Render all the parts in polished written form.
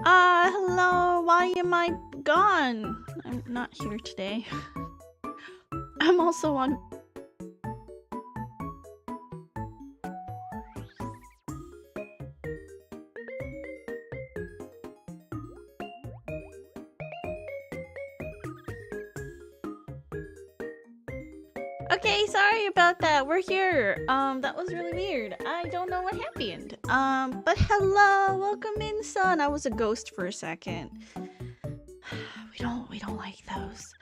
Hello, why am I gone? I'm not here today. I'm also on... Okay, sorry about that. We're here. That was really weird. I don't know what happened. But hello, welcome in, son. I was a ghost for a second. We don't like those.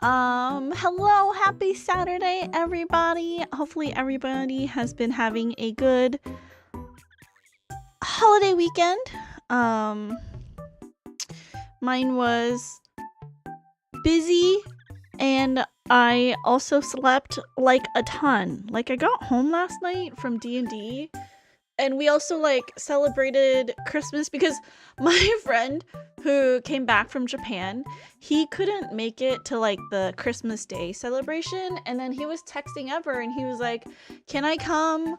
Hello, happy Saturday, everybody. Hopefully everybody has been having a good holiday weekend. Mine was busy, and I also slept like a ton. Like, I got home last night from D&D, and we also like celebrated Christmas because my friend who came back from Japan, he couldn't make it to like the Christmas Day celebration, and then he was texting Ever and he was like, can I come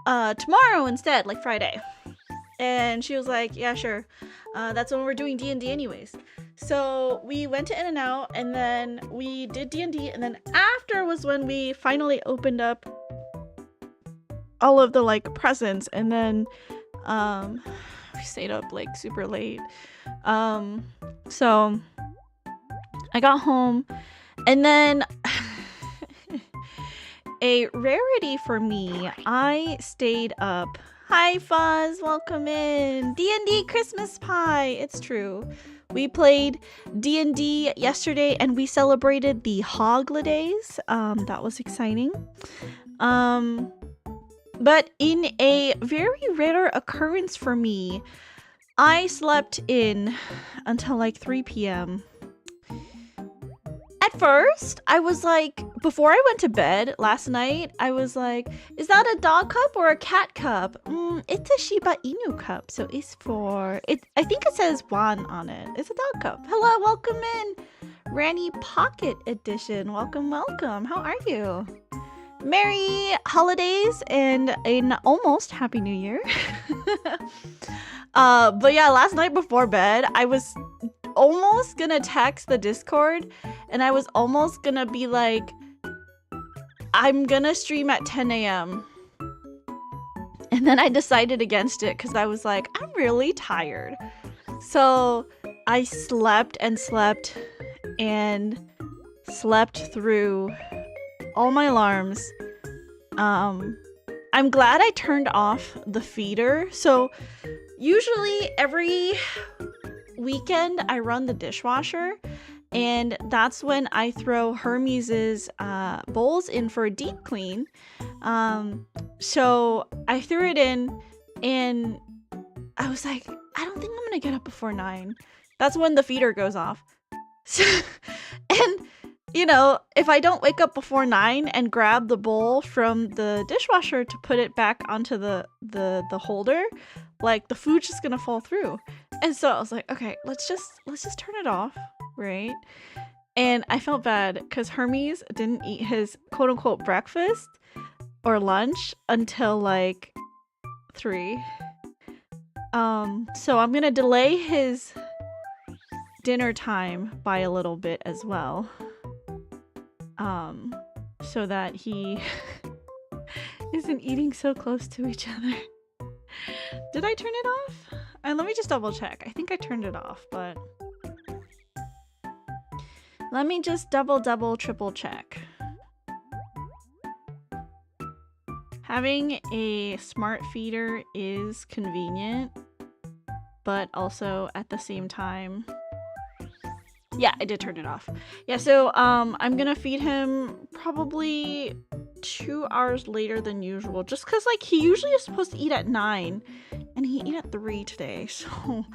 tomorrow instead, like Friday? And she was like, yeah, sure. That's when we're doing D&D anyways. So we went to In-N-Out, and then we did D&D, and then after was when we finally opened up all of the like presents, and then we stayed up like super late. So I got home, and then a rarity for me, I stayed up. Hi Fuzz, welcome in. D&D Christmas pie, it's true. We played D&D yesterday, and we celebrated the holidays. That was exciting. But in a very rare occurrence for me, I slept in until like 3 p.m. At first, I was like, before I went to bed last night, I was like, is that a dog cup or a cat cup? It's a Shiba Inu cup, so it's for... I think it says Wan on it. It's a dog cup. Hello, welcome in. Ranny Pocket Edition. Welcome, welcome. How are you? Merry holidays and an almost Happy New Year. But yeah, last night before bed, I was almost gonna text the Discord, and I was almost gonna be like, I'm gonna stream at 10 a.m. And then I decided against it because I was like, I'm really tired. So I slept and slept and slept through all my alarms. I'm glad I turned off the feeder. So usually every weekend I run the dishwasher, and that's when I throw Hermes's bowls in for a deep clean. So I threw it in, and I was like, I don't think I'm gonna get up before 9. That's when the feeder goes off. And you know, if I don't wake up before 9 and grab the bowl from the dishwasher to put it back onto the holder, like the food's just gonna fall through. And so I was like, okay, let's just turn it off, right? And I felt bad because Hermes didn't eat his quote unquote breakfast or lunch until like 3. So I'm gonna delay his dinner time by a little bit as well. So that he isn't eating so close to each other. Did I turn it off? Let me just double check. I think I turned it off, but let me just double, triple check. Having a smart feeder is convenient, but also at the same time, yeah, I did turn it off. Yeah, so I'm gonna feed him probably 2 hours later than usual, just because like he usually is supposed to eat at 9, and he ate at 3 today, so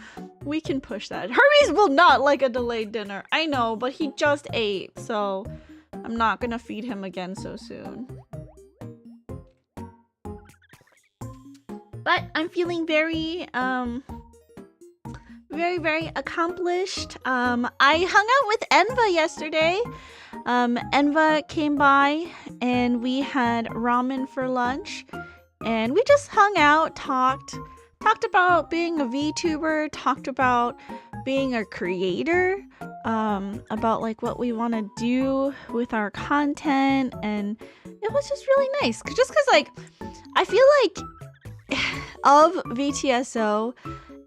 we can push that. Hermes will not like a delayed dinner. I know, but he just ate, so I'm not gonna feed him again so soon. But I'm feeling very very accomplished. I hung out with Enva yesterday. Enva came by and we had ramen for lunch, and we just hung out, talked, talked about being a VTuber, talked about being a creator, about like what we want to do with our content, and it was just really nice. Just because like I feel like of VTSO,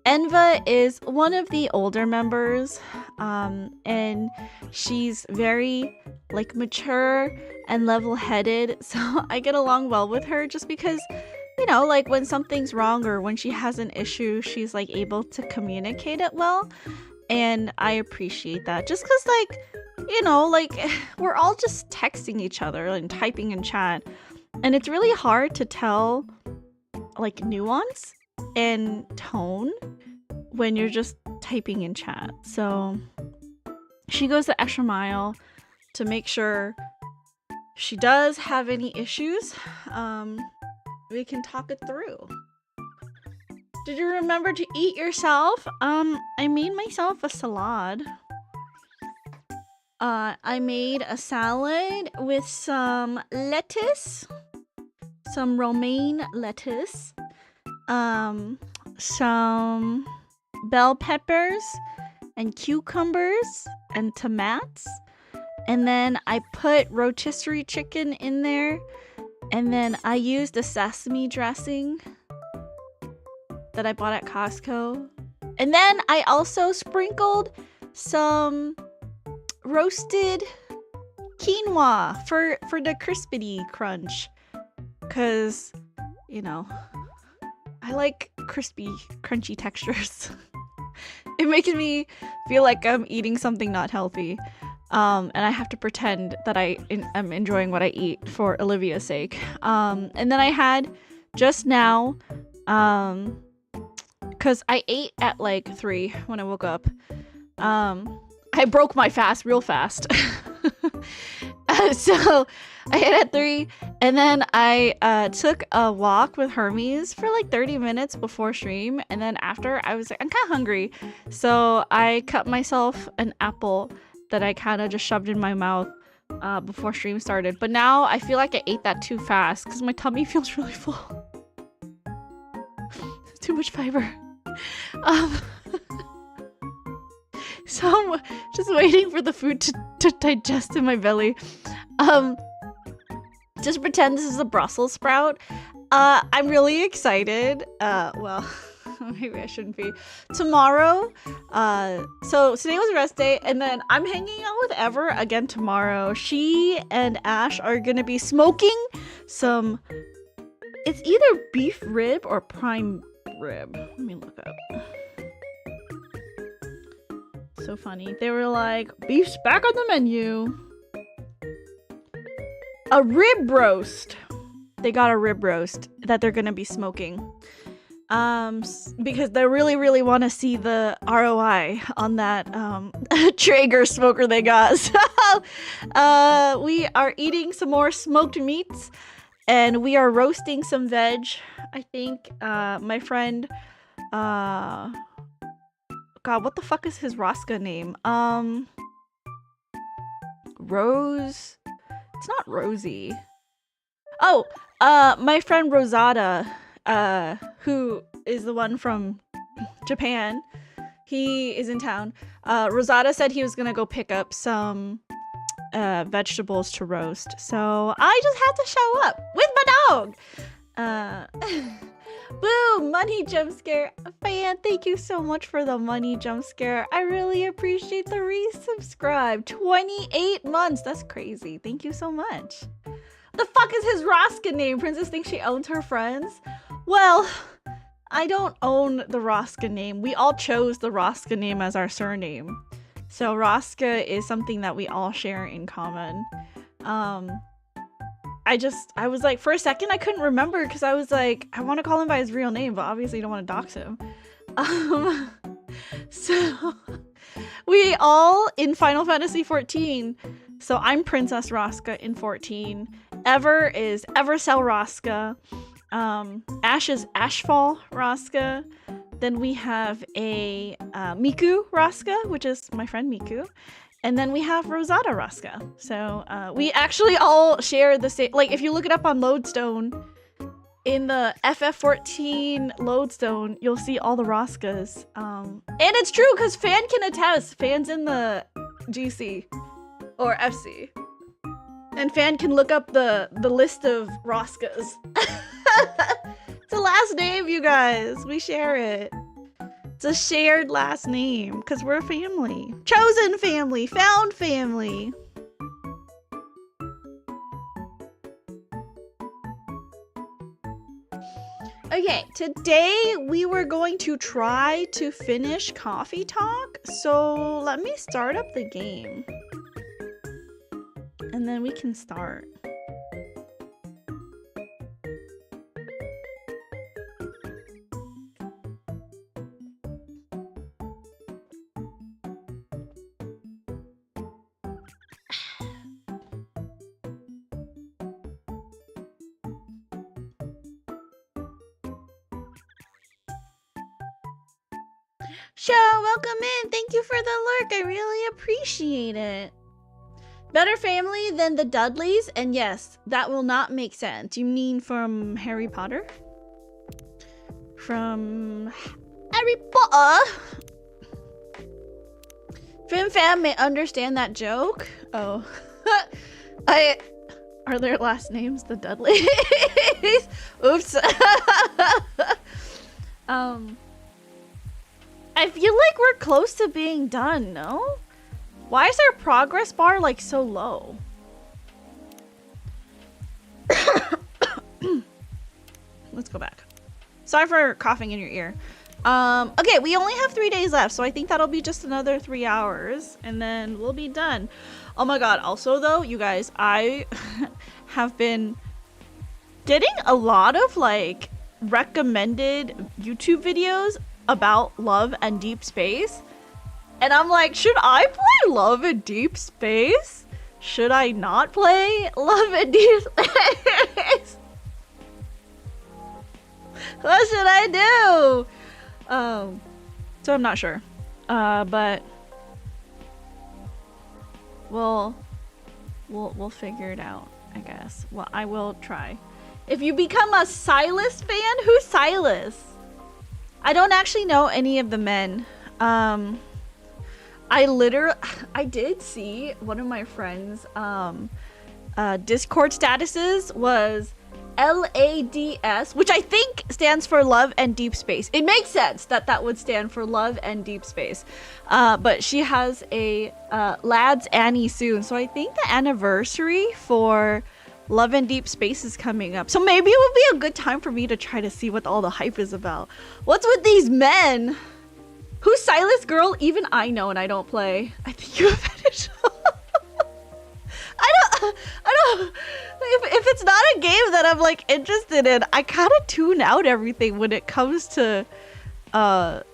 Enva is one of the older members, and she's very like mature and level-headed, so I get along well with her just because, you know, like when something's wrong or when she has an issue, she's like able to communicate it well, and I appreciate that. Just because like, you know, like we're all just texting each other and typing in chat, and it's really hard to tell like nuance and tone when you're just typing in chat. So she goes the extra mile to make sure she does have any issues, we can talk it through. Did you remember to eat yourself? I made myself a salad. I made a salad with some lettuce, some romaine lettuce, some bell peppers and cucumbers and tomatoes, and then I put rotisserie chicken in there, and then I used a sesame dressing that I bought at Costco, and then I also sprinkled some roasted quinoa for the crispity crunch, because, you know, I like crispy, crunchy textures. It makes me feel like I'm eating something not healthy. And I have to pretend that I am enjoying what I eat for Olivia's sake. And then I had just now, because I ate at like 3 when I woke up. I broke my fast real fast. So I ate at 3, and then I took a walk with Hermes for like 30 minutes before stream, and then after I was like, I'm kind of hungry, so I cut myself an apple that I kind of just shoved in my mouth before stream started. But now I feel like I ate that too fast because my tummy feels really full. Too much fiber. So I'm just waiting for the food to digest in my belly. Just pretend this is a Brussels sprout. I'm really excited. Well, maybe I shouldn't be. Tomorrow, so today was rest day, and then I'm hanging out with Ever again tomorrow. She and Ash are gonna be smoking some, it's either beef rib or prime rib. Let me look up. So funny. They were like, beef's back on the menu. A rib roast. They got a rib roast that they're gonna be smoking. Because they really want to see the ROI on that Traeger smoker they got. So we are eating some more smoked meats, and we are roasting some veg. I think my friend God, what the fuck is his Rosca name? Rose? It's not Rosie. Oh, my friend Rosada, who is the one from Japan. He is in town. Rosada said he was gonna go pick up some vegetables to roast. So I just had to show up with my dog. Boo! Money jump scare. Fan, thank you so much for the money jump scare. I really appreciate the resubscribe. 28 months. That's crazy. Thank you so much. The fuck is his Rosca name? Princess thinks she owns her friends. Well, I don't own the Rosca name. We all chose the Rosca name as our surname. So Rosca is something that we all share in common. I was like, for a second I couldn't remember because I was like, I want to call him by his real name, but obviously I don't want to dox him. So we all in Final Fantasy 14. So I'm Princess Rosca in 14. Ever is Evercell Rosca. Ash is Ashfall Rosca. Then we have a Miku Rosca, which is my friend Miku. And then we have Rosada Rosca. So we actually all share the same, like if you look it up on Lodestone, in the FF14 lodestone, you'll see all the Roscas. And it's true because Fan can attest. Fan's in the GC or FC. And Fan can look up the list of Roscas. It's a last name, you guys. We share it. It's a shared last name because we're a family. Chosen family, found family. Okay, today we were going to try to finish Coffee Talk. So let me start up the game. And then we can start. Show, welcome in. Thank you for the lurk. I really appreciate it. Better family than the Dudleys? And yes, that will not make sense. You mean from Harry Potter? From Harry Potter? Fim Fam may understand that joke. Oh. Are their last names the Dudleys? Oops. I feel like we're close to being done, no? Why is our progress bar like so low? Let's go back. Sorry for coughing in your ear. Okay, we only have 3 days left, so I think that'll be just another 3 hours, and then we'll be done. Oh my god, also though, you guys, I have been getting a lot of like recommended YouTube videos about Love and Deep Space, and I'm like, should I play Love and Deep Space? Should I not play Love and Deep Space? What should I do? So I'm not sure, but we'll figure it out, I guess. Well, I will try. If you become a Silas fan, who's Silas? I don't actually know any of the men. I did see one of my friends' Discord statuses was LADS, which I think stands for Love and Deep Space. It makes sense that that would stand for Love and Deep Space. But she has a Lads Annie soon, so I think the anniversary for Love and Deep Space is coming up. So maybe it would be a good time for me to try to see what all the hype is about. What's with these men? Who's Silas Girl? Even I know and I don't play. I think you have finished. I don't, if it's not a game that I'm like interested in, I kind of tune out everything when it comes to the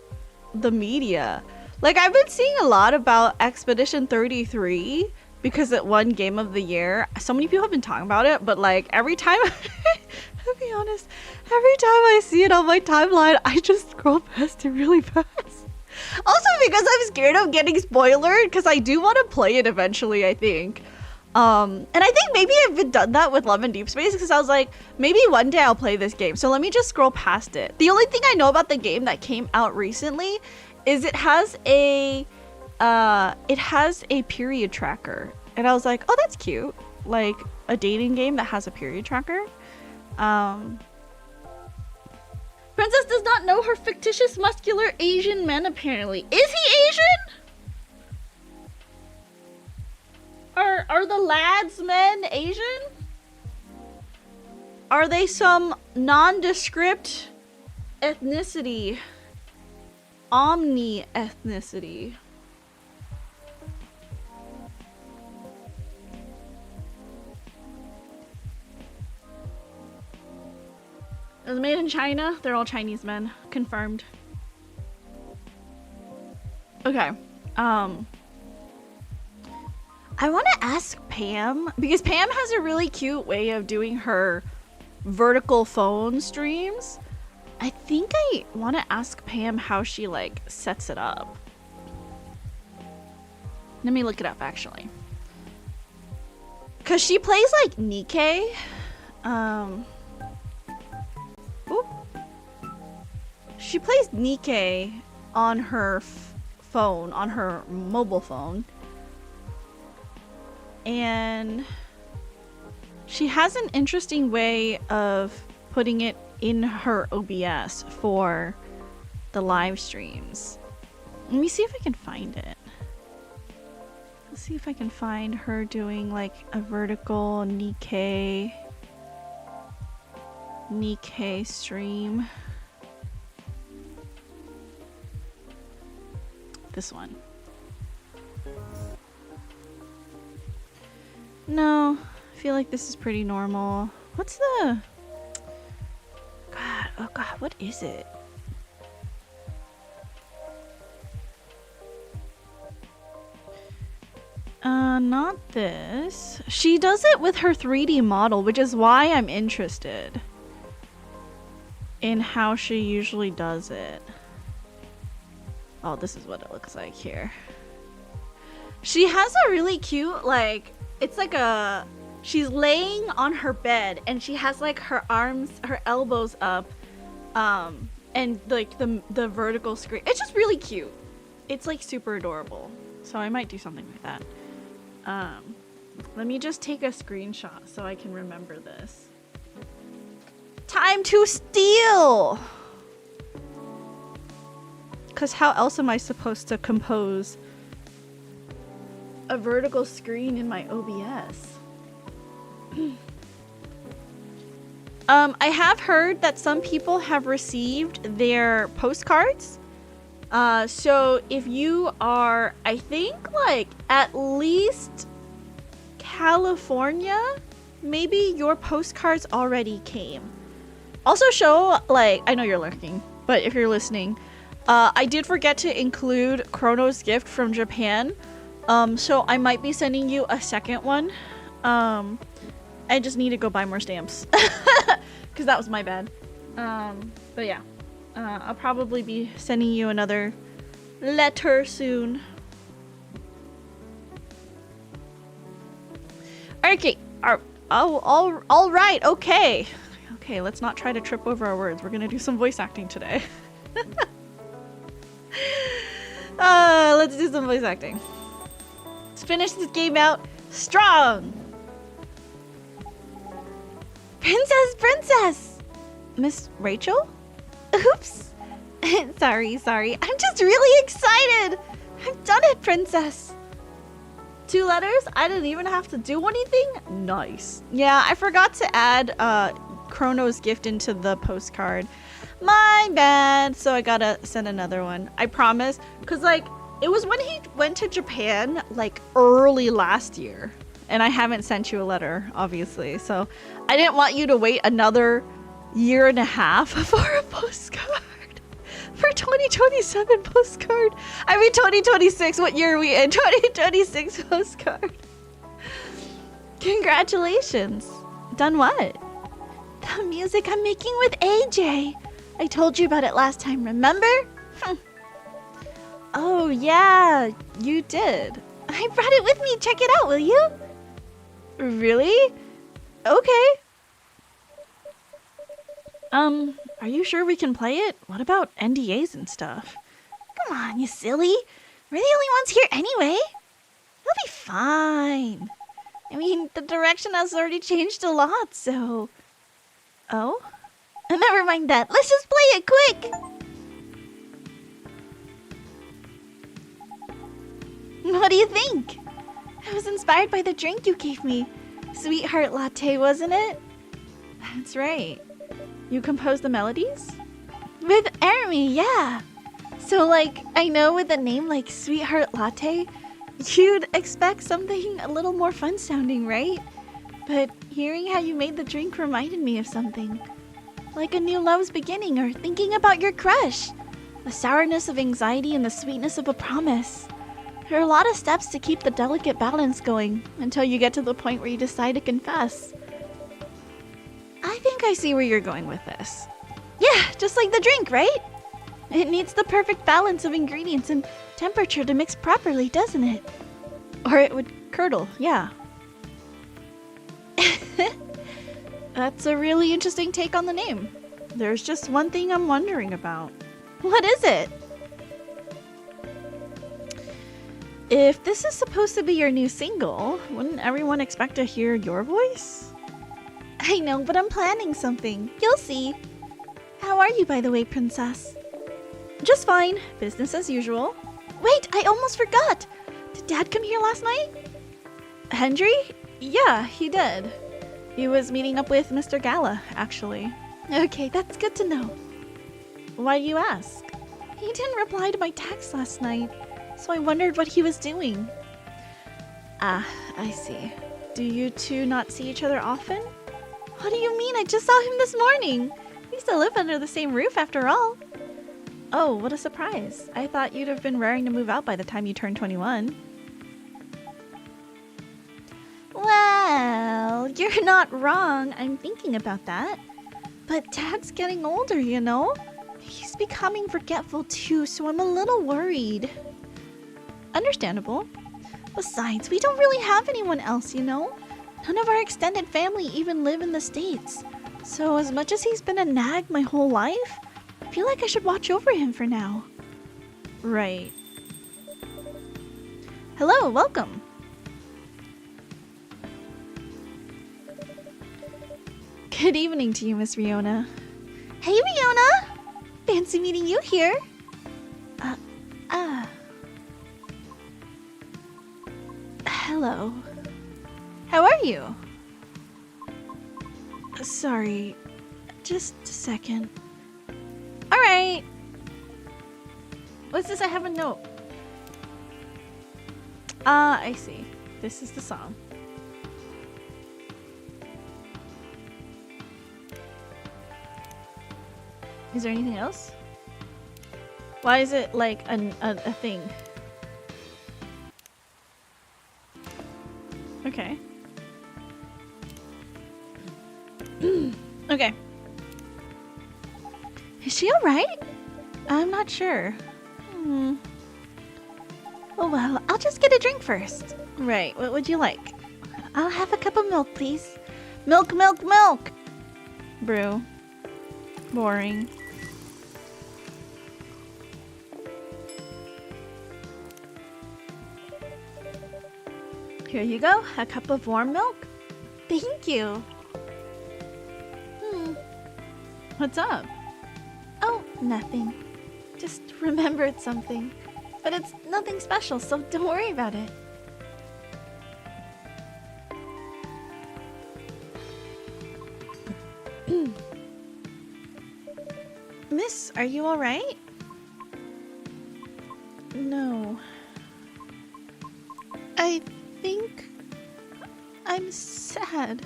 media. Like, I've been seeing a lot about Expedition 33 because it won Game of the Year. So many people have been talking about it, but like every time, to be honest, every time I see it on my timeline, I just scroll past it really fast. Also because I'm scared of getting spoiled, because I do want to play it eventually, I think. And I think maybe I've done that with Love and Deep Space because I was like, maybe one day I'll play this game. So let me just scroll past it. The only thing I know about the game that came out recently is it has a period tracker. And I was like, oh, that's cute. Like a dating game that has a period tracker. Princess does not know her fictitious muscular Asian men apparently. Is he Asian? Are the lads men Asian? Are they some nondescript ethnicity? Omni ethnicity? It was made in China. They're all Chinese men. Confirmed. Okay. I want to ask Pam, because Pam has a really cute way of doing her vertical phone streams. I think I want to ask Pam how she like sets it up. Let me look it up actually. Cause she plays like Nikkei. she plays Nikkei on her phone, on her mobile phone. And she has an interesting way of putting it in her OBS for the live streams. Let me see if I can find it. Let's see if I can find her doing like a vertical Nikkei stream. This one. No, I feel like this is pretty normal. What's the... God, oh God, what is it? Not this. She does it with her 3D model, which is why I'm interested in how she usually does it. Oh, this is what it looks like here. She has a really cute, like, it's like a, she's laying on her bed and she has like her arms, her elbows up, and like the vertical screen. It's just really cute. It's like super adorable. So I might do something like that. Let me just take a screenshot so I can remember this. Time to steal! Because how else am I supposed to compose a vertical screen in my OBS? I have heard that some people have received their postcards. So if you are, I think, like, at least California, maybe your postcards already came. Also show, like, I know you're lurking, but if you're listening, I did forget to include Chrono's gift from Japan. So I might be sending you a second one. I just need to go buy more stamps. Because that was my bad. But yeah. I'll probably be sending you another letter soon. Okay. All right. Okay. Okay, let's not try to trip over our words. We're gonna do some voice acting today. Let's do some voice acting. Let's finish this game out strong. Princess! Miss Rachel? Oops. Sorry. I'm just really excited. I've done it, Princess. 2 letters? I didn't even have to do anything? Nice. Yeah, I forgot to add Chrono's gift into the postcard. My bad. So I gotta send another one. I promise. Because, like, it was when he went to Japan, like, early last year. And I haven't sent you a letter, obviously. So I didn't want you to wait another year and a half for a postcard. For 2027 postcard. I mean 2026. What year are we in? 2026 postcard. Congratulations. Done what? The music I'm making with AJ. I told you about it last time, remember? Oh yeah, you did. I brought it with me. Check it out, will you? Really? Okay. Are you sure we can play it? What about NDAs and stuff? Come on, you silly. We're the only ones here anyway. We'll be fine. I mean, the direction has already changed a lot, so... Oh? Never mind that. Let's just play it quick! What do you think? I was inspired by the drink you gave me. Sweetheart latte, wasn't it? That's right. You composed the melodies? With Army, yeah. So, like, I know with a name like Sweetheart Latte, you'd expect something a little more fun sounding, right? But hearing how you made the drink reminded me of something. Like a new love's beginning or thinking about your crush. The sourness of anxiety and the sweetness of a promise. There are a lot of steps to keep the delicate balance going until you get to the point where you decide to confess. I think I see where you're going with this. Yeah, just like the drink, right? It needs the perfect balance of ingredients and temperature to mix properly, doesn't it? Or it would curdle, yeah. That's a really interesting take on the name. There's just one thing I'm wondering about. What is it? If this is supposed to be your new single, wouldn't everyone expect to hear your voice? I know, but I'm planning something. You'll see. How are you, by the way, princess? Just fine. Business as usual. Wait, I almost forgot. Did Dad come here last night? Hendry? Yeah, he did. He was meeting up with Mr. Gala, actually. Okay, that's good to know. Why do you ask? He didn't reply to my text last night, so I wondered what he was doing. Ah, I see. Do you two not see each other often? What do you mean? I just saw him this morning. We still live under the same roof after all. Oh, what a surprise. I thought you'd have been raring to move out by the time you turned 21. Well, you're not wrong. I'm thinking about that. But Dad's getting older, you know? He's becoming forgetful too, so I'm a little worried. Understandable. Besides, we don't really have anyone else, you know? None of our extended family even live in the States. So as much as he's been a nag my whole life, I feel like I should watch over him for now. Right. Hello, welcome. Good evening to you, Miss Riona. Hey, Riona! Fancy meeting you here. Hello. How are you? Sorry. Just a second. Alright. What's this? I have a note. I see. This is the song. Is there anything else? Why is it like a thing? Okay. Okay. Is she alright? I'm not sure. Oh well, I'll just get a drink first. Right, what would you like? I'll have a cup of milk, please. Milk, milk, milk! Brew. Boring. Here you go, a cup of warm milk. Thank you. What's up? Oh, nothing. Just remembered something. But it's nothing special, so don't worry about it. Miss, are you alright? No. I think I'm sad.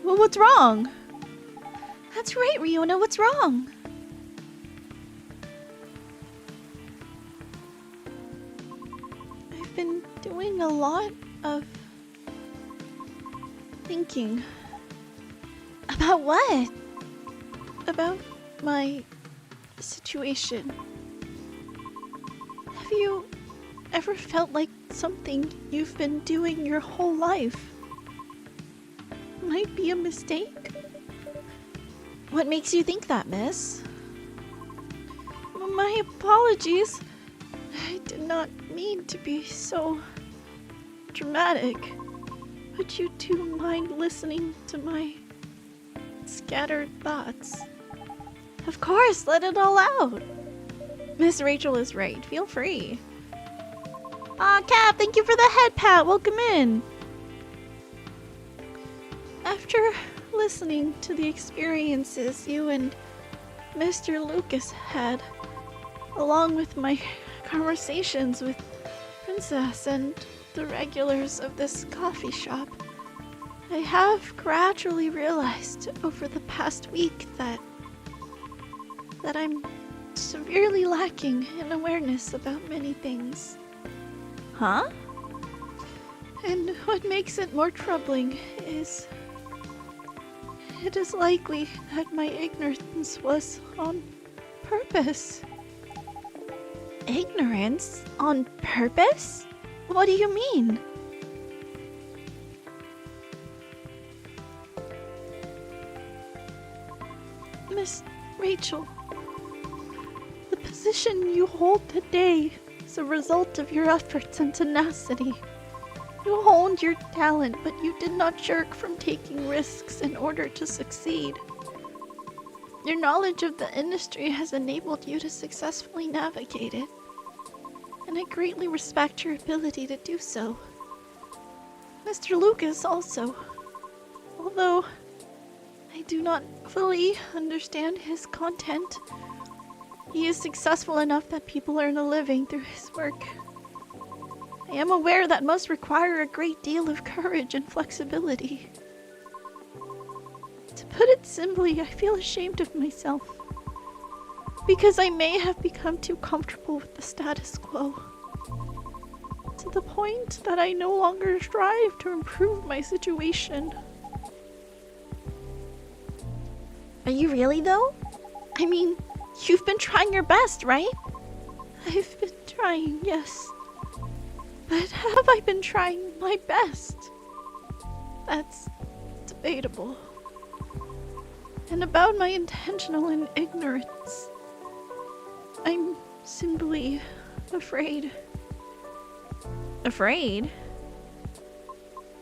Well, what's wrong? That's right, Riona, what's wrong? I've been doing a lot of thinking. About what? About my situation. Have you ever felt like something you've been doing your whole life might be a mistake? What makes you think that, miss? My apologies. I did not mean to be so dramatic. Would you two mind listening to my scattered thoughts? Of course, let it all out. Miss Rachel is right. Feel free. Aw, Cap, thank you for the head pat. Welcome in. After listening to the experiences you and Mr. Lucas had, along with my conversations with Princess and the regulars of this coffee shop, I have gradually realized over the past week that I'm severely lacking in awareness about many things. Huh? And what makes it more troubling is it is likely that my ignorance was on purpose. Ignorance? On purpose? What do you mean? Miss Rachel, the position you hold today is a result of your efforts and tenacity. You honed your talent, but you did not shirk from taking risks in order to succeed. Your knowledge of the industry has enabled you to successfully navigate it, and I greatly respect your ability to do so. Mr. Lucas also, although I do not fully understand his content, he is successful enough that people earn a living through his work. I am aware that must require a great deal of courage and flexibility. To put it simply, I feel ashamed of myself, because I may have become too comfortable with the status quo, to the point that I no longer strive to improve my situation. Are you really, though? I mean, you've been trying your best, right? I've been trying, yes. But have I been trying my best? That's debatable. And about my intentional ignorance, I'm simply afraid. Afraid?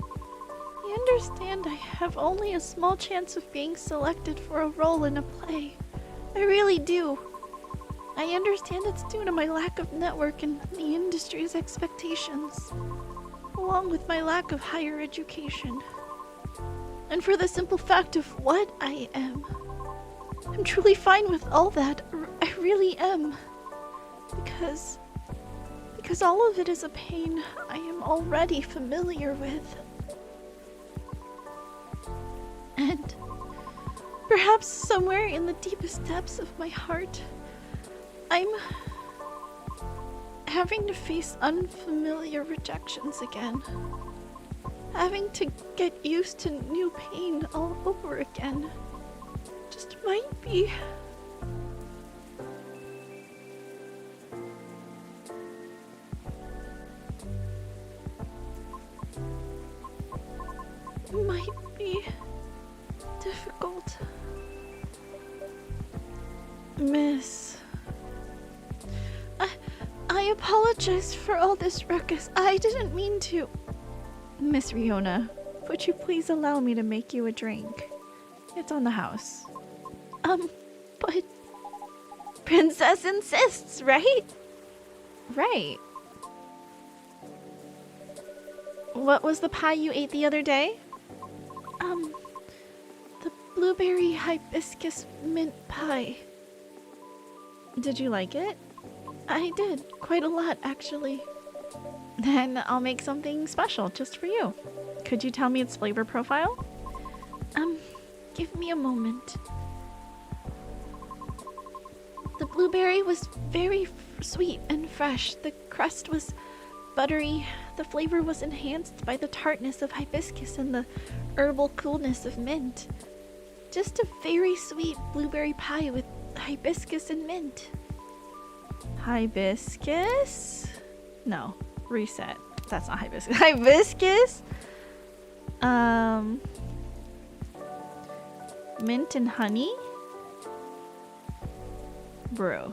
I understand I have only a small chance of being selected for a role in a play. I really do. I understand it's due to my lack of network and the industry's expectations, along with my lack of higher education. And for the simple fact of what I am, I'm truly fine with all that. I really am. Because all of it is a pain I am already familiar with. And perhaps somewhere in the deepest depths of my heart, I'm having to face unfamiliar rejections again. Having to get used to new pain all over again. Just might be. Might be difficult. Miss. I apologize for all this ruckus. I didn't mean to. Miss Riona, would you please allow me to make you a drink? It's on the house. But Princess insists, right? Right. What was the pie you ate the other day? The blueberry hibiscus mint pie. Did you like it? I did, quite a lot actually. Then I'll make something special just for you. Could you tell me its flavor profile? Give me a moment. The blueberry was very sweet and fresh. The crust was buttery. The flavor was enhanced by the tartness of hibiscus and the herbal coolness of mint. Just a very sweet blueberry pie with hibiscus and mint. Hibiscus? No, reset. That's not hibiscus. Hibiscus? Mint and honey? Bro.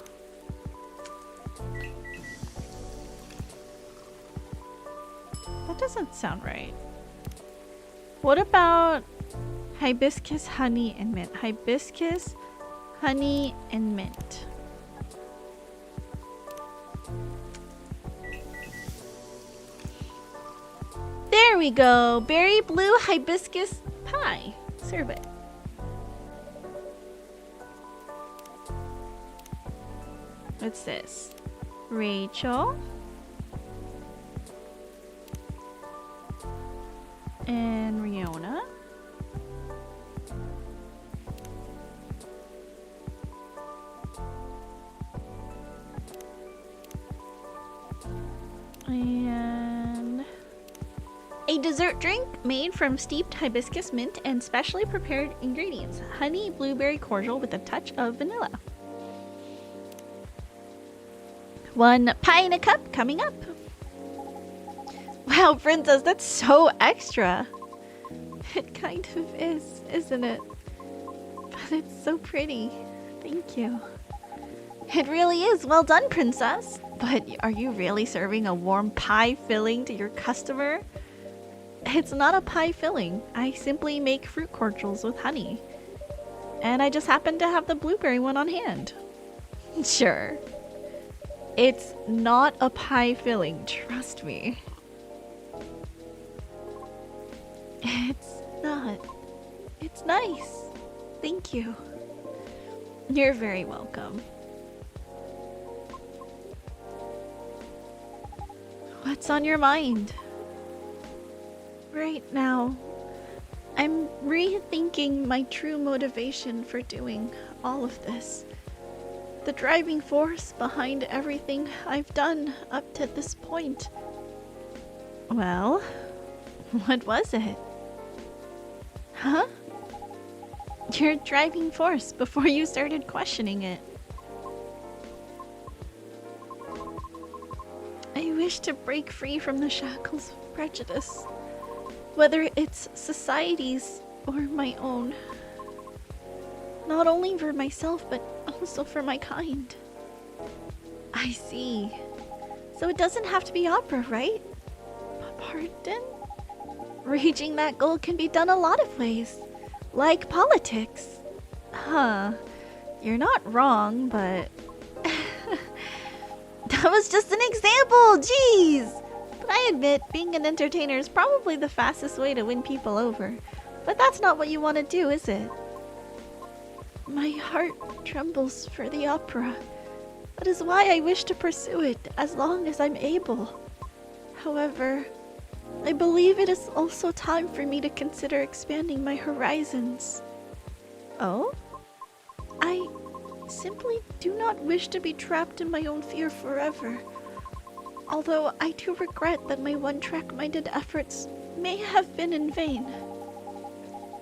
That doesn't sound right. What about hibiscus, honey, and mint? Hibiscus, honey, and mint. There we go. Berry blue hibiscus pie. Serve it. What's this? Rachel. And Riona. And a dessert drink made from steeped hibiscus mint and specially prepared ingredients. Honey blueberry cordial with a touch of vanilla. One pie in a cup coming up. Wow, Princess, that's so extra. It kind of is, isn't it? But it's so pretty. Thank you. It really is. Well done, princess. But are you really serving a warm pie filling to your customer? It's not a pie filling. I simply make fruit cordials with honey. And I just happen to have the blueberry one on hand. Sure. It's not a pie filling, trust me. It's not. It's nice. Thank you. You're very welcome. What's on your mind? Right now, I'm rethinking my true motivation for doing all of this. The driving force behind everything I've done up to this point. Well, what was it? Huh? Your driving force before you started questioning it. I wish to break free from the shackles of prejudice, whether it's society's or my own. Not only for myself, but also for my kind. I see. So it doesn't have to be opera, right? Pardon? Reaching that goal can be done a lot of ways, like politics. Huh. You're not wrong, but... That was just an example, jeez! But I admit, being an entertainer is probably the fastest way to win people over. But that's not what you want to do, is it? My heart trembles for the opera. That is why I wish to pursue it as long as I'm able. However, I believe it is also time for me to consider expanding my horizons. Oh? I simply do not wish to be trapped in my own fear forever. Although I do regret that my one-track-minded efforts may have been in vain.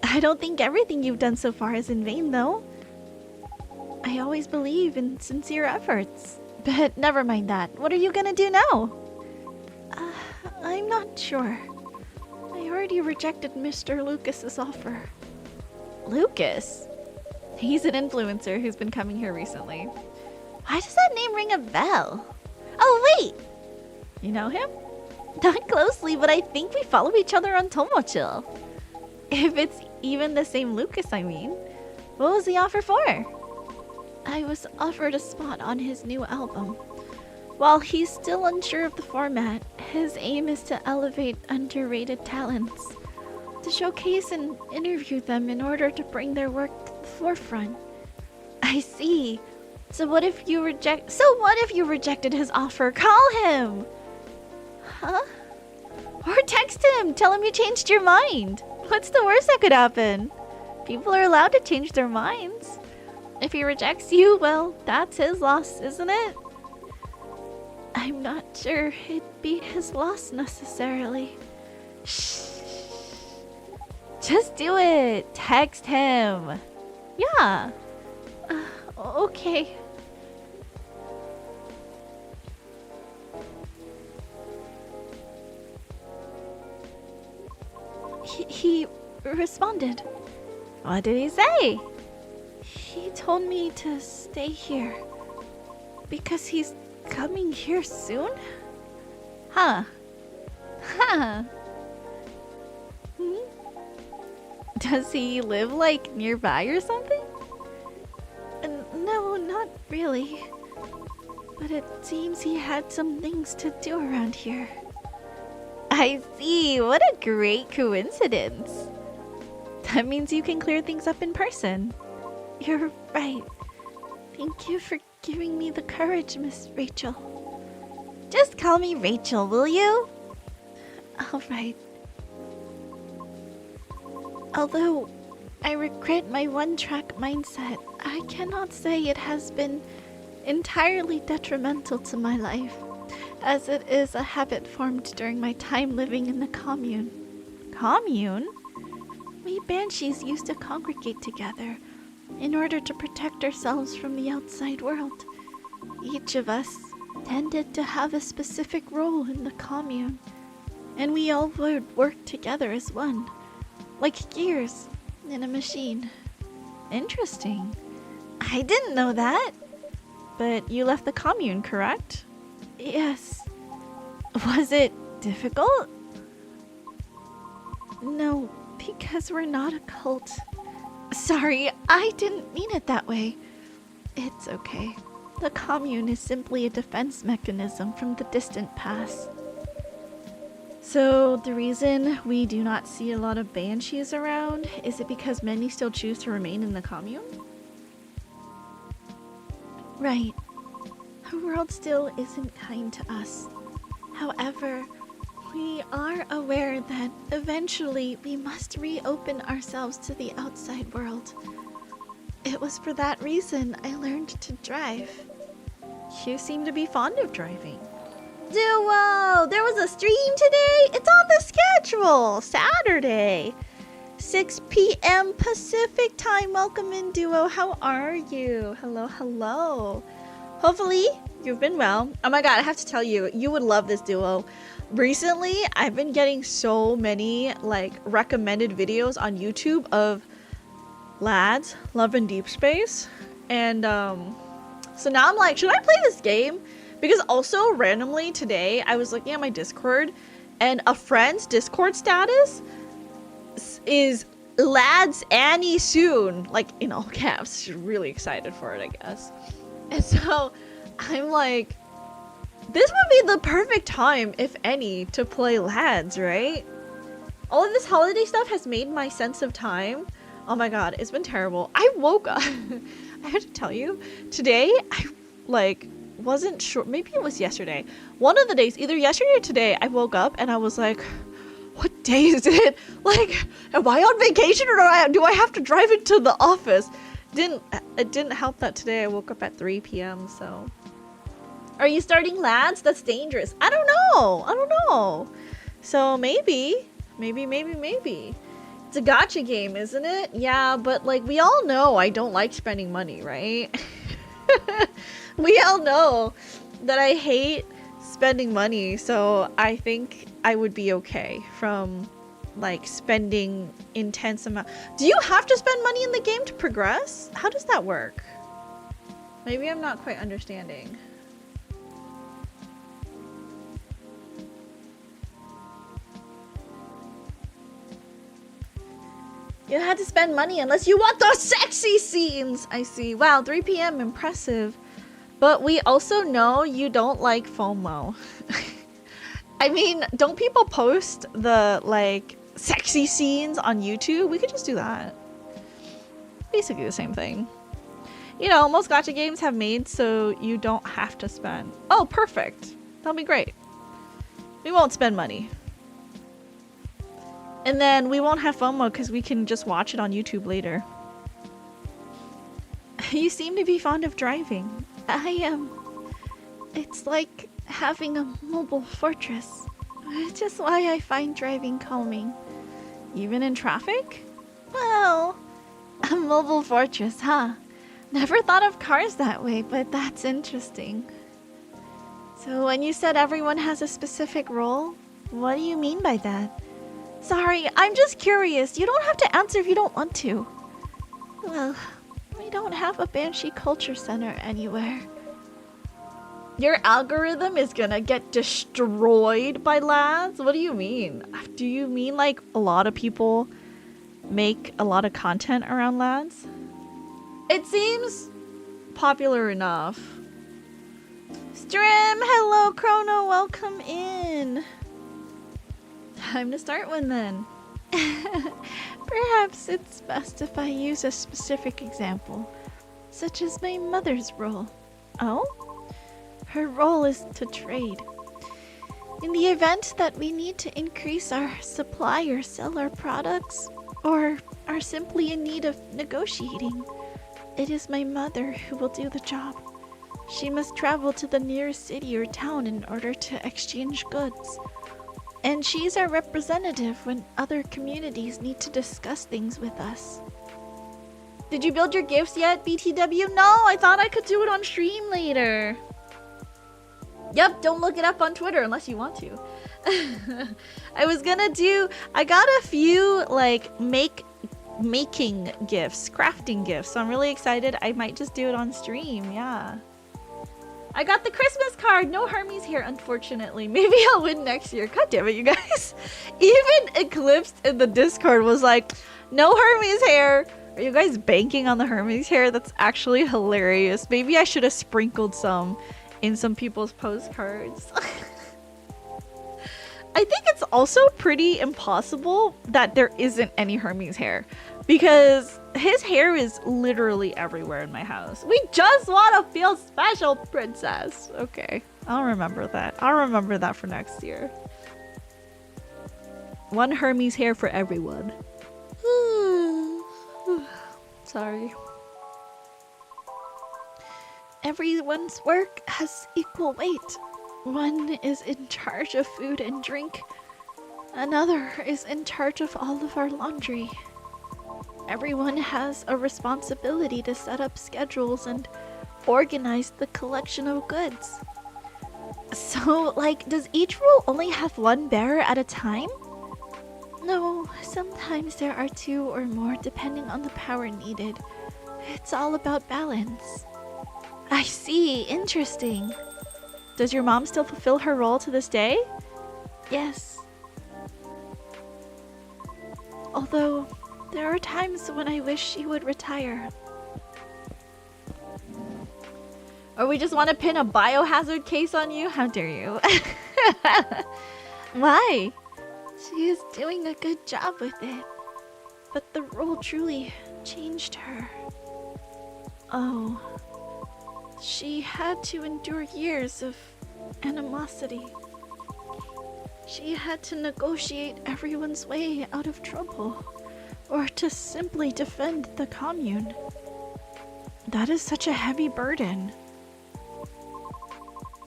I don't think everything you've done so far is in vain, though. I always believe in sincere efforts. But never mind that. What are you gonna do now? I'm not sure. I already rejected Mr. Lucas's offer. Lucas? He's an influencer who's been coming here recently. Why does that name ring a bell? Oh, wait! You know him? Not closely, but I think we follow each other on Tomochill. If it's even the same Lucas, I mean. What was the offer for? I was offered a spot on his new album. While he's still unsure of the format, his aim is to elevate underrated talents, to showcase and interview them in order to bring their work to the forefront. I see. So what if you rejected his offer? Call him! Huh? Or text him! Tell him you changed your mind! What's the worst that could happen? People are allowed to change their minds. If he rejects you, well, that's his loss, isn't it? I'm not sure it'd be his loss necessarily. Shh. Just do it. Text him. Yeah. Okay. He responded. What did he say? He told me to stay here because he's coming here soon? Huh. Huh. Does he live, like, nearby or something? No, not really. But it seems he had some things to do around here. I see. What a great coincidence. That means you can clear things up in person. You're right. Thank you for giving me the courage, Miss Rachel. Just call me Rachel, will you? All right. Although I regret my one-track mindset, I cannot say it has been entirely detrimental to my life, as it is a habit formed during my time living in the commune. Commune? We banshees used to congregate together in order to protect ourselves from the outside world. Each of us tended to have a specific role in the commune, and we all would work together as one, like gears in a machine. Interesting. I didn't know that. But you left the commune, correct? Yes. Was it difficult? No, because we're not a cult. Sorry, I didn't mean it that way. It's okay. The commune is simply a defense mechanism from the distant past. So the reason we do not see a lot of banshees around, is it because many still choose to remain in the commune? Right. The world still isn't kind to us. However, we are aware that eventually we must reopen ourselves to the outside world. It was for that reason I learned to drive. You seem to be fond of driving. Duo! There was a stream today? It's on the schedule! Saturday! 6 p.m. Pacific time. Welcome in, Duo. How are you? Hello, hello. Hopefully, you've been well. Oh my god, I have to tell you, you would love this, Duo. Recently, I've been getting so many, like, recommended videos on YouTube of lads loving Deep Space. And, so now I'm like, should I play this game? Because also, randomly today, I was looking at my Discord, and a friend's Discord status is lads Annie soon, like in all caps. She's really excited for it, I guess. And so I'm like, this would be the perfect time, if any, to play lads, right? All of this holiday stuff has made my sense of time, oh my god, it's been terrible. I woke up I have to tell you, today I like wasn't sure, maybe it was yesterday, one of the days, either yesterday or today, I woke up and I was like, what day is it? Like, am I on vacation or do I have to drive into the office? It didn't help that today I woke up at 3 p.m. So, are you starting lads? That's dangerous. I don't know. So maybe. It's a gacha game, isn't it? Yeah, but like we all know I don't like spending money, right? We all know that I hate spending money, so I think I would be okay from like spending intense amount. Do you have to spend money in the game to progress? How does that work? Maybe I'm not quite understanding. You had to spend money unless you want those sexy scenes! I see. Wow, 3 p.m. Impressive. But we also know you don't like FOMO. I mean, don't people post the, like, sexy scenes on YouTube? We could just do that. Basically the same thing. You know, most gacha games have made so you don't have to spend. Oh, perfect. That'll be great. We won't spend money. And then we won't have FOMO because we can just watch it on YouTube later. You seem to be fond of driving. I am. It's like having a mobile fortress. It's just why I find driving calming. Even in traffic? Well, a mobile fortress, huh? Never thought of cars that way, but that's interesting. So when you said everyone has a specific role, what do you mean by that? Sorry, I'm just curious. You don't have to answer if you don't want to. Well, we don't have a Banshee Culture Center anywhere. Your algorithm is gonna get destroyed by lads? What do you mean? Do you mean like a lot of people make a lot of content around lads? It seems popular enough. Strim, hello Chrono, welcome in. Time to start one then. Perhaps it's best if I use a specific example, such as my mother's role. Oh? Her role is to trade. In the event that we need to increase our supply or sell our products, or are simply in need of negotiating, it is my mother who will do the job. She must travel to the nearest city or town in order to exchange goods. And she's our representative when other communities need to discuss things with us. Did you build your gifts yet, BTW? No, I thought I could do it on stream later. Yep, don't look it up on Twitter unless you want to. I got a few like making gifts, crafting gifts. So I'm really excited. I might just do it on stream, yeah. I got the Christmas card. No Hermes here, unfortunately. Maybe I'll win next year. God damn it, you guys. Even Eclipsed in the Discord was like, no Hermes hair. Are you guys banking on the Hermes hair? That's actually hilarious. Maybe I should have sprinkled some in some people's postcards. I think it's also pretty impossible that there isn't any Hermes hair, because his hair is literally everywhere in my house. We just want to feel special, princess. Okay, I'll remember that. I'll remember that for next year. One Hermes hair for everyone. Sorry. Everyone's work has equal weight. One is in charge of food and drink. Another is in charge of all of our laundry. Everyone has a responsibility to set up schedules and organize the collection of goods. So, like, does each role only have one bearer at a time? No, sometimes there are two or more depending on the power needed. It's all about balance. I see, interesting. Does your mom still fulfill her role to this day? Yes. Although, there are times when I wish she would retire. Or we just want to pin a biohazard case on you? How dare you? Why? She is doing a good job with it. But the role truly changed her. Oh. She had to endure years of animosity. She had to negotiate everyone's way out of trouble, or to simply defend the commune. That is such a heavy burden.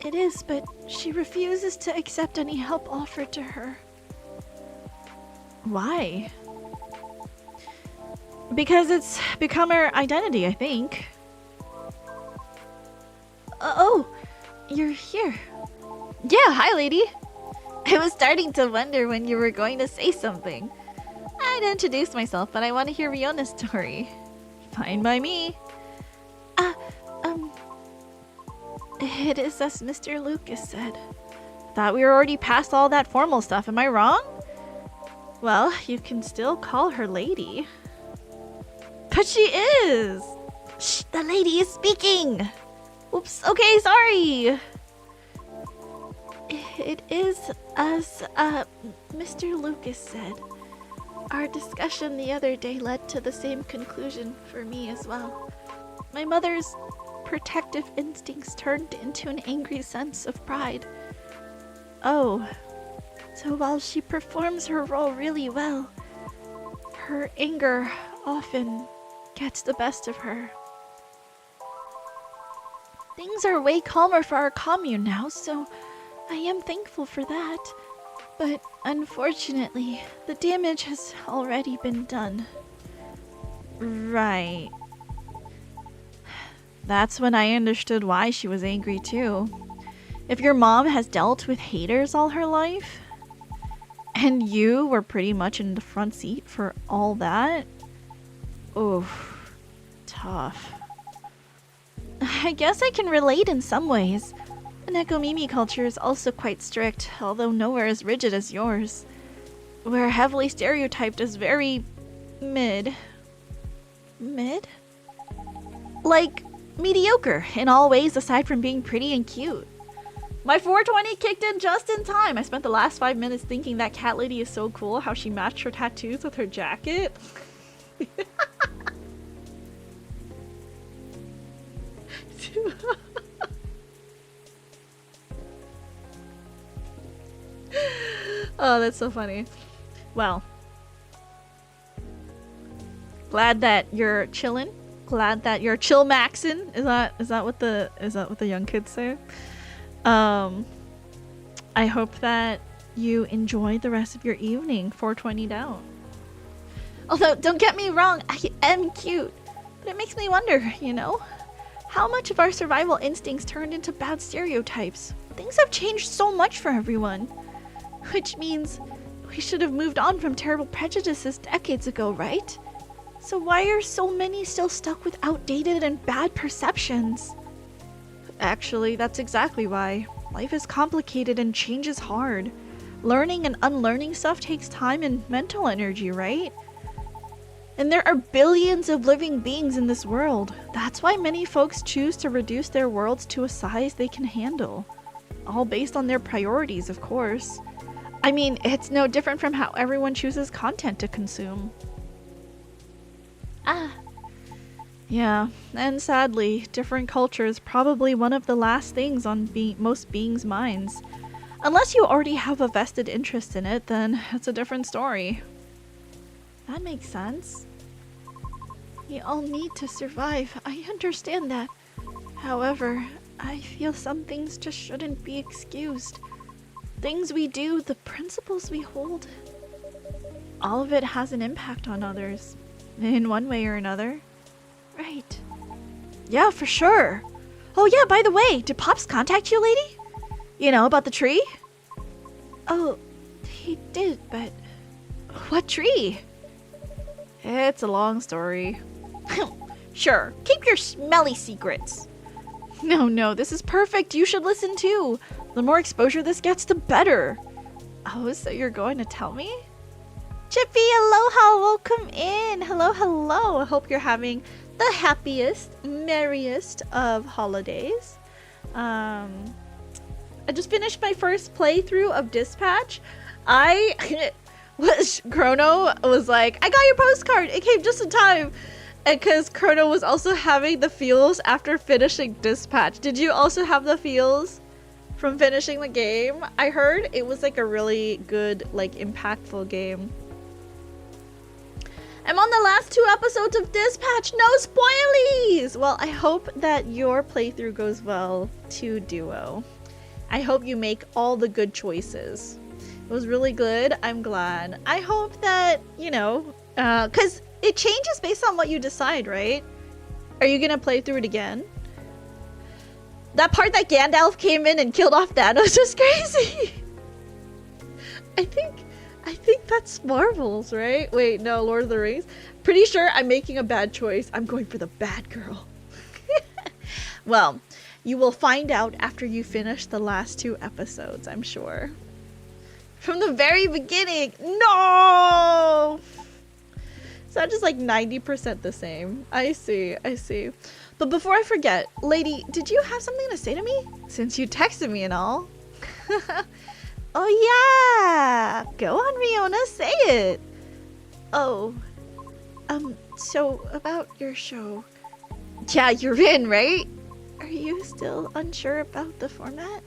It is, but she refuses to accept any help offered to her. Why? Because it's become her identity, I think. Oh, you're here. Yeah, hi, lady. I was starting to wonder when you were going to say something. I'd introduce myself, but I want to hear Riona's story. Fine by me. It is as Mr. Lucas said. Thought we were already past all that formal stuff, am I wrong? Well, you can still call her lady. But she is! Shh, the lady is speaking! Oops, okay, sorry! It is as, Mr. Lucas said. Our discussion the other day led to the same conclusion for me as well. My mother's protective instincts turned into an angry sense of pride. Oh, so while she performs her role really well, her anger often gets the best of her. Things are way calmer for our commune now, so I am thankful for that. But unfortunately, the damage has already been done. Right. That's when I understood why she was angry too. If your mom has dealt with haters all her life, and you were pretty much in the front seat for all that, oof, tough. I guess I can relate in some ways. The Nekomimi culture is also quite strict, although nowhere as rigid as yours. We're heavily stereotyped as very mid. Mid? Like, mediocre in all ways aside from being pretty and cute. My 420 kicked in just in time. I spent the last 5 minutes thinking that cat lady is so cool, how she matched her tattoos with her jacket. Oh, that's so funny. Well, glad that you're chillin'. Glad that you're chill maxin'. Is that what the young kids say? I hope that you enjoy the rest of your evening. 420 down. Although, don't get me wrong, I am cute, but it makes me wonder, you know, how much of our survival instincts turned into bad stereotypes. Things have changed so much for everyone, which means we should have moved on from terrible prejudices decades ago, right? So why are so many still stuck with outdated and bad perceptions? Actually, that's exactly why. Life is complicated and change is hard. Learning and unlearning stuff takes time and mental energy, right? And there are billions of living beings in this world. That's why many folks choose to reduce their worlds to a size they can handle. All based on their priorities, of course. I mean, it's no different from how everyone chooses content to consume. Yeah, and sadly, different culture is probably one of the last things on most beings' minds. Unless you already have a vested interest in it, then it's a different story. That makes sense. We all need to survive, I understand that. However, I feel some things just shouldn't be excused. Things we do, the principles we hold, all of it has an impact on others, in one way or another. Right. Yeah, for sure. Oh yeah, by the way, did Pops contact you, lady? You know, about the tree? Oh, he did, but... What tree? It's a long story. Sure, keep your smelly secrets. No, this is perfect. You should listen too. The more exposure this gets, the better. Oh, so you're going to tell me? Chippy, aloha, welcome in. Hello. I hope you're having the happiest, merriest of holidays. I just finished my first playthrough of Dispatch. Chrono was like, I got your postcard. It came just in time. And because Chrono was also having the feels after finishing Dispatch. Did you also have the feels from finishing the game? I heard it was like a really good, like impactful game. I'm on the last 2 episodes of Dispatch, no spoilies! Well, I hope that your playthrough goes well too, Duo. I hope you make all the good choices. It was really good, I'm glad. I hope that, you know, cause it changes based on what you decide, right? Are you gonna play through it again? That part that Gandalf came in and killed off Thanos was crazy! I think that's Marvel's, right? Wait, no, Lord of the Rings. Pretty sure I'm making a bad choice. I'm going for the bad girl. Well, you will find out after you finish the last 2 episodes, I'm sure. From the very beginning. No! So I'm just like 90% the same. I see. But before I forget, lady, did you have something to say to me? Since you texted me and all. Oh yeah! Go on, Riona, say it! Oh, so about your show. Yeah, you're in, right? Are you still unsure about the format?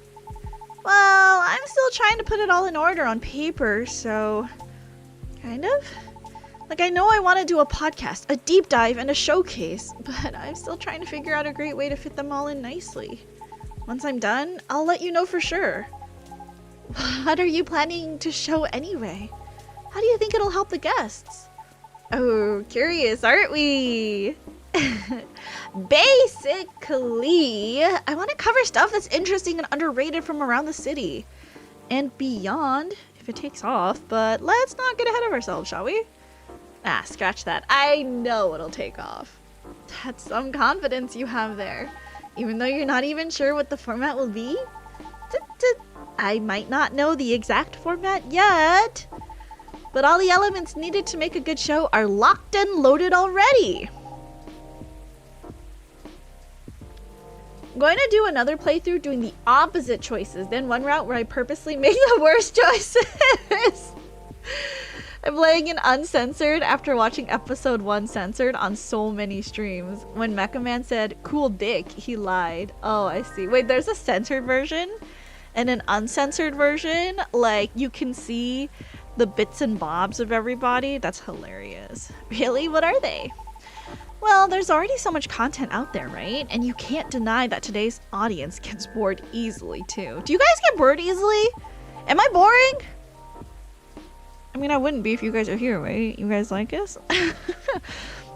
Well, I'm still trying to put it all in order on paper, so... Kind of? Like, I know I want to do a podcast, a deep dive, and a showcase, but I'm still trying to figure out a great way to fit them all in nicely. Once I'm done, I'll let you know for sure. What are you planning to show anyway? How do you think it'll help the guests? Oh, curious, aren't we? Basically, I want to cover stuff that's interesting and underrated from around the city. And beyond, if it takes off, but let's not get ahead of ourselves, shall we? Ah, scratch that. I know it'll take off. That's some confidence you have there. Even though you're not even sure what the format will be? I might not know the exact format yet, but all the elements needed to make a good show are locked and loaded already. I'm going to do another playthrough doing the opposite choices, then one route where I purposely make the worst choices. I'm playing in uncensored after watching episode 1 censored on so many streams. When Mecha Man said, cool dick, he lied. Oh, I see. Wait, there's a censored version? And an uncensored version, like you can see the bits and bobs of everybody. That's hilarious. Really? What are they? Well, there's already so much content out there, right? And you can't deny that today's audience gets bored easily too. Do you guys get bored easily? Am I boring? I mean, I wouldn't be if you guys are here, right? You guys like us?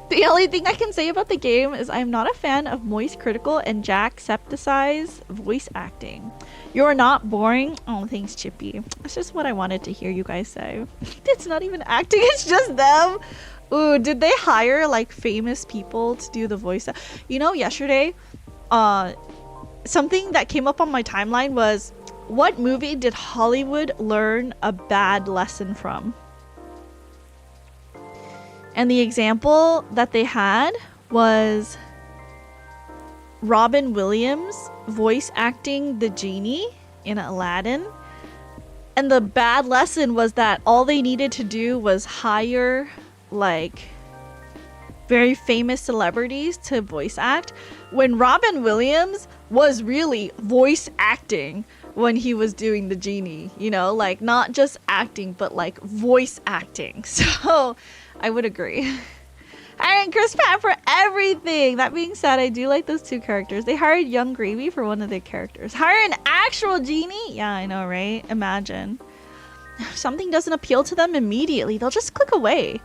The only thing I can say about the game is I'm not a fan of Moist Critical and Jacksepticeye's voice acting. You're not boring? Oh, thanks, Chippy. That's just what I wanted to hear you guys say. It's not even acting, it's just them. Ooh, did they hire like famous people to do the voice? You know, yesterday, something that came up on my timeline was, what movie did Hollywood learn a bad lesson from? And the example that they had was Robin Williams voice acting the genie in Aladdin. And the bad lesson was that all they needed to do was hire like very famous celebrities to voice act, when Robin Williams was really voice acting when he was doing the genie, you know, like not just acting, but like voice acting. So I would agree. Hiring Chris Pratt for everything. That being said, I do like those two characters. They hired Young Gravy for one of their characters. Hire an actual genie? Yeah, I know, right? Imagine. If something doesn't appeal to them immediately, they'll just click away.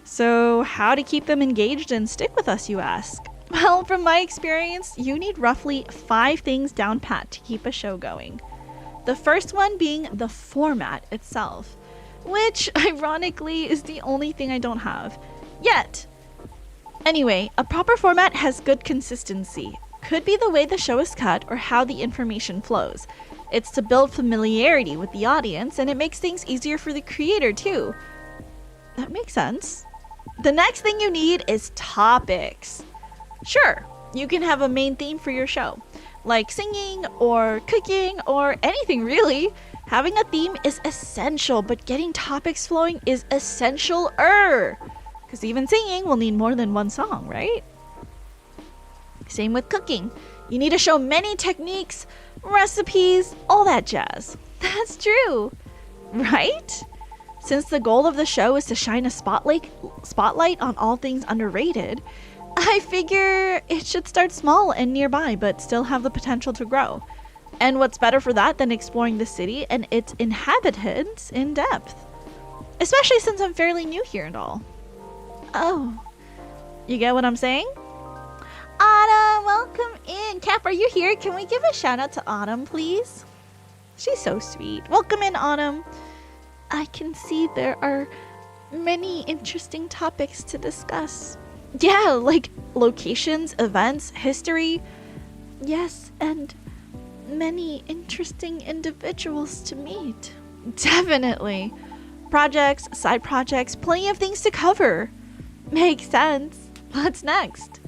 So how to keep them engaged and stick with us, you ask? Well, from my experience, you need roughly 5 things down pat to keep a show going. The first one being the format itself, which ironically is the only thing I don't have yet. Anyway, a proper format has good consistency. Could be the way the show is cut or how the information flows. It's to build familiarity with the audience, and it makes things easier for the creator too. That makes sense. The next thing you need is topics. Sure, you can have a main theme for your show, like singing or cooking or anything really. Having a theme is essential, but getting topics flowing is essential-er. Because even singing will need more than one song, right? Same with cooking. You need to show many techniques, recipes, all that jazz. That's true, right? Since the goal of the show is to shine a spotlight on all things underrated, I figure it should start small and nearby, but still have the potential to grow. And what's better for that than exploring the city and its inhabitants in depth? Especially since I'm fairly new here and all. Oh, you get what I'm saying? Autumn, welcome in. Cap, are you here? Can we give a shout out to Autumn, please? She's so sweet. Welcome in, Autumn. I can see there are many interesting topics to discuss. Yeah, like locations, events, history. Yes, and many interesting individuals to meet. Definitely. Projects, side projects, plenty of things to cover. Makes sense. What's next?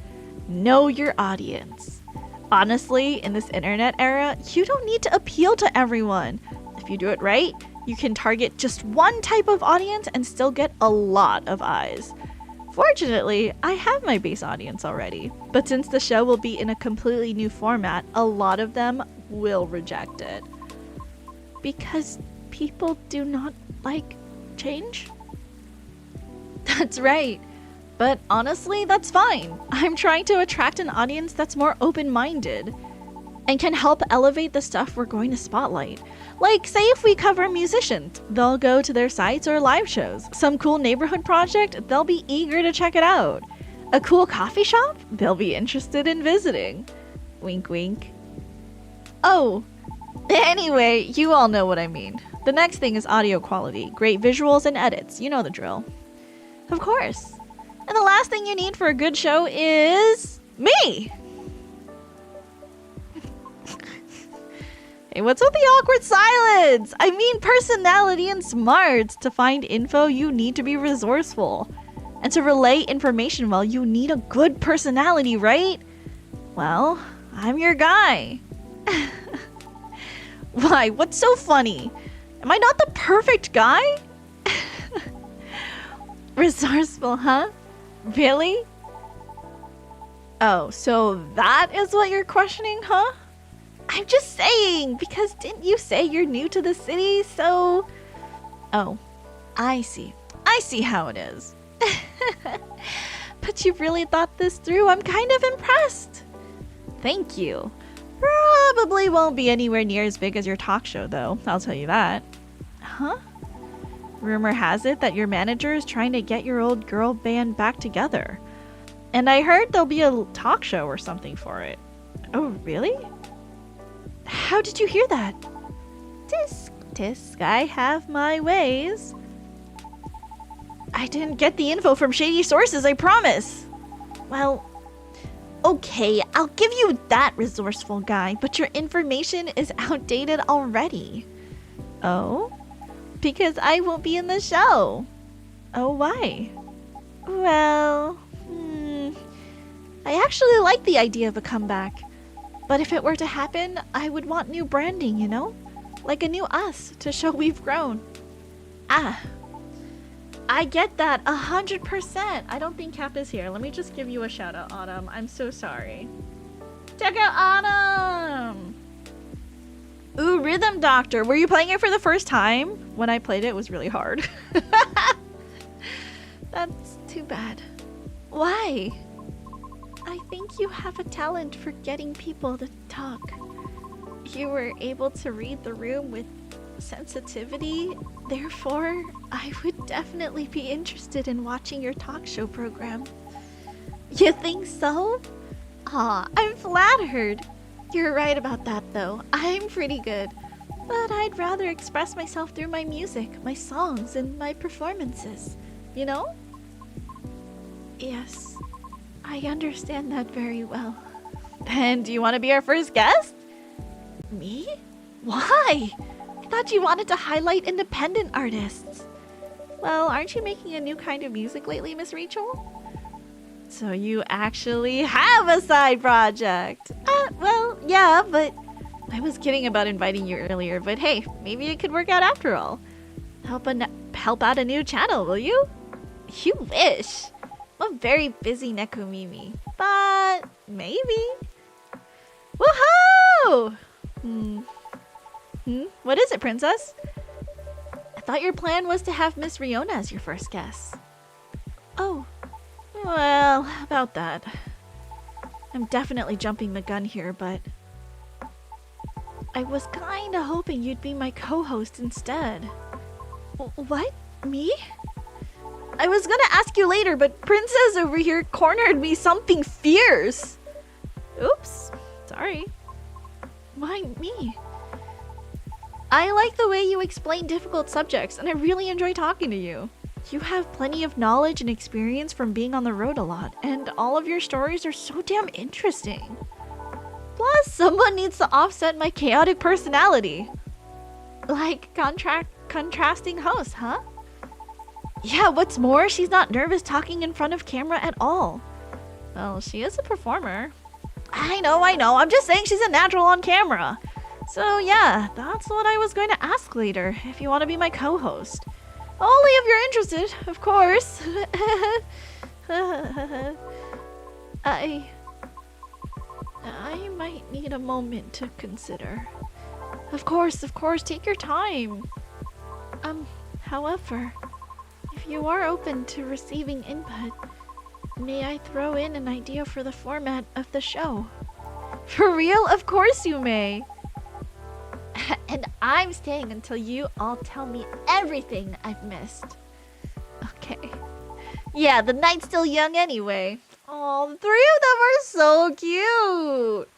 Know your audience. Honestly, in this internet era, you don't need to appeal to everyone. If you do it right, you can target just one type of audience and still get a lot of eyes. Fortunately, I have my base audience already, but since the show will be in a completely new format, a lot of them will reject it. Because people do not like change? That's right. But honestly, that's fine. I'm trying to attract an audience that's more open-minded and can help elevate the stuff we're going to spotlight. Like, say if we cover musicians, they'll go to their sites or live shows. Some cool neighborhood project, they'll be eager to check it out. A cool coffee shop, they'll be interested in visiting. Wink, wink. Oh, anyway, you all know what I mean. The next thing is audio quality, great visuals and edits. You know the drill. Of course. And the last thing you need for a good show is me. Hey, what's with the awkward silence? I mean personality and smarts. To find info, you need to be resourceful. And to relay information well, you need a good personality, right? Well, I'm your guy. Why? What's so funny? Am I not the perfect guy? Resourceful, huh? Really? Oh, so that is what you're questioning, huh? I'm just saying, because didn't you say you're new to the city, so... Oh, I see. I see how it is. But you've really thought this through. I'm kind of impressed. Thank you. Probably won't be anywhere near as big as your talk show, though. I'll tell you that. Huh? Rumor has it that your manager is trying to get your old girl band back together. And I heard there'll be a talk show or something for it. Oh, really? How did you hear that? Tisk, tisk, I have my ways. I didn't get the info from shady sources, I promise. Well, Okay, I'll give you that, resourceful guy, but your information is outdated already. Oh? Because I won't be in the show. Oh, why? Well, I actually like the idea of a comeback. But if it were to happen, I would want new branding, you know? Like a new us to show we've grown. Ah. I get that 100%. I don't think Cap is here. Let me just give you a shout out, Autumn. I'm so sorry. Check out Autumn! Ooh, Rhythm Doctor. Were you playing it for the first time? When I played it, it was really hard. That's too bad. Why? I think you have a talent for getting people to talk. You were able to read the room with sensitivity. Therefore, I would definitely be interested in watching your talk show program. You think so? Aw, I'm flattered. You're right about that though. I'm pretty good. But I'd rather express myself through my music, my songs, and my performances. You know? Yes, I understand that very well. Then, do you want to be our first guest? Me? Why? I thought you wanted to highlight independent artists. Well, aren't you making a new kind of music lately, Miss Rachel? So you actually have a side project. Well, yeah, but I was kidding about inviting you earlier, but hey, maybe it could work out after all. Help out a new channel, will you? You wish. I'm a very busy Nekomimi, but maybe. Woohoo! What is it, princess? I thought your plan was to have Miss Riona as your first guest. Oh, well, about that. I'm definitely jumping the gun here, but I was kinda hoping you'd be my co-host instead. What? Me? I was gonna ask you later, but Princess over here cornered me something fierce. Oops, sorry. Why me? I like the way you explain difficult subjects, and I really enjoy talking to you. You have plenty of knowledge and experience from being on the road a lot, and all of your stories are so damn interesting. Plus, someone needs to offset my chaotic personality. Like contrasting hosts, huh? Yeah, what's more, she's not nervous talking in front of camera at all. Well, she is a performer. I know. I'm just saying she's a natural on camera. So yeah, that's what I was going to ask later, if you want to be my co-host. Only if you're interested, of course. I might need a moment to consider. Of course, take your time. However, if you are open to receiving input, may I throw in an idea for the format of the show? For real? Of course you may. And I'm staying until you all tell me everything I've missed. Okay. Yeah, the night's still young anyway. Oh, the three of them are so cute.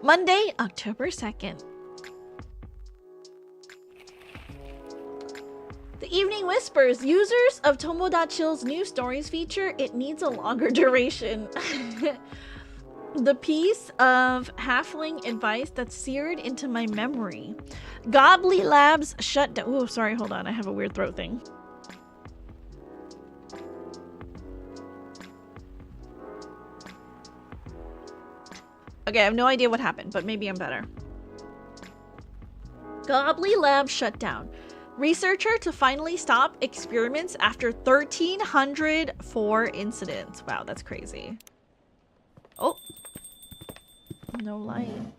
Monday, October 2nd. The Evening Whispers. Users of Tomodachill's new stories feature, it needs a longer duration. The piece of halfling advice that's seared into my memory. Godly Labs shut down. Oh, sorry, hold on. I have a weird throat thing. Okay, I have no idea what happened, but maybe I'm better. Godly Labs shut down. Researcher to finally stop experiments after 1,304 incidents. Wow, that's crazy. Oh. No light.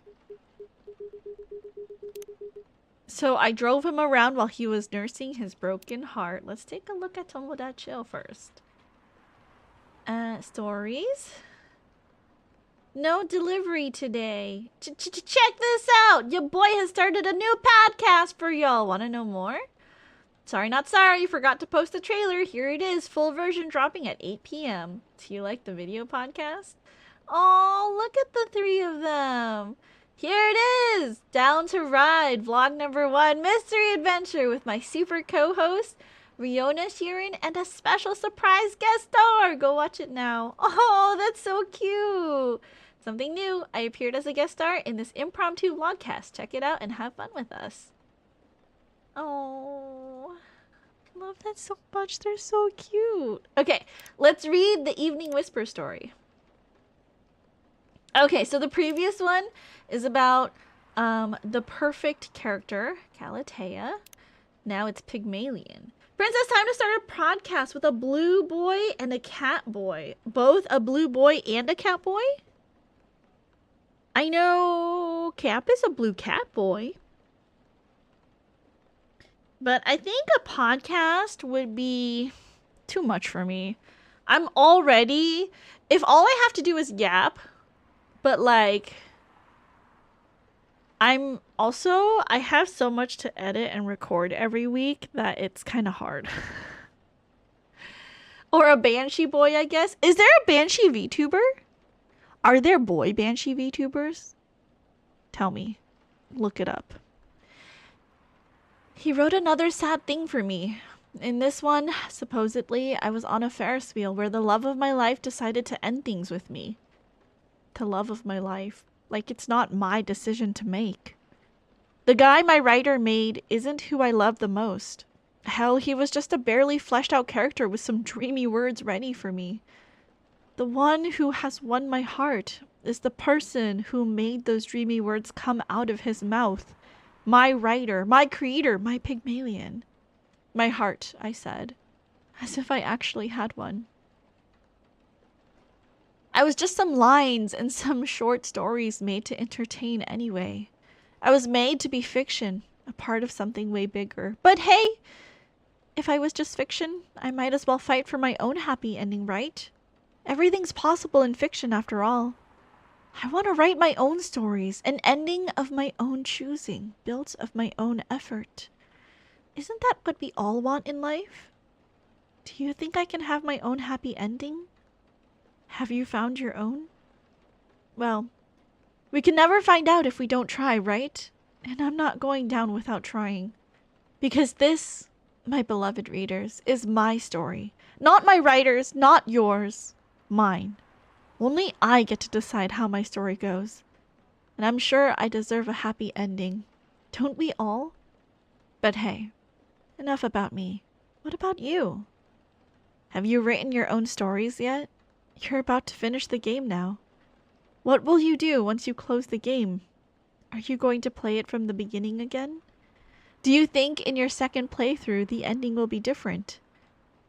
So I drove him around while he was nursing his broken heart. Let's take a look at Tomodachi first. Stories. No delivery today. Check this out! Your boy has started a new podcast for y'all. Want to know more? Sorry, not sorry. Forgot to post the trailer. Here it is. Full version dropping at 8 p.m. Do you like the video podcast? Oh, look at the three of them. Here it is! Down to Ride, vlog number 1, mystery adventure with my super co-host, Riona Sheeran, and a special surprise guest star! Go watch it now. Oh, that's so cute! Something new, I appeared as a guest star in this impromptu vlogcast. Check it out and have fun with us. Oh, I love that so much. They're so cute. Okay, let's read the Evening Whisper story. Okay, so the previous one is about the perfect character, Calatea. Now it's Pygmalion. Princess, time to start a podcast with a blue boy and a cat boy. Both a blue boy and a cat boy? I know Cap is a blue cat boy. But I think a podcast would be too much for me. I'm already... If all I have to do is yap... But like, I have so much to edit and record every week that it's kind of hard. Or a Banshee boy, I guess. Is there a Banshee VTuber? Are there boy Banshee VTubers? Tell me. Look it up. He wrote another sad thing for me. In this one, supposedly, I was on a Ferris wheel where the love of my life decided to end things with me. The love of my life. Like it's not my decision to make. The guy my writer made isn't who I love the most. Hell, he was just a barely fleshed out character with some dreamy words ready for me. The one who has won my heart is the person who made those dreamy words come out of his mouth. My writer, my creator, my Pygmalion. My heart, I said, as if I actually had one. I was just some lines and some short stories made to entertain anyway. I was made to be fiction, a part of something way bigger. But hey, if I was just fiction, I might as well fight for my own happy ending, right? Everything's possible in fiction after all. I want to write my own stories, an ending of my own choosing, built of my own effort. Isn't that what we all want in life? Do you think I can have my own happy ending? Have you found your own? Well, we can never find out if we don't try, right? And I'm not going down without trying. Because this, my beloved readers, is my story. Not my writer's, not yours. Mine. Only I get to decide how my story goes. And I'm sure I deserve a happy ending. Don't we all? But hey, enough about me. What about you? Have you written your own stories yet? You're about to finish the game now. What will you do once you close the game? Are you going to play it from the beginning again? Do you think in your second playthrough the ending will be different?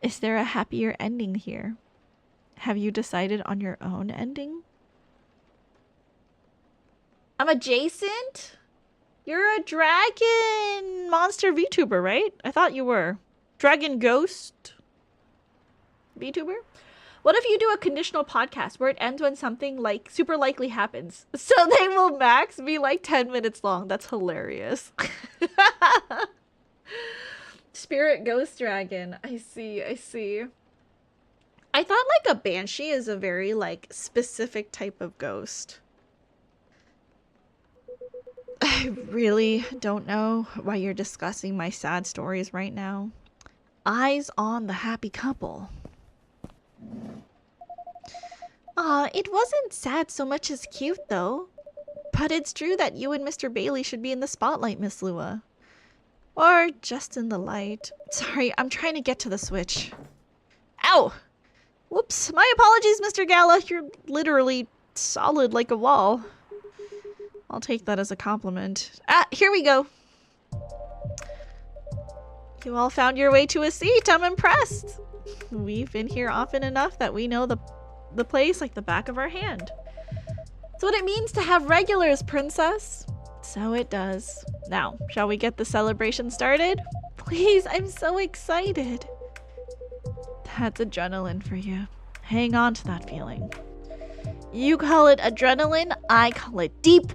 Is there a happier ending here? Have you decided on your own ending? I'm adjacent? You're a dragon monster VTuber, right? I thought you were. Dragon ghost VTuber? What if you do a conditional podcast where it ends when something like super likely happens? So they will max be like 10 minutes long. That's hilarious. Spirit ghost dragon. I see. I thought like a banshee is a very like specific type of ghost. I really don't know why you're discussing my sad stories right now. Eyes on the happy couple. It wasn't sad so much as cute, though. But it's true that you and Mr. Bailey should be in the spotlight, Miss Lua. Or just in the light. Sorry, I'm trying to get to the switch. Ow! Whoops, my apologies, Mr. Gala. You're literally solid like a wall. I'll take that as a compliment. Ah, here we go. You all found your way to a seat. I'm impressed. We've been here often enough that we know the place like the back of our hand. That's what it means to have regulars, princess. So it does. Now, shall we get the celebration started? Please, I'm so excited. That's adrenaline for you. Hang on to that feeling. You call it adrenaline, I call it deep,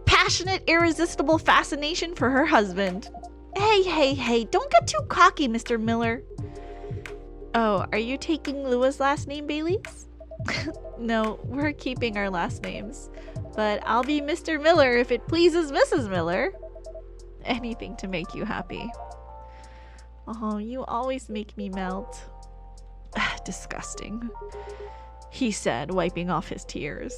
passionate, irresistible fascination for her husband. Hey, don't get too cocky, Mr. Miller. Oh, are you taking Lua's last name, Bailey's? No, we're keeping our last names. But I'll be Mr. Miller if it pleases Mrs. Miller. Anything to make you happy. Oh, you always make me melt. Disgusting, he said, wiping off his tears.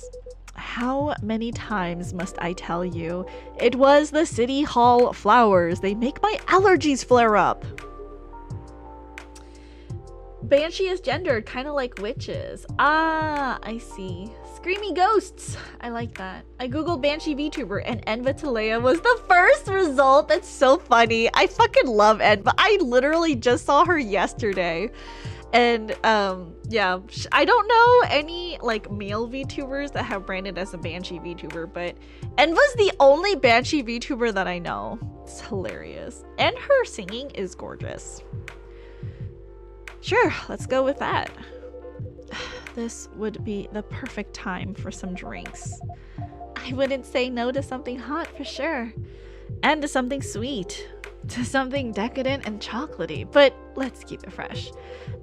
How many times must I tell you? It was the City Hall flowers. They make my allergies flare up. Banshee is gendered, kind of like witches. Ah, I see. Screamy ghosts. I like that. I googled Banshee VTuber and Enva Talea was the first result. That's so funny. I fucking love Enva. I literally just saw her yesterday. And yeah, I don't know any like male VTubers that have branded as a Banshee VTuber, but Enva's the only Banshee VTuber that I know. It's hilarious. And her singing is gorgeous. Sure, let's go with that. This would be the perfect time for some drinks. I wouldn't say no to something hot for sure. And to something sweet. To something decadent and chocolatey. But let's keep it fresh.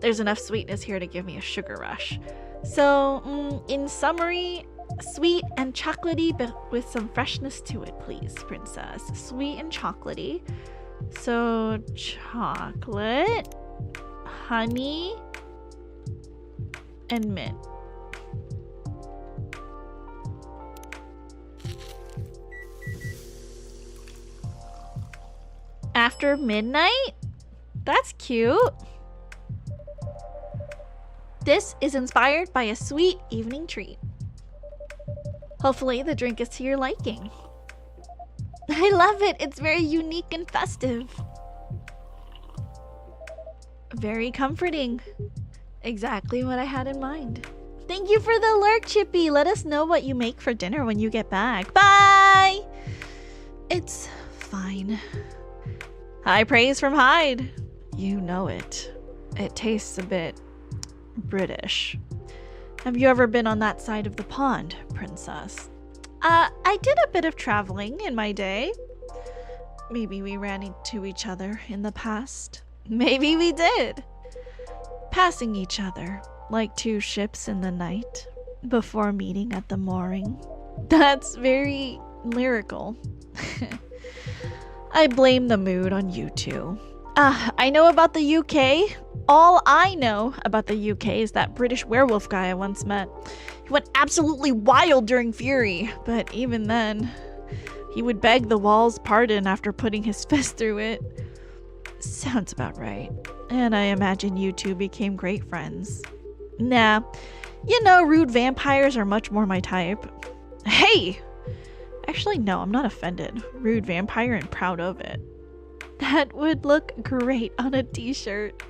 There's enough sweetness here to give me a sugar rush. So, in summary, sweet and chocolatey, but with some freshness to it, please, princess. Sweet and chocolatey. So, chocolate, honey, and mint. After midnight? That's cute. This is inspired by a sweet evening treat. Hopefully the drink is to your liking. I love it. It's very unique and festive. Very comforting. Exactly what I had in mind. Thank you for the lurk, Chippy. Let us know what you make for dinner when you get back. Bye! It's fine. High praise from Hyde. You know it. It tastes a bit British. Have you ever been on that side of the pond, princess? I did a bit of traveling in my day. Maybe we ran into each other in the past. Maybe we did. Passing each other like two ships in the night before meeting at the mooring. That's very lyrical. I blame the mood on you two. I know about the UK. All I know about the UK is that British werewolf guy I once met. He went absolutely wild during Fury, but even then, he would beg the wall's pardon after putting his fist through it. Sounds about right. And I imagine you two became great friends. Nah, you know, rude vampires are much more my type. Hey! Actually, no, I'm not offended. Rude vampire and proud of it. That would look great on a t-shirt.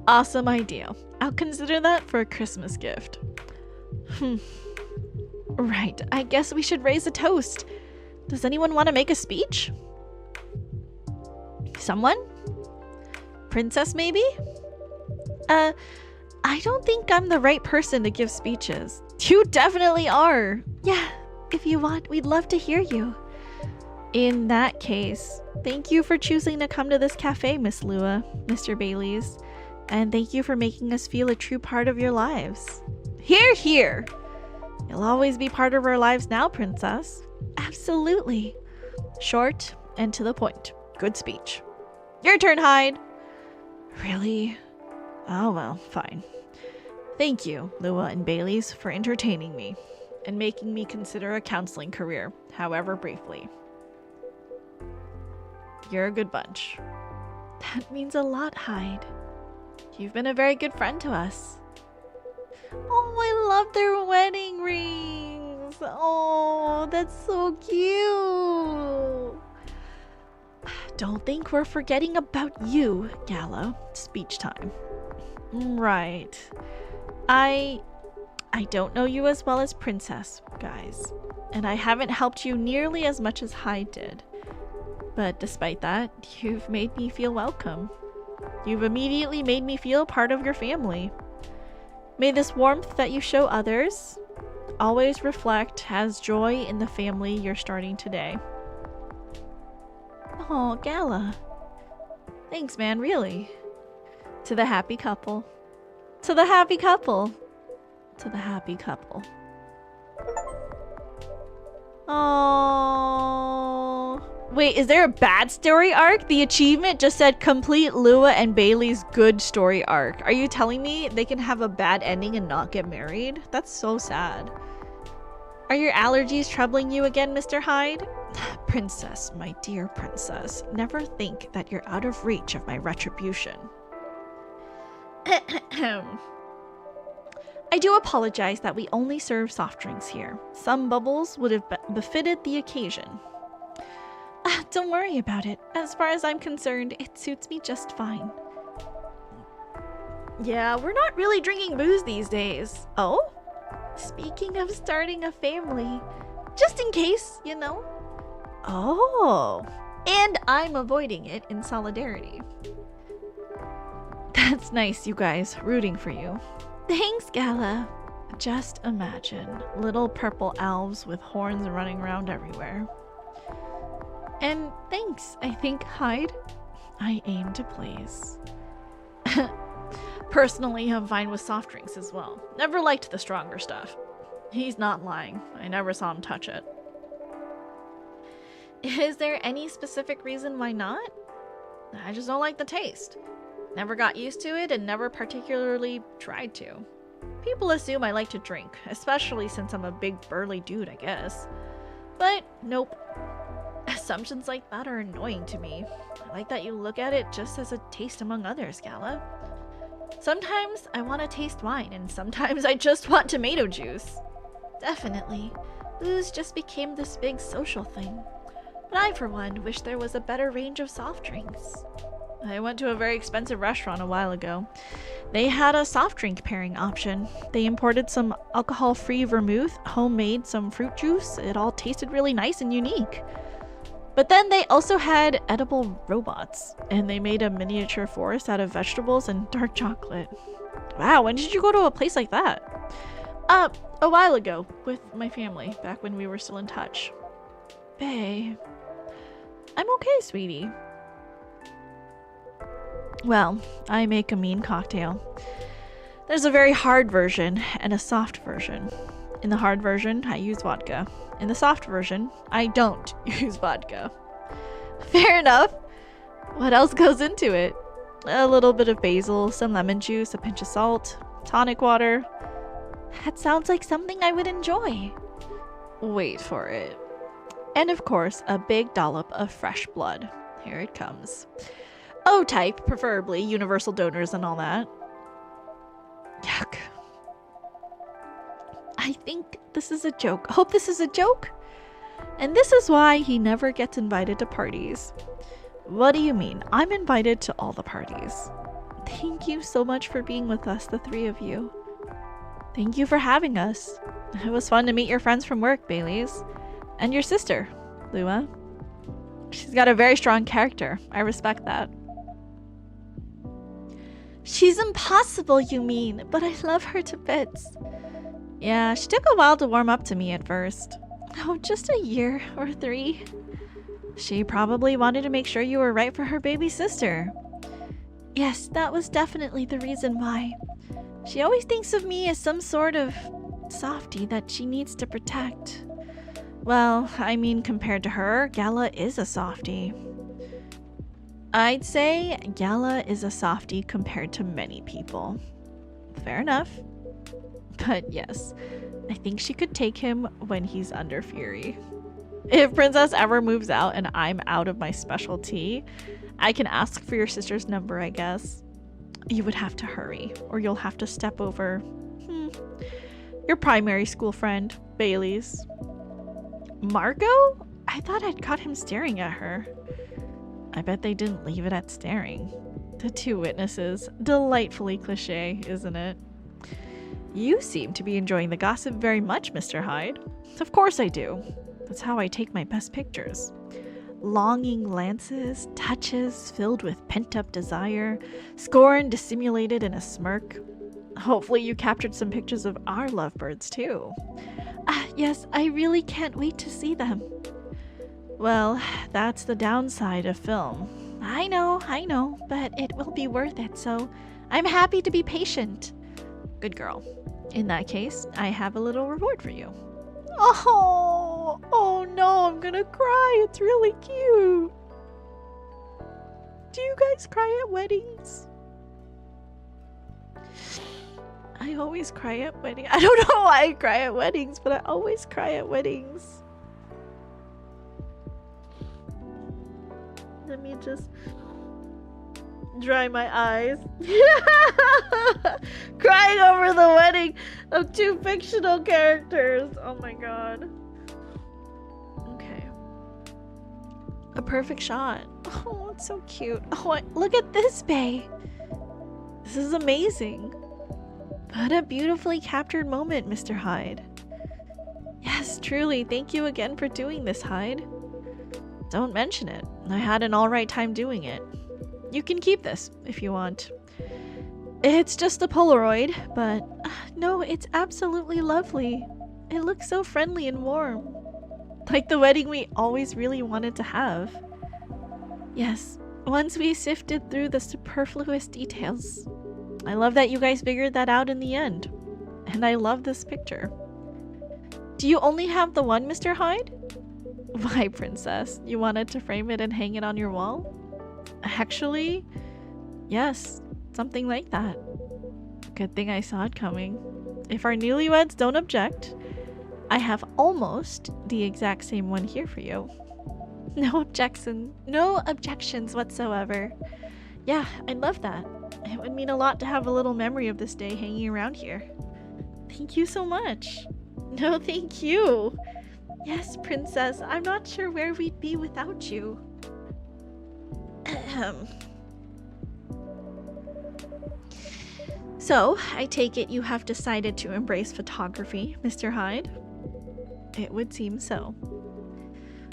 Awesome idea. I'll consider that for a Christmas gift. Right, I guess we should raise a toast. Does anyone want to make a speech? Someone? Princess, maybe? I don't think I'm the right person to give speeches. You definitely are. Yeah, if you want, we'd love to hear you. In that case, thank you for choosing to come to this cafe, Miss Lua, Mr. Bailey's. And thank you for making us feel a true part of your lives. Hear, hear! You'll always be part of our lives now, princess. Absolutely. Short and to the point. Good speech. Your turn, Hyde. Really? Oh well, fine. Thank you, Lua and Bailey's, for entertaining me and making me consider a counseling career, however briefly. You're a good bunch. That means a lot, Hyde. You've been a very good friend to us. Oh, I love their wedding rings. Oh, that's so cute. Don't think we're forgetting about you, Gala. Speech time. Right. I don't know you as well as Princess, guys. And I haven't helped you nearly as much as Hyde did. But despite that, you've made me feel welcome. You've immediately made me feel part of your family. May this warmth that you show others always reflect as joy in the family you're starting today. Oh, Gala. Thanks, man, really. To the happy couple. To the happy couple. to the happy couple. Oh. Wait, is there a bad story arc? The achievement just said complete Lua and Bailey's good story arc. Are you telling me they can have a bad ending and not get married? That's so sad. Are your allergies troubling you again, Mr. Hyde? Princess, my dear princess, never think that you're out of reach of my retribution. I do apologize that we only serve soft drinks here. Some bubbles would have befitted the occasion. Don't worry about it. As far as I'm concerned, it suits me just fine. Yeah, we're not really drinking booze these days. Oh? Speaking of starting a family, just in case, you know. Oh. And I'm avoiding it in solidarity. That's nice, you guys. Rooting for you. Thanks, Gala. Just imagine little purple elves with horns running around everywhere. And thanks, I think, Hyde. I aim to please. Personally, I'm fine with soft drinks as well. Never liked the stronger stuff. He's not lying. I never saw him touch it. Is there any specific reason why not? I just don't like the taste. Never got used to it and never particularly tried to. People assume I like to drink, especially since I'm a big burly dude, I guess. But nope. Assumptions like that are annoying to me. I like that you look at it just as a taste among others, Gala. Sometimes I want to taste wine, and sometimes I just want tomato juice. Definitely. Booze just became this big social thing. But I, for one, wish there was a better range of soft drinks. I went to a very expensive restaurant a while ago. They had a soft drink pairing option. They imported some alcohol-free vermouth, homemade some fruit juice. It all tasted really nice and unique. But then they also had edible robots, and they made a miniature forest out of vegetables and dark chocolate. Wow, when did you go to a place like that? A while ago, with my family, back when we were still in touch. Bae. I'm okay, sweetie. Well, I make a mean cocktail. There's a very hard version and a soft version. In the hard version, I use vodka. In the soft version, I don't use vodka. Fair enough. What else goes into it? A little bit of basil, some lemon juice, a pinch of salt, tonic water. That sounds like something I would enjoy. Wait for it. And of course, a big dollop of fresh blood. Here it comes. O-type, preferably, universal donors and all that. Yuck. I think this is a joke. Hope this is a joke. And this is why he never gets invited to parties. What do you mean? I'm invited to all the parties. Thank you so much for being with us, the three of you. Thank you for having us. It was fun to meet your friends from work, Baileys. And your sister, Lua. She's got a very strong character. I respect that. She's impossible, you mean, but I love her to bits. Yeah, she took a while to warm up to me at first. Oh, just a year or 3. She probably wanted to make sure you were right for her baby sister. Yes, that was definitely the reason why. She always thinks of me as some sort of softie that she needs to protect. Well, I mean, compared to her, Gala is a softie. I'd say Gala is a softie compared to many people. Fair enough. But yes, I think she could take him when he's under fury. If Princess ever moves out and I'm out of my specialty, I can ask for your sister's number, I guess. You would have to hurry, or you'll have to step over your primary school friend, Bailey's. Margot? I thought I'd caught him staring at her. I bet they didn't leave it at staring. The two witnesses. Delightfully cliche, isn't it? You seem to be enjoying the gossip very much, Mr. Hyde. Of course I do. That's how I take my best pictures. Longing glances, touches filled with pent-up desire, scorn dissimulated in a smirk. Hopefully you captured some pictures of our lovebirds too. Yes, I really can't wait to see them. Well, that's the downside of film. I know, but it will be worth it, so I'm happy to be patient. Good girl. In that case, I have a little reward for you. Oh no, I'm gonna cry. It's really cute. Do you guys cry at weddings? I always cry at weddings. I don't know why I cry at weddings, but I always cry at weddings. Let me just dry my eyes. Crying over the wedding of two fictional characters. Oh my god. Okay. A perfect shot. Oh, it's so cute. Oh, look at this, bae. This is amazing. What a beautifully captured moment, Mr. Hyde. Yes, truly. Thank you again for doing this, Hyde. Don't mention it. I had an alright time doing it. You can keep this if you want. It's just a Polaroid, but no, it's absolutely lovely. It looks so friendly and warm. Like the wedding we always really wanted to have. Yes, once we sifted through the superfluous details. I love that you guys figured that out in the end. And I love this picture. Do you only have the one, Mr. Hyde? Why, princess? You wanted to frame it and hang it on your wall? Actually, yes, something like that. Good thing I saw it coming. If our newlyweds don't object, I have almost the exact same one here for you. No objections whatsoever. Yeah, I'd love that. It would mean a lot to have a little memory of this day hanging around here. Thank you so much. No, thank you. Yes, princess, I'm not sure where we'd be without you. So, I take it you have decided to embrace photography, Mr. Hyde? It would seem so.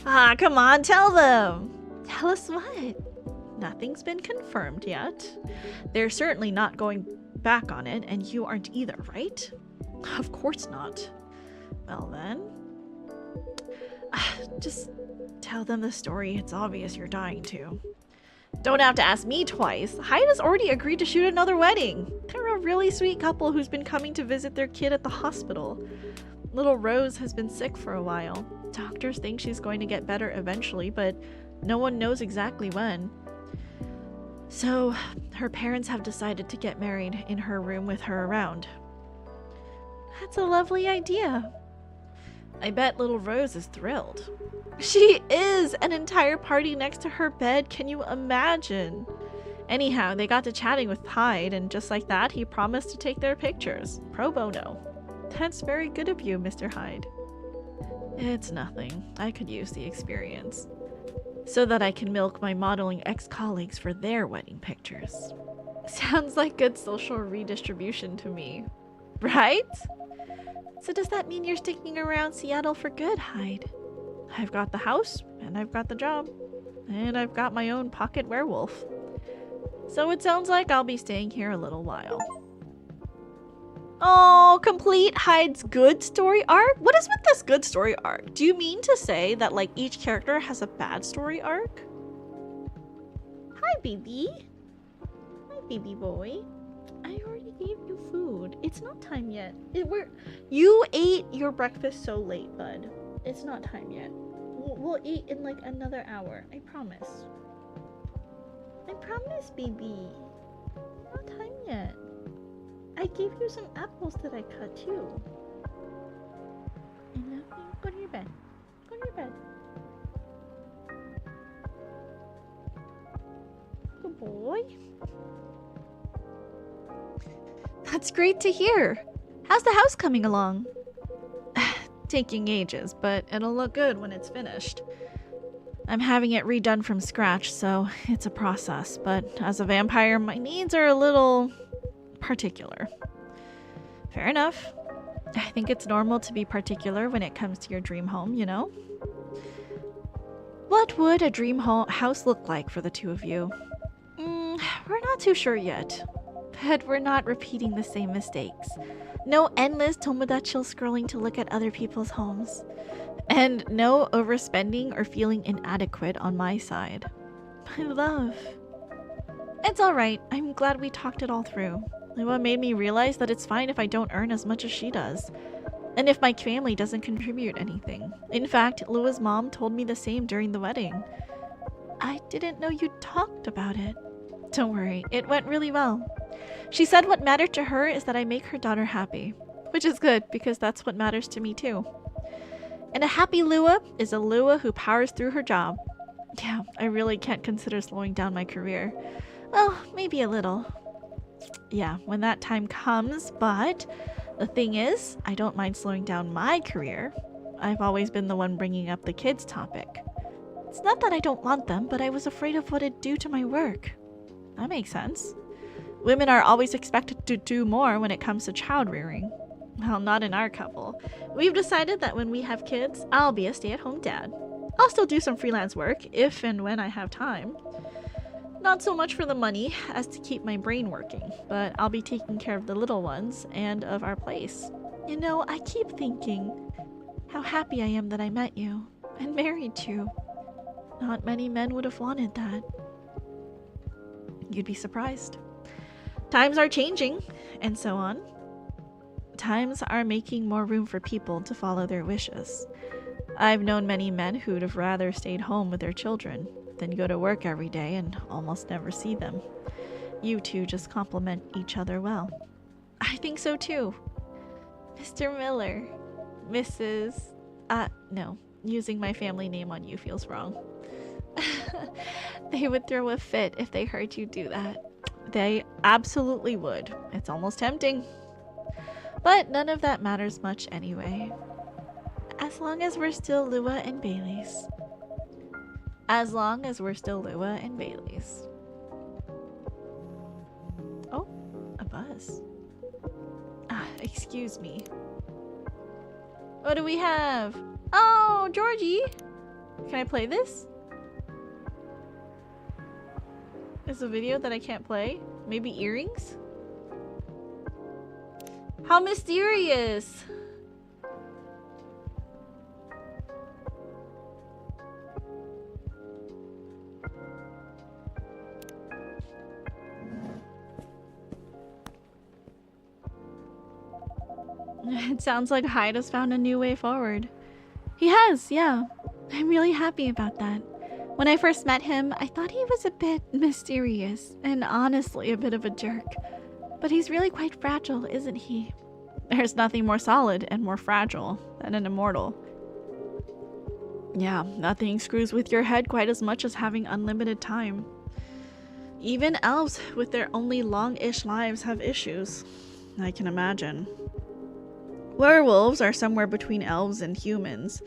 Ah, come on, tell them! Tell us what? Nothing's been confirmed yet. They're certainly not going back on it, and you aren't either, right? Of course not. Well then... just tell them the story. It's obvious you're dying to. Don't have to ask me twice. Hyde has already agreed to shoot another wedding. They're a really sweet couple who's been coming to visit their kid at the hospital. Little Rose has been sick for a while. Doctors think she's going to get better eventually, but no one knows exactly when. So, her parents have decided to get married in her room with her around. That's a lovely idea. I bet little Rose is thrilled. She is! An entire party next to her bed, can you imagine? Anyhow, they got to chatting with Hyde, and just like that, he promised to take their pictures. Pro bono. That's very good of you, Mr. Hyde. It's nothing. I could use the experience. So that I can milk my modeling ex-colleagues for their wedding pictures. Sounds like good social redistribution to me. Right? So does that mean you're sticking around Seattle for good, Hyde? I've got the house, and I've got the job, and I've got my own pocket werewolf. So it sounds like I'll be staying here a little while. Oh, complete Hyde's good story arc? What is with this good story arc? Do you mean to say that like each character has a bad story arc? Hi, baby. Hi, baby boy. I already gave you food. It's not time yet. You ate your breakfast so late, bud. It's not time yet. We'll eat in like another hour. I promise. I promise, baby. Not time yet. I gave you some apples that I cut too. And now you go to your bed. Go to your bed. Good boy. That's great to hear. How's the house coming along? Taking ages, but it'll look good when it's finished. I'm having it redone from scratch, so it's a process, but as a vampire, my needs are a little particular. Fair enough. I think it's normal to be particular when it comes to your dream home, you know? What would a dream house look like for the two of you? We're not too sure yet, but we're not repeating the same mistakes. No endless tomodachi scrolling to look at other people's homes. And no overspending or feeling inadequate on my side. My love. It's alright. I'm glad we talked it all through. Lua made me realize that it's fine if I don't earn as much as she does, and if my family doesn't contribute anything. In fact, Lua's mom told me the same during the wedding. I didn't know you talked about it. Don't worry, it went really well. She said what mattered to her is that I make her daughter happy, which is good because that's what matters to me too. And a happy Lua is a Lua who powers through her job. Yeah, I really can't consider slowing down my career. Well, maybe a little. Yeah, when that time comes, but the thing is, I don't mind slowing down my career. I've always been the one bringing up the kids topic. It's not that I don't want them, but I was afraid of what it'd do to my work. That makes sense. Women are always expected to do more when it comes to child rearing. Well, not in our couple. We've decided that when we have kids, I'll be a stay-at-home dad. I'll still do some freelance work if and when I have time. Not so much for the money as to keep my brain working, but I'll be taking care of the little ones and of our place. You know, I keep thinking how happy I am that I met you and married you. Not many men would have wanted that. You'd be surprised. Times are changing, and so on. Times are making more room for people to follow their wishes. I've known many men who'd have rather stayed home with their children than go to work every day and almost never see them. You two just complement each other well. I think so too. Mr. Miller. Mrs. No. Using my family name on you feels wrong. They would throw a fit if they heard you do that. They absolutely would. It's almost tempting. But none of that matters much anyway. As long as we're still Lua and Bailey's. As long as we're still Lua and Bailey's. Oh, a buzz. Excuse me. What do we have? Oh, Georgie! Can I play this? Is a video that I can't play? Maybe earrings? How mysterious! It sounds like Hyde has found a new way forward. He has, yeah. I'm really happy about that. When I first met him, I thought he was a bit mysterious and honestly a bit of a jerk. But he's really quite fragile, isn't he? There's nothing more solid and more fragile than an immortal. Yeah, nothing screws with your head quite as much as having unlimited time. Even elves with their only long-ish lives have issues. I can imagine. Werewolves are somewhere between elves and humans,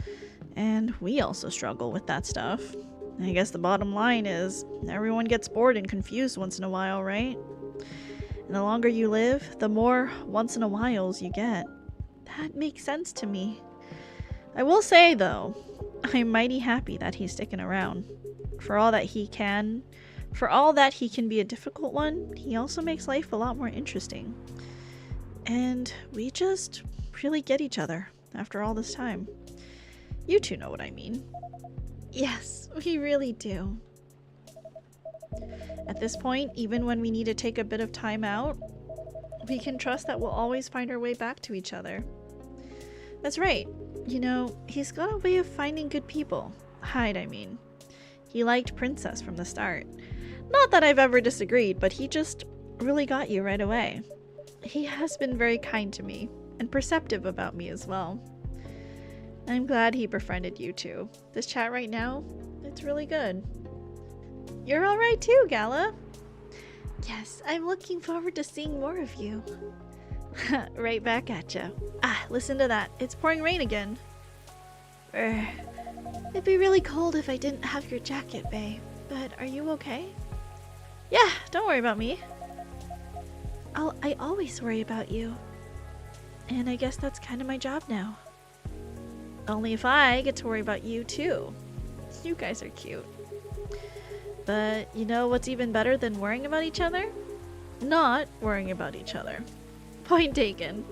and we also struggle with that stuff. I guess the bottom line is everyone gets bored and confused once in a while, right? And the longer you live, the more once in a whiles you get. That makes sense to me. I will say, though, I'm mighty happy that he's sticking around. For all that he can be a difficult one, he also makes life a lot more interesting. And we just really get each other after all this time. You two know what I mean. Yes, we really do. At this point, even when we need to take a bit of time out, we can trust that we'll always find our way back to each other. That's right. You know, he's got a way of finding good people. Hyde, I mean. He liked Princess from the start. Not that I've ever disagreed, but he just really got you right away. He has been very kind to me, and perceptive about me as well. I'm glad he befriended you two. This chat right now, it's really good. You're alright too, Gala. Yes, I'm looking forward to seeing more of you. Right back at ya. Listen to that. It's pouring rain again. It'd be really cold if I didn't have your jacket, babe. But are you okay? Yeah, don't worry about me. I always worry about you. And I guess that's kind of my job now. Only if I get to worry about you too. You guys are cute. But you know what's even better than worrying about each other? Not worrying about each other. Point taken.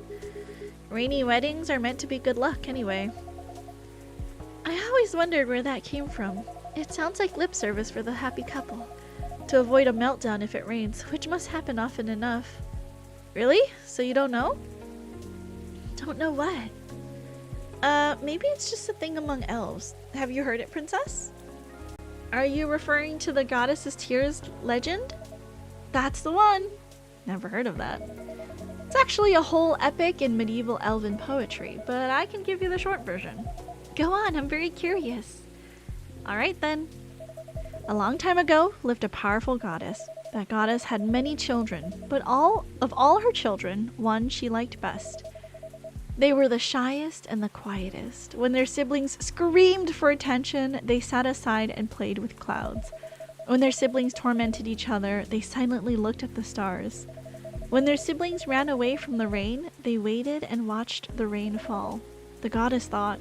Rainy weddings are meant to be good luck anyway. I always wondered where that came from. It sounds like lip service for the happy couple. To avoid a meltdown if it rains, which must happen often enough. Really? So you don't know? Don't know what? Maybe it's just a thing among elves. Have you heard it, princess? Are you referring to the goddess's tears legend? That's the one. Never heard of that. It's actually a whole epic in medieval elven poetry, but I can give you the short version. Go on, I'm very curious. Alright then. A long time ago lived a powerful goddess. That goddess had many children, but of all her children, one she liked best. They were the shyest and the quietest. When their siblings screamed for attention, they sat aside and played with clouds. When their siblings tormented each other, they silently looked at the stars. When their siblings ran away from the rain, they waited and watched the rain fall. The goddess thought,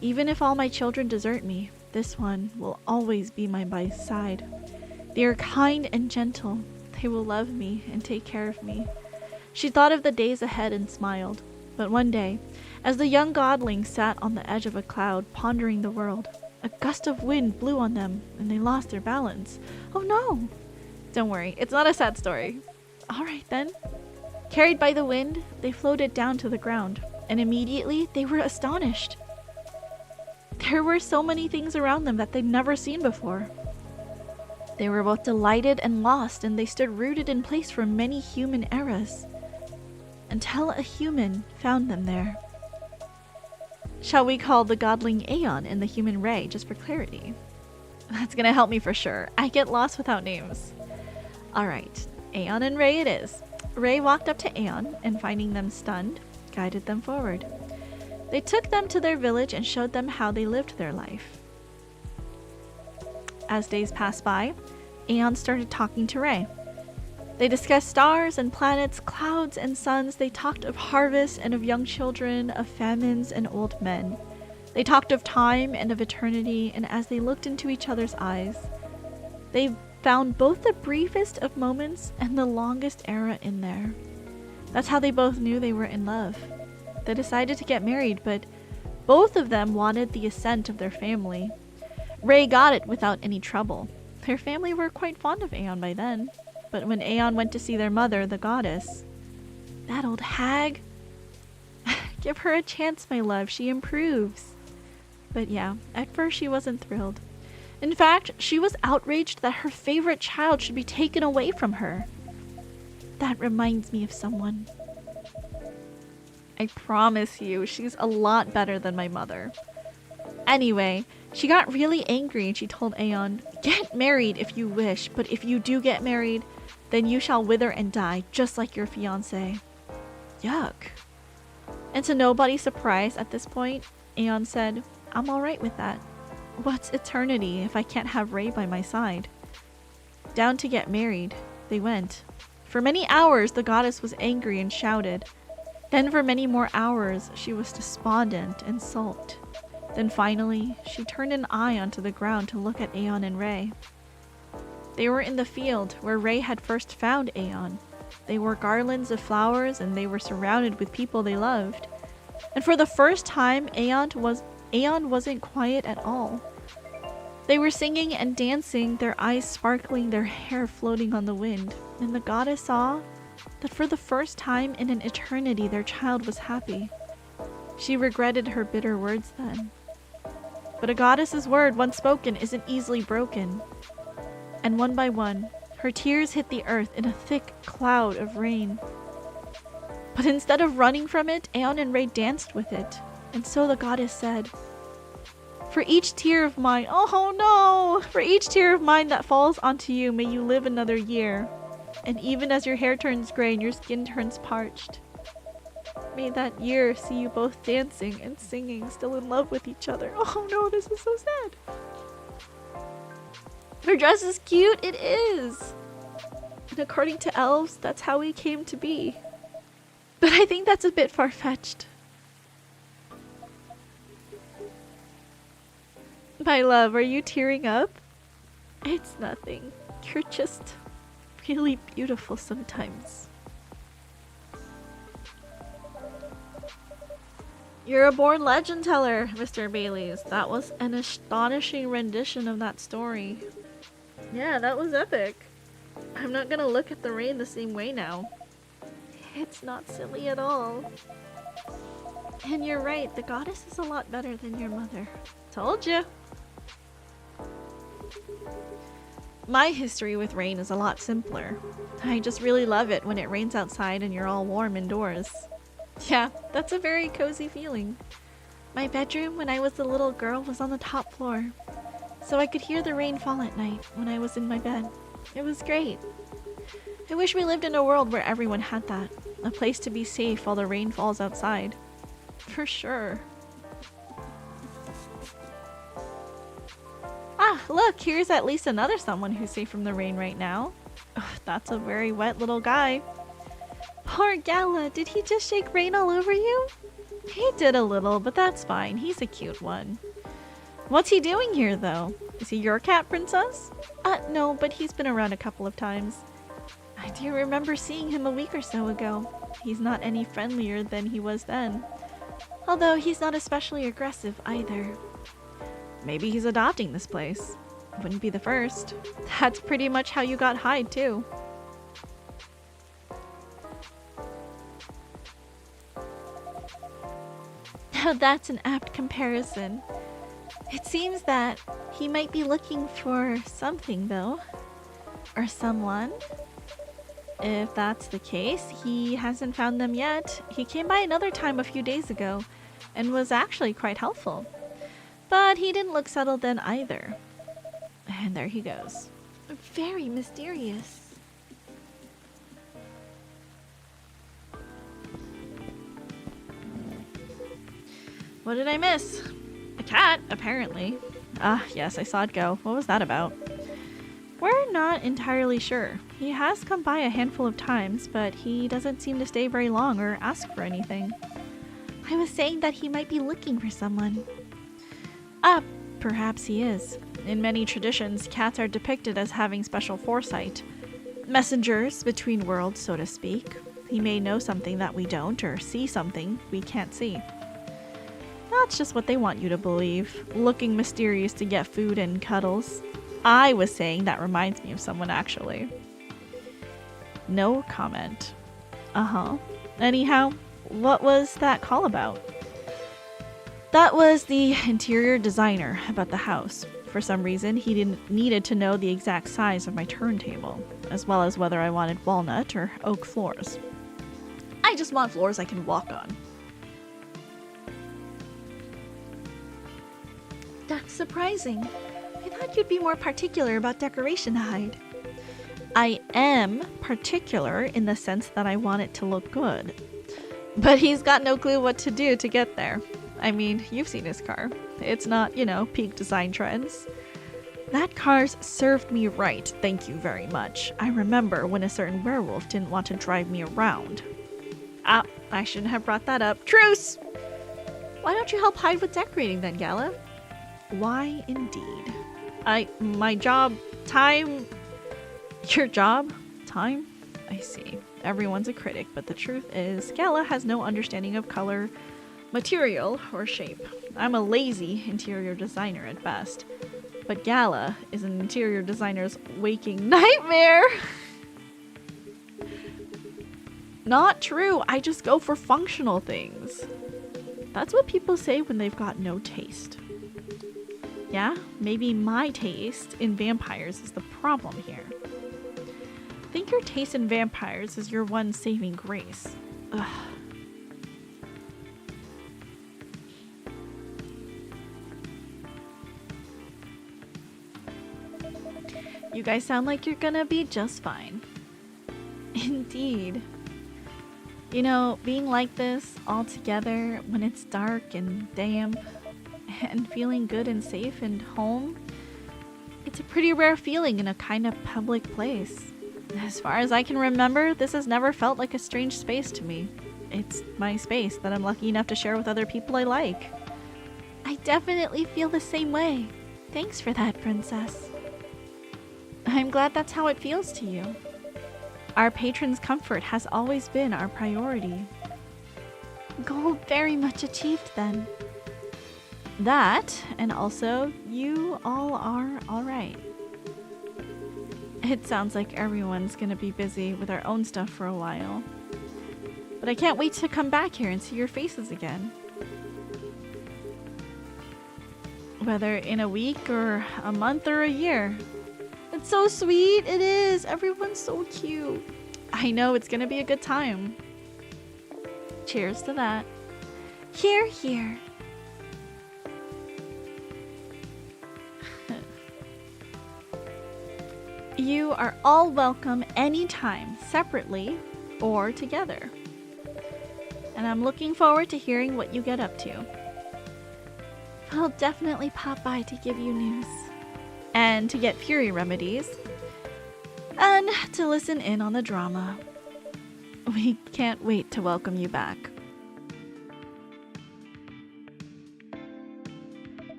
even if all my children desert me, this one will always be by my side. They are kind and gentle. They will love me and take care of me. She thought of the days ahead and smiled. But one day, as the young godlings sat on the edge of a cloud pondering the world, a gust of wind blew on them and they lost their balance. Oh no! Don't worry, it's not a sad story. Alright then. Carried by the wind, they floated down to the ground, and immediately they were astonished. There were so many things around them that they'd never seen before. They were both delighted and lost, and they stood rooted in place for many human eras. Until a human found them there. Shall we call the godling Aeon and the human Ray, just for clarity? That's gonna help me for sure. I get lost without names. Alright, Aeon and Ray it is. Ray walked up to Aeon and, finding them stunned, guided them forward. They took them to their village and showed them how they lived their life. As days passed by, Aeon started talking to Ray. They discussed stars and planets, clouds and suns. They talked of harvests and of young children, of famines and old men. They talked of time and of eternity, and as they looked into each other's eyes, they found both the briefest of moments and the longest era in there. That's how they both knew they were in love. They decided to get married, but both of them wanted the assent of their family. Ray got it without any trouble. Their family were quite fond of Aeon by then. But when Aeon went to see their mother, the goddess, that old hag, give her a chance, my love, she improves. But yeah, at first she wasn't thrilled. In fact, she was outraged that her favorite child should be taken away from her. That reminds me of someone. I promise you, she's a lot better than my mother. Anyway, she got really angry and she told Aeon, get married if you wish, but if you do get married, then you shall wither and die, just like your fiancé. Yuck. And to nobody's surprise at this point, Aeon said, I'm alright with that. What's eternity if I can't have Ray by my side? Down to get married, they went. For many hours, the goddess was angry and shouted. Then for many more hours, she was despondent and sulked. Then finally, she turned an eye onto the ground to look at Aeon and Ray. They were in the field where Ray had first found Aeon. They wore garlands of flowers and they were surrounded with people they loved. And for the first time, Aeon wasn't quiet at all. They were singing and dancing, their eyes sparkling, their hair floating on the wind. And the goddess saw that for the first time in an eternity, their child was happy. She regretted her bitter words then. But a goddess's word, once spoken, isn't easily broken. And one by one, her tears hit the earth in a thick cloud of rain. But instead of running from it, Aeon and Ray danced with it. And so the goddess said, for each tear of mine, oh no! For each tear of mine that falls onto you, may you live another year. And even as your hair turns gray and your skin turns parched, may that year see you both dancing and singing, still in love with each other. Oh no, this is so sad. Her dress is cute, it is! And according to elves, that's how we came to be. But I think that's a bit far-fetched. My love, are you tearing up? It's nothing. You're just really beautiful sometimes. You're a born legend teller, Mr. Baileys. That was an astonishing rendition of that story. Yeah, that was epic. I'm not gonna look at the rain the same way now. It's not silly at all. And you're right, the goddess is a lot better than your mother. Told you. My history with rain is a lot simpler. I just really love it when it rains outside and you're all warm indoors. Yeah, that's a very cozy feeling. My bedroom when I was a little girl was on the top floor, so I could hear the rain fall at night when I was in my bed. It was great. I wish we lived in a world where everyone had that. A place to be safe while the rain falls outside. For sure. Ah, look, here's at least another someone who's safe from the rain right now. Ugh, that's a very wet little guy. Poor Gala, did he just shake rain all over you? He did a little, but that's fine. He's a cute one. What's he doing here, though? Is he your cat, princess? No, but he's been around a couple of times. I do remember seeing him a week or so ago. He's not any friendlier than he was then. Although he's not especially aggressive either. Maybe he's adopting this place. Wouldn't be the first. That's pretty much how you got Hyde, too. Now that's an apt comparison. It seems that he might be looking for something, though. Or someone. If that's the case, he hasn't found them yet. He came by another time a few days ago and was actually quite helpful. But he didn't look settled then either. And there he goes. Very mysterious. What did I miss? A cat, apparently. Ah, yes, I saw it go. What was that about? We're not entirely sure. He has come by a handful of times, but he doesn't seem to stay very long or ask for anything. I was saying that he might be looking for someone. Ah, perhaps he is. In many traditions, cats are depicted as having special foresight. Messengers between worlds, so to speak. He may know something that we don't, or see something we can't see. That's just what they want you to believe. Looking mysterious to get food and cuddles. I was saying that reminds me of someone, actually. No comment. Uh-huh. Anyhow, what was that call about? That was the interior designer about the house. For some reason, he needed to know the exact size of my turntable, as well as whether I wanted walnut or oak floors. I just want floors I can walk on. That's surprising. I thought you'd be more particular about decoration, Hyde. I am particular in the sense that I want it to look good. But he's got no clue what to do to get there. I mean, you've seen his car. It's not, peak design trends. That car's served me right, thank you very much. I remember when a certain werewolf didn't want to drive me around. Ah, I shouldn't have brought that up. Truce! Why don't you help Hyde with decorating then, Gala? Why indeed? My job, time... Your job? Time? I see. Everyone's a critic, but the truth is, Gala has no understanding of color, material, or shape. I'm a lazy interior designer at best. But Gala is an interior designer's waking nightmare! Not true, I just go for functional things. That's what people say when they've got no taste. Yeah, maybe my taste in vampires is the problem here. I think your taste in vampires is your one saving grace. Ugh. You guys sound like you're gonna be just fine. Indeed. Being like this all together when it's dark and damp and feeling good and safe and home, it's a pretty rare feeling in a kind of public place. As far as I can remember, this has never felt like a strange space to me. It's my space that I'm lucky enough to share with other people I like. I definitely feel the same way. Thanks for that, Princess. I'm glad that's how it feels to you. Our patron's comfort has always been our priority. Goal very much achieved then. That, and also, you all are alright. It sounds like everyone's gonna be busy with our own stuff for a while. But I can't wait to come back here and see your faces again. Whether in a week or a month or a year. It's so sweet, it is. Everyone's so cute. I know, it's gonna be a good time. Cheers to that. Here, here. You are all welcome anytime, separately or together. And I'm looking forward to hearing what you get up to. I'll definitely pop by to give you news. And to get Fury remedies. And to listen in on the drama. We can't wait to welcome you back.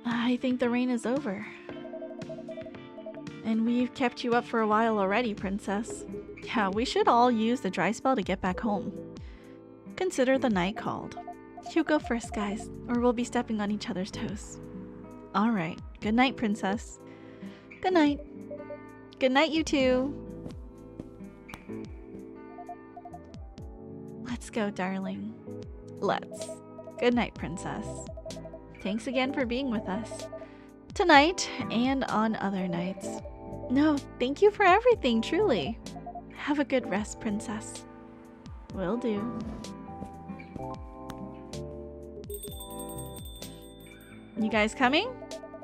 I think the rain is over. And we've kept you up for a while already, Princess. Yeah, we should all use the dry spell to get back home. Consider the night called. You go first, guys, or we'll be stepping on each other's toes. Alright, good night, Princess. Good night. Good night, you two. Let's go, darling. Let's. Good night, Princess. Thanks again for being with us. Tonight, and on other nights. No, thank you for everything, truly. Have a good rest, Princess. Will do. You guys coming?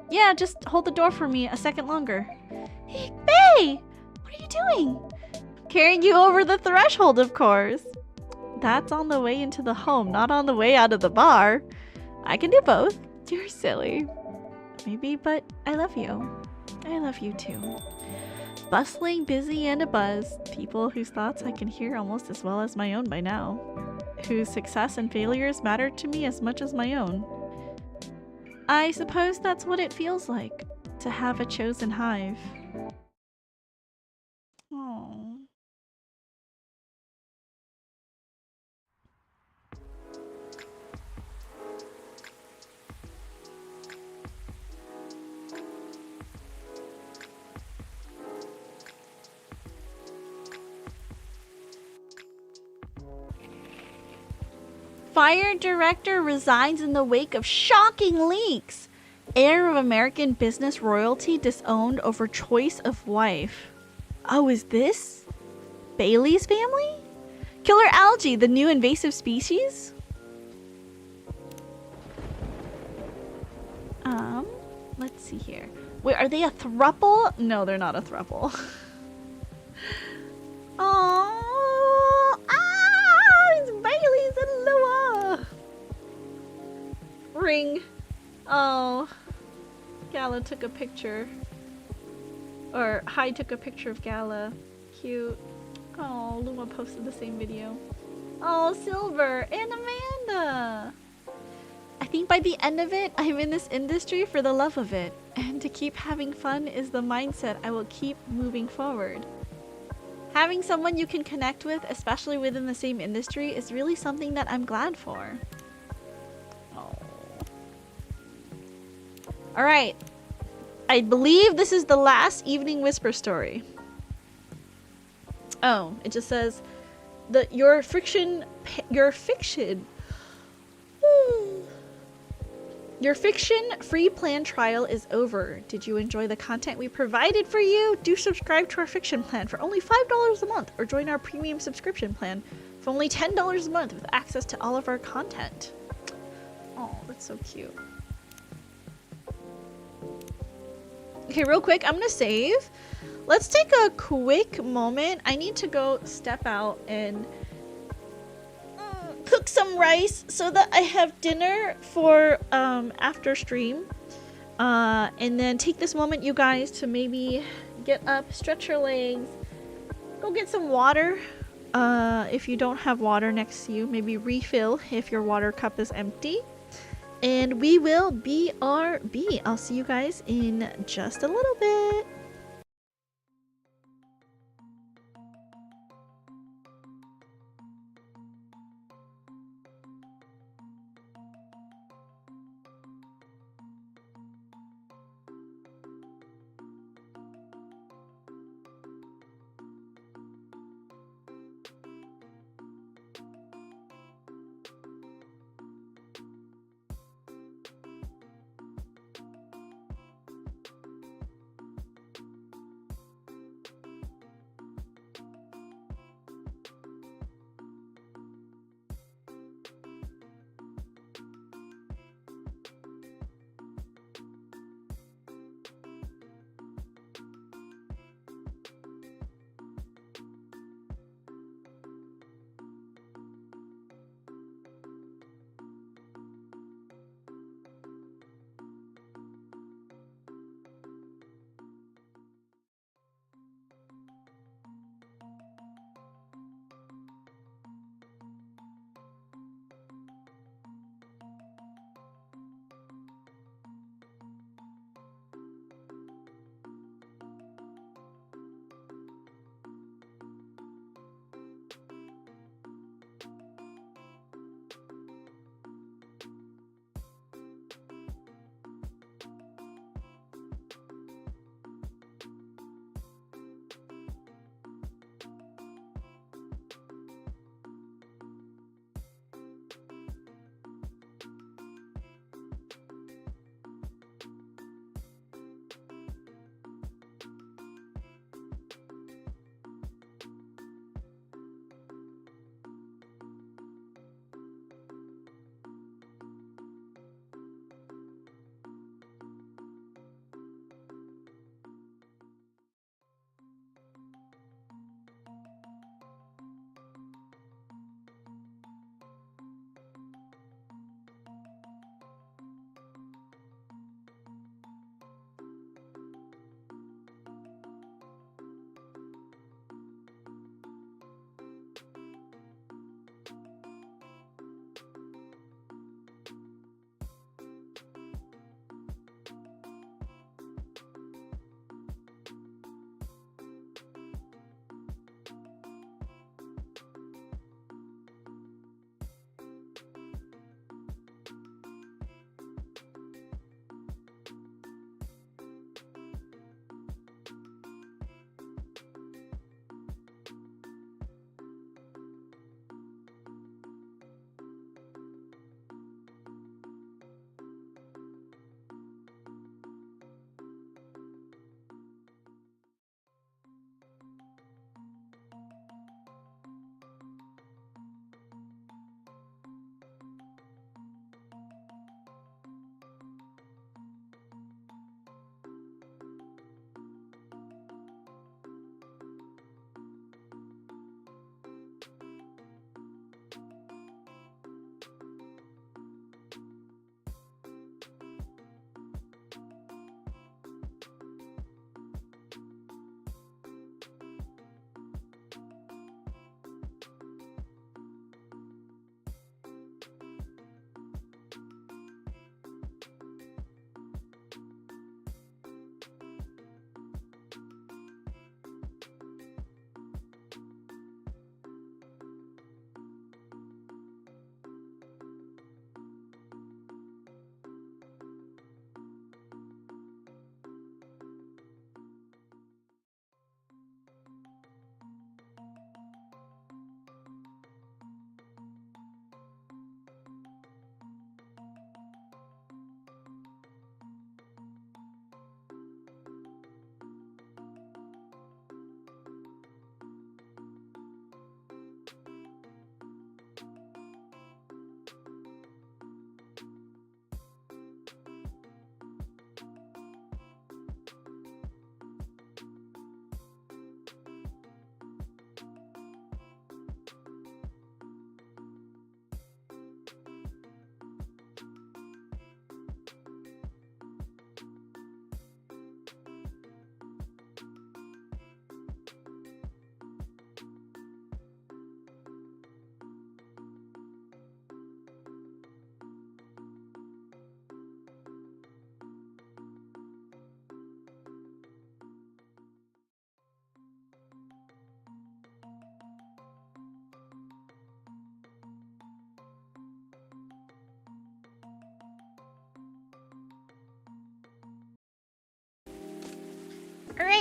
Yeah, just hold the door for me a second longer. Hey, Faye! What are you doing? Carrying you over the threshold, of course. That's on the way into the home, not on the way out of the bar. I can do both. You're silly. Maybe, but I love you. I love you too. Bustling, busy, and abuzz. People whose thoughts I can hear almost as well as my own by now. Whose success and failures matter to me as much as my own. I suppose that's what it feels like, to have a chosen hive. Aww. Fire director resigns in the wake of shocking leaks. Heir of American business royalty disowned over choice of wife. Oh, is this Bailey's family? Killer algae, the new invasive species? Let's see here. Wait, are they a throuple? No, they're not a throuple. Oh, it's Bailey's and Lua. Ring. Oh, Gala took a picture. Or Hyde took a picture of Gala. Cute. Oh, Luma posted the same video. Oh, Silver and Amanda. I think by the end of it, I'm in this industry for the love of it. And to keep having fun is the mindset I will keep moving forward. Having someone you can connect with, especially within the same industry, is really something that I'm glad for. Oh. Alright. I believe this is the last Evening Whisper story. Oh, it just says that your fiction free plan trial is over. Did you enjoy the content we provided for you? Do subscribe to our fiction plan for only $5 a month or join our premium subscription plan for only $10 a month with access to all of our content. Oh, that's so cute. Okay, real quick, I'm gonna save. Let's take a quick moment. I need to go step out and cook some rice so that I have dinner for after stream. And then take this moment, you guys, to maybe get up, stretch your legs, go get some water. If you don't have water next to you, maybe refill if your water cup is empty. And we will BRB. I'll see you guys in just a little bit.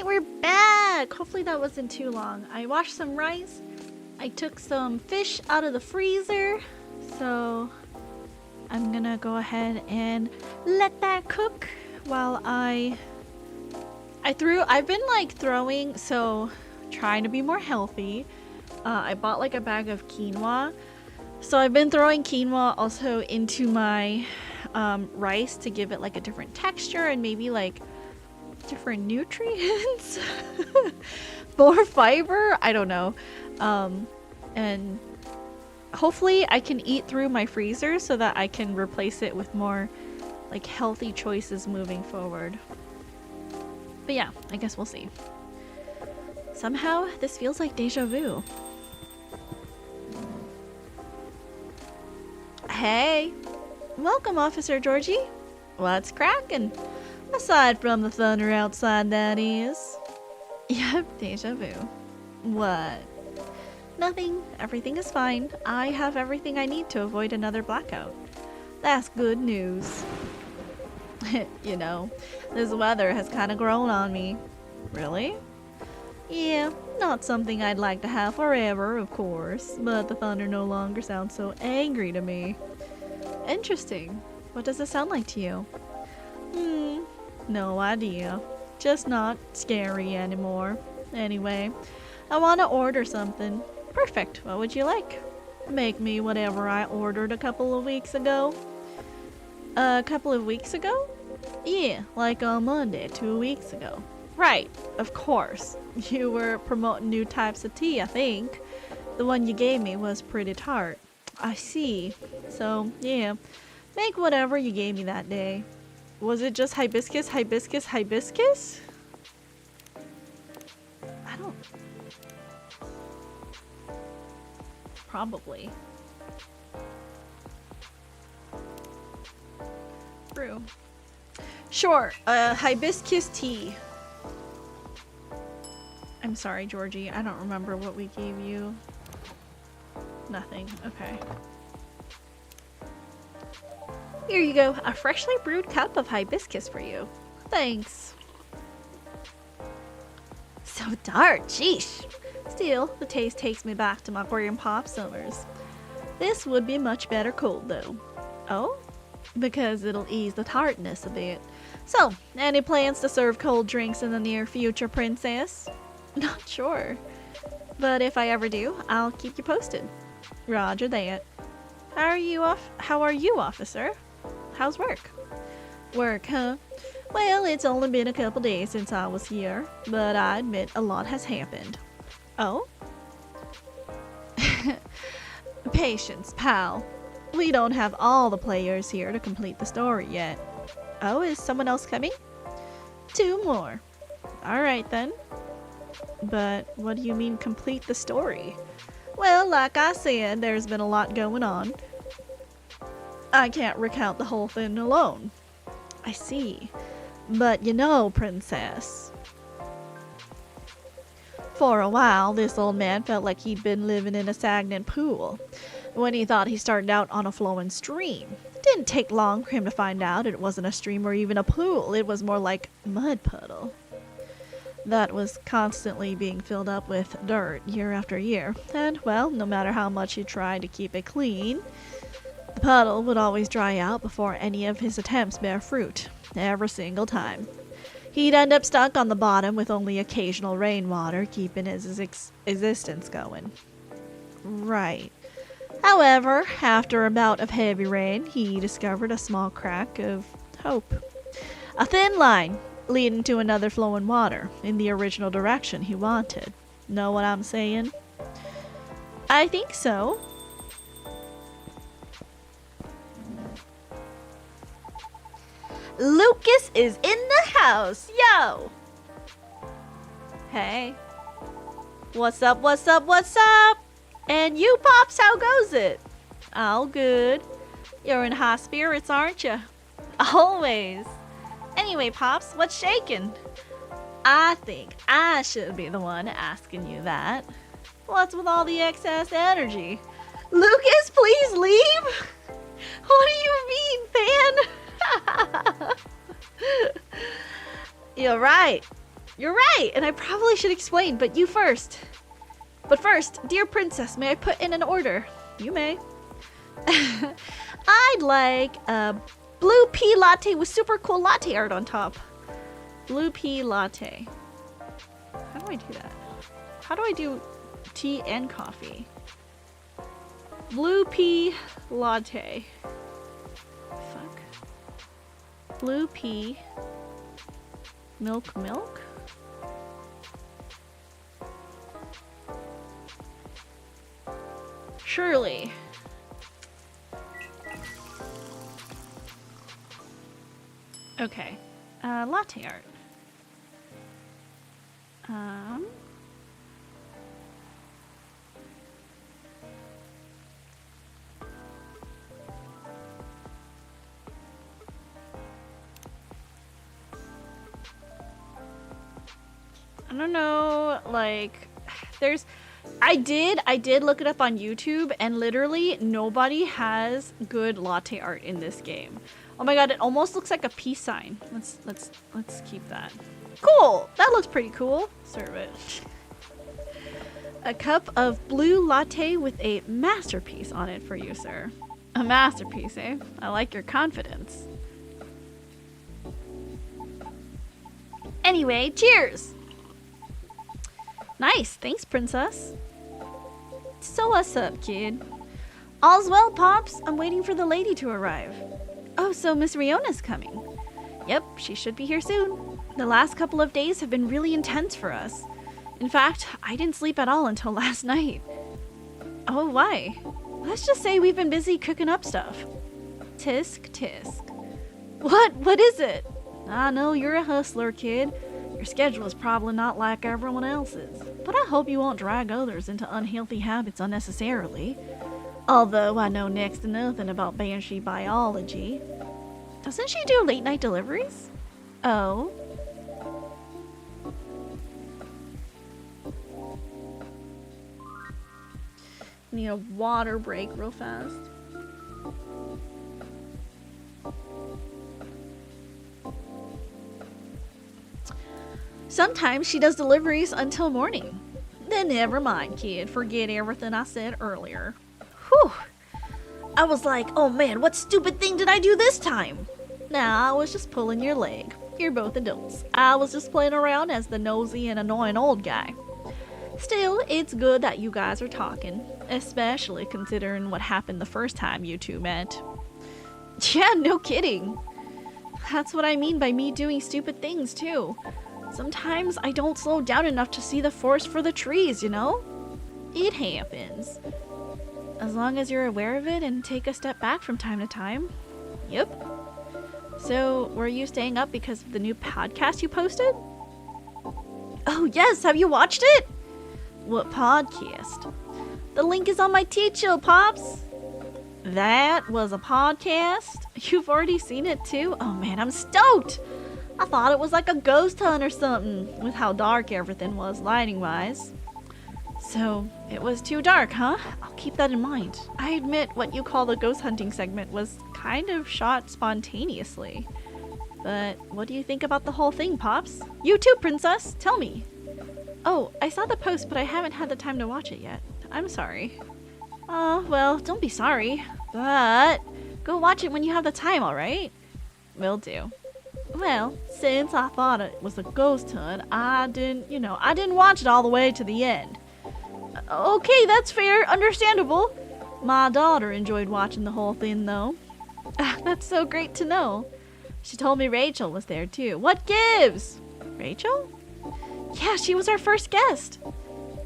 we're back! Hopefully that wasn't too long. I washed some rice. I took some fish out of the freezer. So I'm gonna go ahead and let that cook while I've been like throwing, so trying to be more healthy. I bought like a bag of quinoa. So I've been throwing quinoa also into my rice to give it like a different texture and maybe like different nutrients. More fiber, I don't know. And hopefully I can eat through my freezer so that I can replace it with more like healthy choices moving forward. But yeah, I guess we'll see. Somehow this feels like deja vu. Hey! Welcome, Officer Georgie. What's crackin'? Aside from the thunder outside, that is. Yep, deja vu. What? Nothing. Everything is fine. I have everything I need to avoid another blackout. That's good news. You know, this weather has kind of grown on me. Really? Yeah, not something I'd like to have forever, of course, but the thunder no longer sounds so angry to me. Interesting. What does it sound like to you? No idea. Just not scary anymore. Anyway, I want to order something. Perfect. What would you like? Make me whatever I ordered a couple of weeks ago. A couple of weeks ago? Yeah, like on Monday, 2 weeks ago. Right, of course. You were promoting new types of tea, I think. The one you gave me was pretty tart. I see. So, yeah. Make whatever you gave me that day. Was it just hibiscus, hibiscus, hibiscus? I don't... Probably. Brew. Sure, hibiscus tea. I'm sorry, Georgie. I don't remember what we gave you. Nothing. Okay. Here you go. A freshly brewed cup of hibiscus for you. Thanks. So dark. Sheesh. Still, the taste takes me back to my grandpa summers. This would be much better cold, though. Oh? Because it'll ease the tartness a bit. So, any plans to serve cold drinks in the near future, Princess? Not sure. But if I ever do, I'll keep you posted. Roger that. How are you, officer? How's work? Work, huh? Well, it's only been a couple days since I was here, but I admit a lot has happened. Oh? Patience, pal. We don't have all the players here to complete the story yet. Oh, is someone else coming? 2 more. Alright then. But what do you mean complete the story? Well, like I said, there's been a lot going on. I can't recount the whole thing alone. I see. But you know, Princess, for a while, this old man felt like he'd been living in a stagnant pool when he thought he started out on a flowing stream. It didn't take long for him to find out it wasn't a stream or even a pool. It was more like a mud puddle that was constantly being filled up with dirt year after year. And, well, no matter how much he tried to keep it clean, the puddle would always dry out before any of his attempts bear fruit. Every single time. He'd end up stuck on the bottom with only occasional rainwater keeping his existence going. Right. However, after a bout of heavy rain, he discovered a small crack of hope. A thin line leading to another flowing water in the original direction he wanted. Know what I'm saying? I think so. Lucas is in the house, yo! Hey. What's up, what's up, what's up? And you, Pops, how goes it? All good. You're in high spirits, aren't you? Always. Anyway, Pops, what's shaking? I think I should be the one asking you that. What's with all the excess energy? Lucas, please leave! What do you mean, fan? You're right. You're right, and I probably should explain, but you first. But first, dear princess, may I put in an order? You may. I'd like a blue pea latte with super cool latte art on top. Blue pea latte. How do I do that? How do I do tea and coffee? Blue pea latte. Fuck. Blue pea. Milk. Surely. Okay. Latte art. I don't know, like, I did look it up on YouTube, and literally nobody has good latte art in this game. Oh my god, it almost looks like a peace sign. Let's keep that. Cool! That looks pretty cool. Serve it. A cup of blue latte with a masterpiece on it for you, sir. A masterpiece, eh? I like your confidence. Anyway, cheers! Nice, thanks, princess. So what's up, kid? All's well, Pops. I'm waiting for the lady to arrive. Oh, so Miss Riona's coming. Yep, she should be here soon. The last couple of days have been really intense for us. In fact, I didn't sleep at all until last night. Oh, why? Let's just say we've been busy cooking up stuff. Tisk. What is it? I know you're a hustler, kid. Your schedule is probably not like everyone else's, but I hope you won't drag others into unhealthy habits unnecessarily. Although I know next to nothing about banshee biology. Doesn't she do late night deliveries? Oh. Need a water break real fast. Sometimes she does deliveries until morning. Then never mind, kid. Forget everything I said earlier. Whew. I was like, oh man, what stupid thing did I do this time? Nah, I was just pulling your leg. You're both adults. I was just playing around as the nosy and annoying old guy. Still, it's good that you guys are talking, especially considering what happened the first time you two met. Yeah, no kidding. That's what I mean by me doing stupid things too. Sometimes I don't slow down enough to see the forest for the trees, you know? It happens. As long as you're aware of it and take a step back from time to time. Yep. So, were you staying up because of the new podcast you posted? Oh yes, have you watched it? What podcast? The link is on my Teacher, Pops. That was a podcast? You've already seen it too? Oh man, I'm stoked! I thought it was like a ghost hunt or something, with how dark everything was lighting-wise. So, it was too dark, huh? I'll keep that in mind. I admit what you call the ghost hunting segment was kind of shot spontaneously. But what do you think about the whole thing, Pops? You too, Princess! Tell me! Oh, I saw the post, but I haven't had the time to watch it yet. I'm sorry. Well, don't be sorry. But go watch it when you have the time, alright? Will do. Well, since I thought it was a ghost hunt, I didn't watch it all the way to the end. Okay, that's fair. Understandable. My daughter enjoyed watching the whole thing, though. That's so great to know. She told me Rachel was there, too. What gives? Rachel? Yeah, she was our first guest.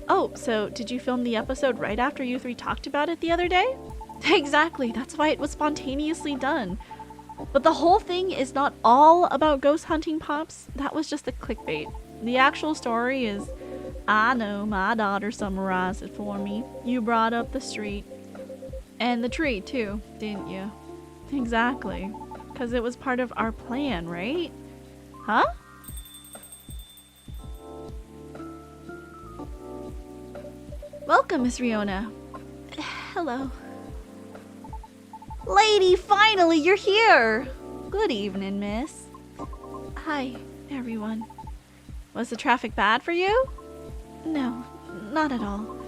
Oh, so did you film the episode right after you three talked about it the other day? Exactly. That's why it was spontaneously done. But the whole thing is not all about ghost hunting, Pops. That was just a clickbait. The actual story is, I know, my daughter summarized it for me. You brought up the street. And the tree, too, didn't you? Exactly. Because it was part of our plan, right? Huh? Welcome, Miss Riona. Hello. Lady, finally, you're here! Good evening, miss. Hi, everyone. Was the traffic bad for you? No, not at all.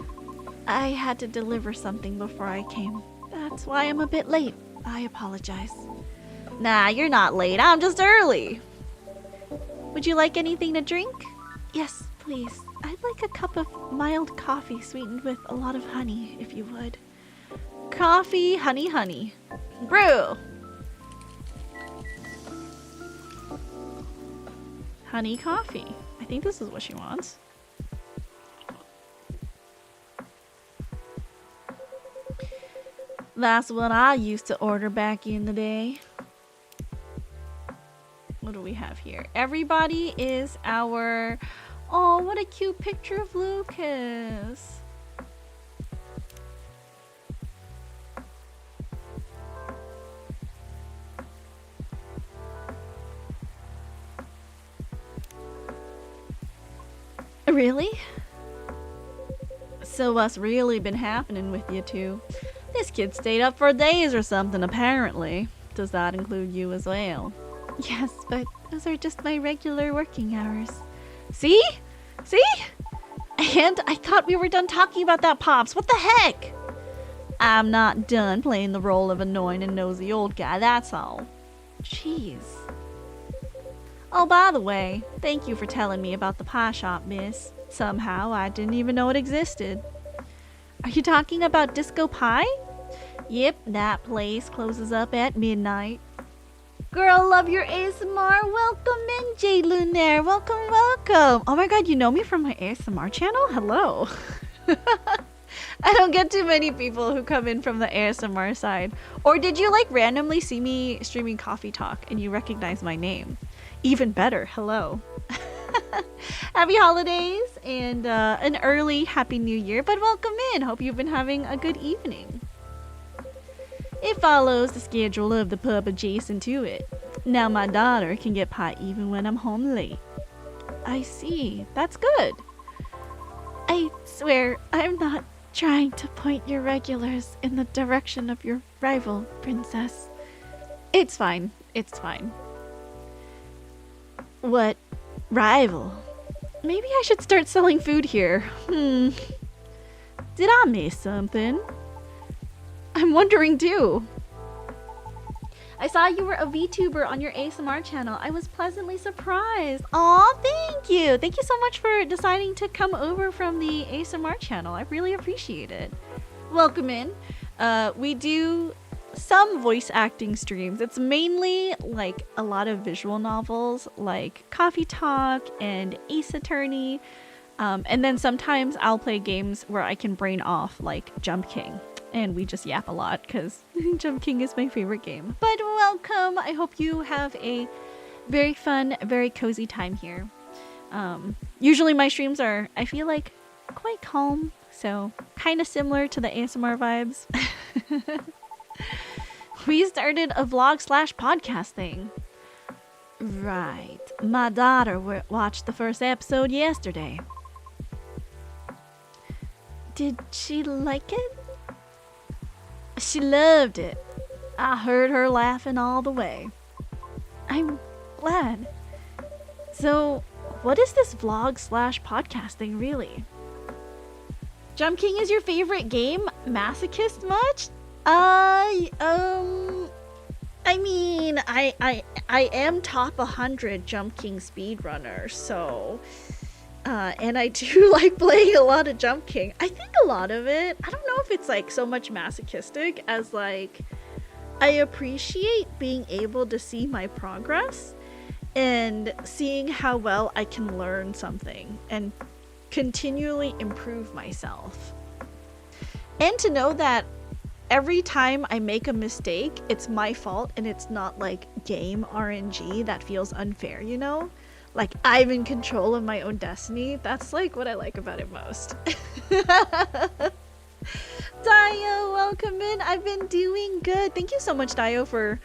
I had to deliver something before I came. That's why I'm a bit late. I apologize. Nah, you're not late. I'm just early. Would you like anything to drink? Yes, please. I'd like a cup of mild coffee sweetened with a lot of honey, if you would. Coffee, honey, honey. Brew! Honey coffee. I think this is what she wants. That's what I used to order back in the day. What do we have here? Everybody is our... Oh, what a cute picture of Lucas. Really? So what's really been happening with you two? This kid stayed up for days or something, apparently. Does that include you as well? Yes, but those are just my regular working hours. See? See? And I thought we were done talking about that, Pops. What the heck? I'm not done playing the role of annoying and nosy old guy, that's all. Jeez. Oh, by the way, thank you for telling me about the pie shop, miss. Somehow I didn't even know it existed. Are you talking about Disco Pie? Yep, that place closes up at midnight. Girl, love your ASMR. Welcome in, J Lunaire. Welcome, welcome. Oh my god, you know me from my ASMR channel? Hello. I don't get too many people who come in from the ASMR side. Or did you like randomly see me streaming Coffee Talk and you recognize my name? Even better, hello. Happy holidays and an early Happy New Year, but welcome in. Hope you've been having a good evening. It follows the schedule of the pub adjacent to it. Now my daughter can get pie even when I'm home late. I see. That's good. I swear I'm not trying to point your regulars in the direction of your rival, princess. It's fine. It's fine. What rival? Maybe I should start selling food here. Did I miss something? I'm wondering too. I saw you were a VTuber on your ASMR channel. I was pleasantly surprised. Aw, thank you. Thank you so much for deciding to come over from the ASMR channel. I really appreciate it. Welcome in. We do some voice acting streams. It's mainly like a lot of visual novels like Coffee Talk and Ace Attorney. And then sometimes I'll play games where I can brain off like Jump King. And we just yap a lot because Jump King is my favorite game. But welcome. I hope you have a very fun, very cozy time here. Usually my streams are, I feel like, quite calm. So kind of similar to the ASMR vibes. We started a vlog/podcast thing. Right. My daughter watched the first episode yesterday. Did she like it? She loved it. I heard her laughing all the way. I'm glad. So, what is this vlog/podcast thing really? Jump King is your favorite game? Masochist much? I mean, I am top 100 Jump King speedrunner, so... and I do like playing a lot of Jump King. I think a lot of it, I don't know if it's like so much masochistic as like, I appreciate being able to see my progress and seeing how well I can learn something and continually improve myself. And to know that every time I make a mistake, it's my fault and it's not like game RNG that feels unfair, you know? Like, I'm in control of my own destiny. That's, like, what I like about it most. Dio, welcome in. I've been doing good. Thank you so much, Dio, for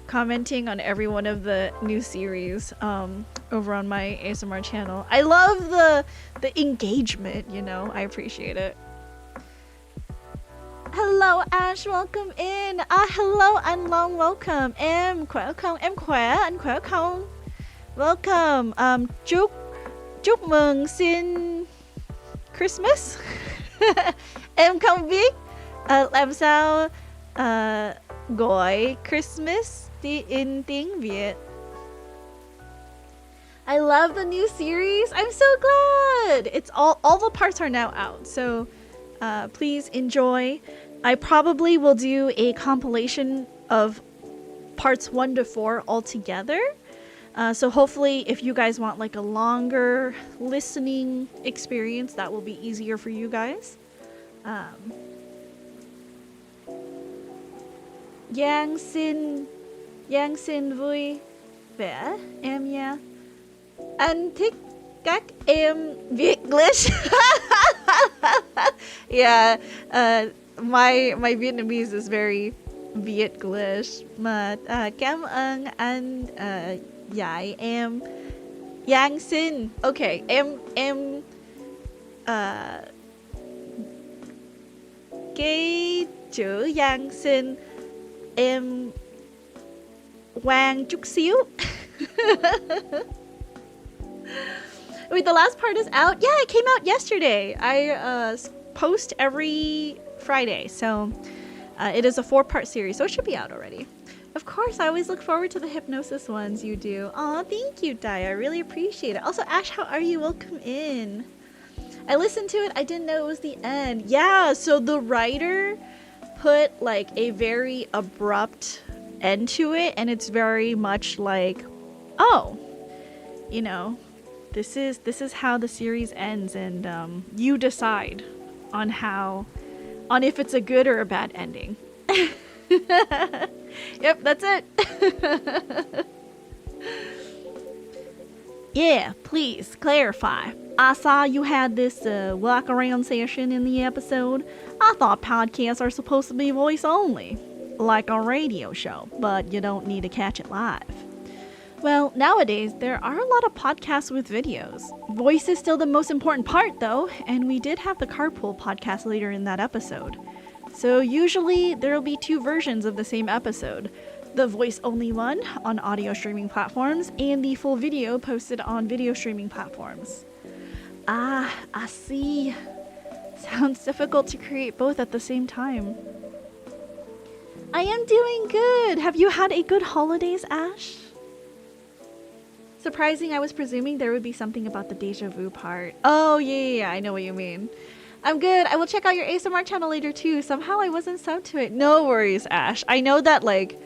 commenting on every one of the new series over on my ASMR channel. I love the engagement, you know? I appreciate it. Hello, Ash. Welcome in. Hello, and long welcome. Welcome. Welcome. chúc mừng xin Christmas. Em không biết làm sao gọi Christmas in tiếng Việt. I love the new series. I'm so glad. It's all the parts are now out. So please enjoy. I probably will do a compilation of parts 1 to 4 all together. So hopefully if you guys want like a longer listening experience, that will be easier for you guys. Giang xin vui vẻ em nha. Anh thích các em Vietglish. Yeah, my Vietnamese is very Vietglish. Mà cảm ơn anh dạy em. Giang xin. Okay, em cái chữ Giang xin em ngoan chút xíu. Wait, the last part is out? Yeah, it came out yesterday. I post every Friday, so it is a 4-part series, so it should be out already. Of course, I always look forward to the hypnosis ones you do. Aw, thank you, Dai. I really appreciate it. Also, Ash, how are you? Welcome in. I listened to it. I didn't know it was the end. Yeah, so the writer put like a very abrupt end to it, and it's very much like, oh, you know, this is how the series ends, and you decide on if it's a good or a bad ending. Yep, that's it. Yeah, please clarify. I saw you had this walk around session in the episode. I thought podcasts are supposed to be voice only, like a radio show, but you don't need to catch it live. Well, nowadays, there are a lot of podcasts with videos. Voice is still the most important part, though, and we did have the Carpool podcast later in that episode. So usually, there will be 2 versions of the same episode. The voice-only one on audio streaming platforms, and the full video posted on video streaming platforms. Ah, I see. Sounds difficult to create both at the same time. I am doing good. Have you had a good holidays, Ash? Surprising, I was presuming there would be something about the deja vu part. Oh, yeah, I know what you mean. I'm good. I will check out your ASMR channel later too. Somehow I wasn't subbed to it. No worries, Ash. I know that like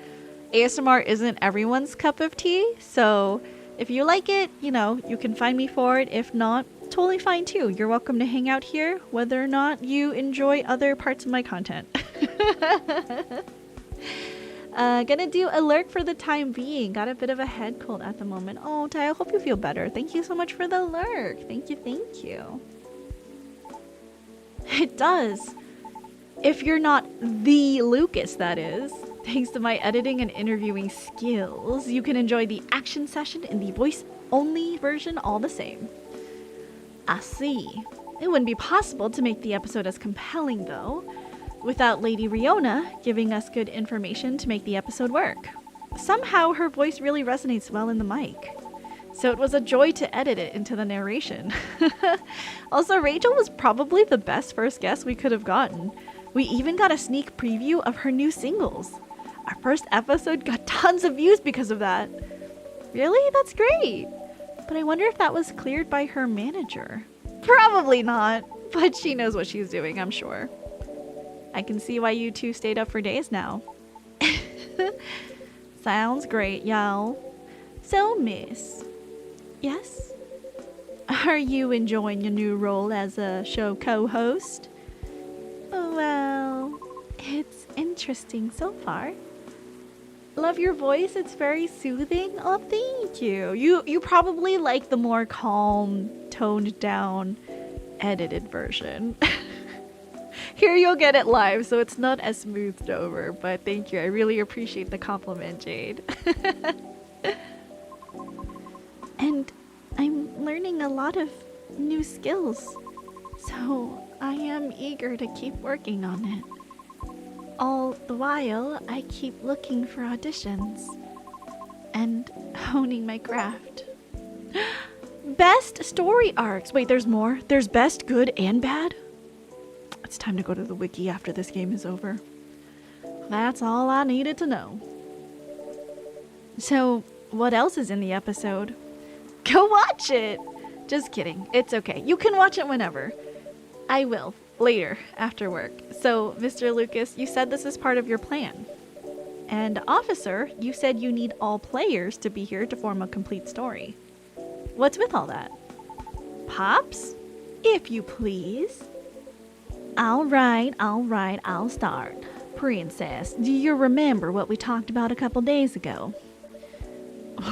ASMR isn't everyone's cup of tea, so if you like it, you know, you can find me for it. If not, totally fine too. You're welcome to hang out here, whether or not you enjoy other parts of my content. Gonna do a lurk for the time being. Got a bit of a head cold at the moment. Oh, Tai, I hope you feel better. Thank you so much for the lurk. Thank you. It does. If you're not the Lucas, that is. Thanks to my editing and interviewing skills, you can enjoy the action session in the voice-only version all the same. I see. It wouldn't be possible to make the episode as compelling, though, without Lady Riona giving us good information to make the episode work. Somehow her voice really resonates well in the mic, so it was a joy to edit it into the narration. Also, Rachel was probably the best first guest we could have gotten. We even got a sneak preview of her new singles. Our first episode got tons of views because of that. Really? That's great. But I wonder if that was cleared by her manager. Probably not, but she knows what she's doing, I'm sure. I can see why you two stayed up for days now. Sounds great, y'all. So, miss. Yes? Are you enjoying your new role as a show co-host? Well, it's interesting so far. Love your voice, it's very soothing. Oh, thank you. You probably like the more calm, toned down, edited version. Here you'll get it live, so it's not as smoothed over, but thank you. I really appreciate the compliment, Jade. And I'm learning a lot of new skills, so I am eager to keep working on it. All the while, I keep looking for auditions and honing my craft. Best story arcs. Wait, there's more? There's best, good, and bad? It's time to go to the wiki after this game is over. That's all I needed to know. So, what else is in the episode? Go watch it! Just kidding. It's okay. You can watch it whenever. I will. Later, after work. So, Mr. Lucas, you said this is part of your plan. And Officer, you said you need all players to be here to form a complete story. What's with all that? Pops? If you please. Alright, I'll start. Princess, do you remember what we talked about a couple days ago?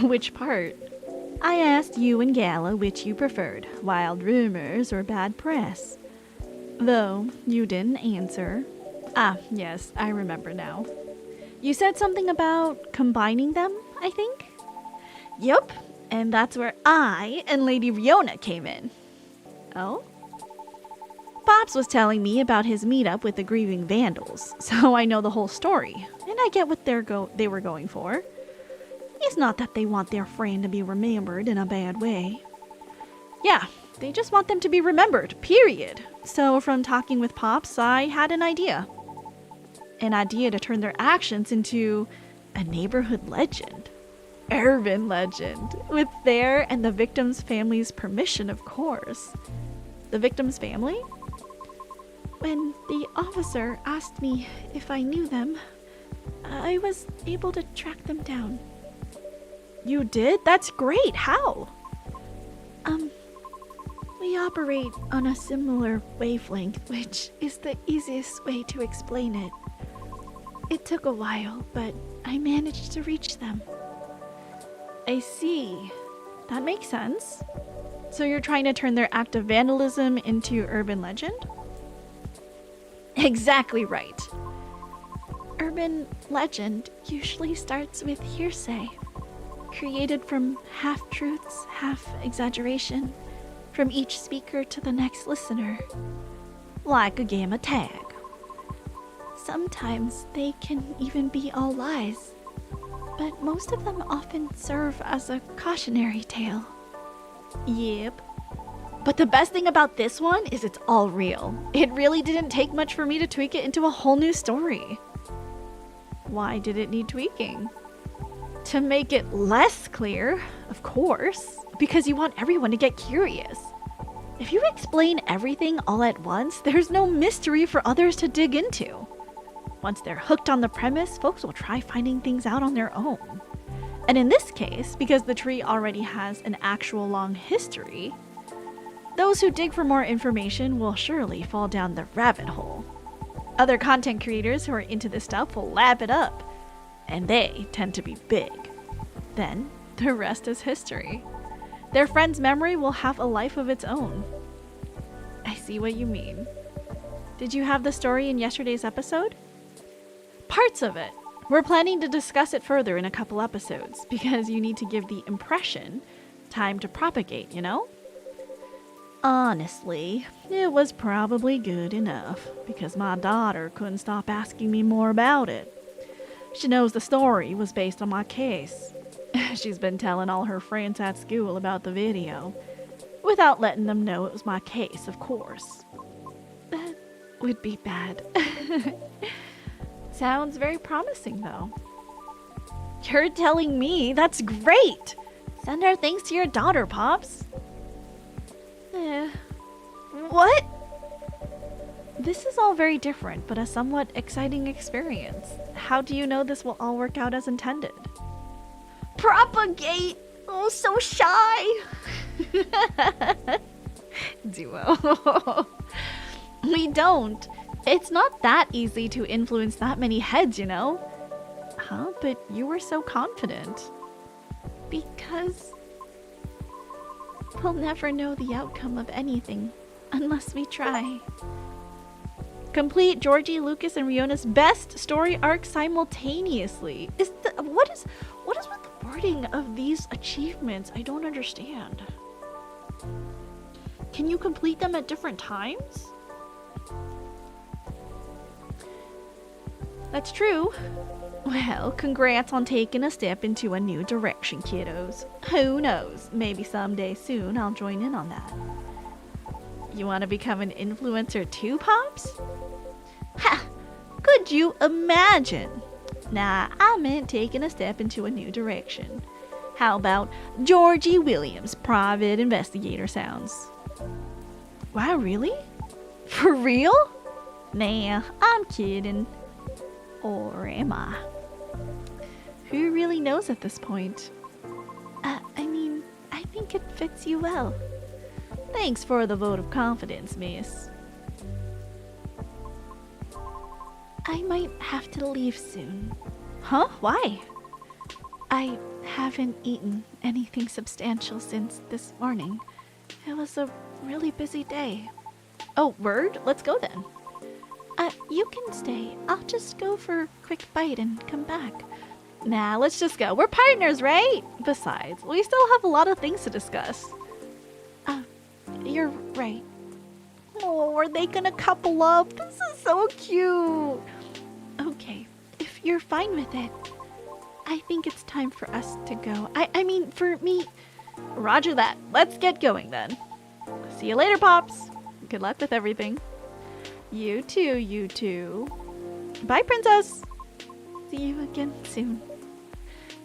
Which part? I asked you and Gala which you preferred, wild rumors or bad press. Though you didn't answer. Ah, yes, I remember now. You said something about combining them, I think? Yup, and that's where I and Lady Riona came in. Oh? Pops was telling me about his meetup with the grieving vandals, so I know the whole story, and I get what they were going for. It's not that they want their friend to be remembered in a bad way. Yeah, they just want them to be remembered, period. So from talking with Pops, I had an idea. An idea to turn their actions into a neighborhood legend. Urban legend. With their and the victim's family's permission, of course. The victim's family? When the officer asked me if I knew them, I was able to track them down. You did? That's great. How? We operate on a similar wavelength, which is the easiest way to explain it. It took a while, but I managed to reach them. I see. That makes sense. So you're trying to turn their act of vandalism into urban legend? Exactly right. Urban legend usually starts with hearsay, created from half-truths, half-exaggeration, from each speaker to the next listener. Like a game of tag. Sometimes they can even be all lies, but most of them often serve as a cautionary tale. Yep. But the best thing about this one is it's all real. It really didn't take much for me to tweak it into a whole new story. Why did it need tweaking? To make it less clear, of course, because you want everyone to get curious. If you explain everything all at once, there's no mystery for others to dig into. Once they're hooked on the premise, folks will try finding things out on their own. And in this case, because the tree already has an actual long history, those who dig for more information will surely fall down the rabbit hole. Other content creators who are into this stuff will lap it up, and they tend to be big. Then, the rest is history. Their friend's memory will have a life of its own. I see what you mean. Did you have the story in yesterday's episode? Parts of it. We're planning to discuss it further in a couple episodes, because you need to give the impression time to propagate, you know? Honestly, it was probably good enough, because my daughter couldn't stop asking me more about it. She knows the story was based on my case. She's been telling all her friends at school about the video, without letting them know it was my case, of course. That would be bad. Sounds very promising, though. You're telling me? That's great! Send our thanks to your daughter, Pops. What? This is all very different, but a somewhat exciting experience. How do you know this will all work out as intended? Propagate! Oh, so shy! Duo. We don't. It's not that easy to influence that many heads, you know? Huh? But you were so confident. Because we'll never know the outcome of anything unless we try. Complete Georgie, Lucas, and Riona's best story arc simultaneously. What is with the wording of these achievements? I don't understand. Can you complete them at different times? That's true. Well, congrats on taking a step into a new direction, kiddos. Who knows? Maybe someday soon I'll join in on that. You want to become an influencer too, Pops? Ha! Could you imagine? Nah, I meant taking a step into a new direction. How about Georgie Williams, private investigator sounds? Wow, really? For real? Nah, I'm kidding. Or am I? Who really knows at this point? I mean, I think it fits you well. Thanks for the vote of confidence, miss. I might have to leave soon. Huh? Why? I haven't eaten anything substantial since this morning. It was a really busy day. Oh, word? Let's go then. You can stay. I'll just go for a quick bite and come back. Nah, let's just go. We're partners, right? Besides, we still have a lot of things to discuss. You're right. Oh, are they gonna couple up? This is so cute. Okay, if you're fine with it, I think it's time for us to go. I mean, for me. Roger that. Let's get going then. See you later, Pops. Good luck with everything. You too, you too. Bye, Princess. See you again soon.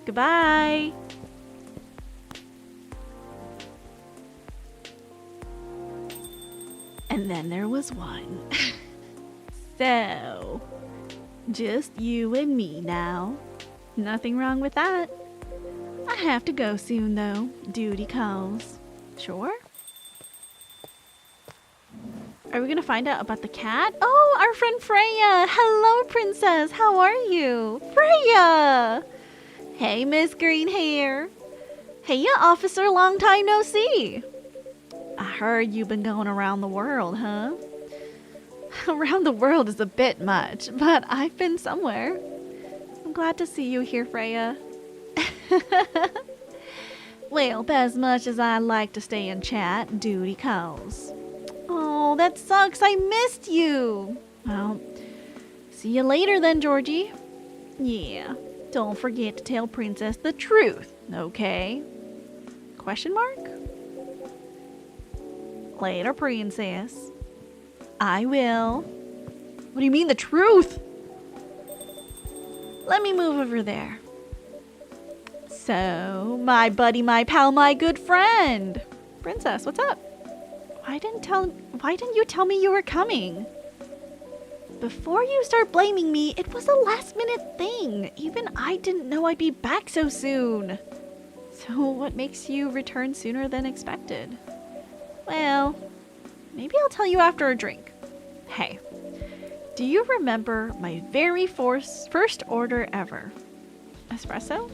Goodbye. And then there was one. So, just you and me now. Nothing wrong with that. I have to go soon though. Duty calls. Sure? Are we gonna find out about the cat? Oh, our friend Freya! Hello, Princess! How are you? Freya! Hey, Miss Green Hair! Hey, officer, long time no see! I heard you've been going around the world, huh? Around the world is a bit much, but I've been somewhere. I'm glad to see you here, Freya. Well, as much as I'd like to stay and chat, duty calls. Oh, that sucks. I missed you. Well, see you later then, Georgie. Yeah, don't forget to tell Princess the truth, okay? Question mark? Later, Princess. I will. What do you mean the truth? Let me move over there. So, my buddy, my pal, my good friend. Princess, what's up? Why didn't you tell me you were coming? Before you start blaming me, it was a last minute thing. Even I didn't know I'd be back so soon. So what makes you return sooner than expected? Well, maybe I'll tell you after a drink. Hey, do you remember my very first order ever? Espresso?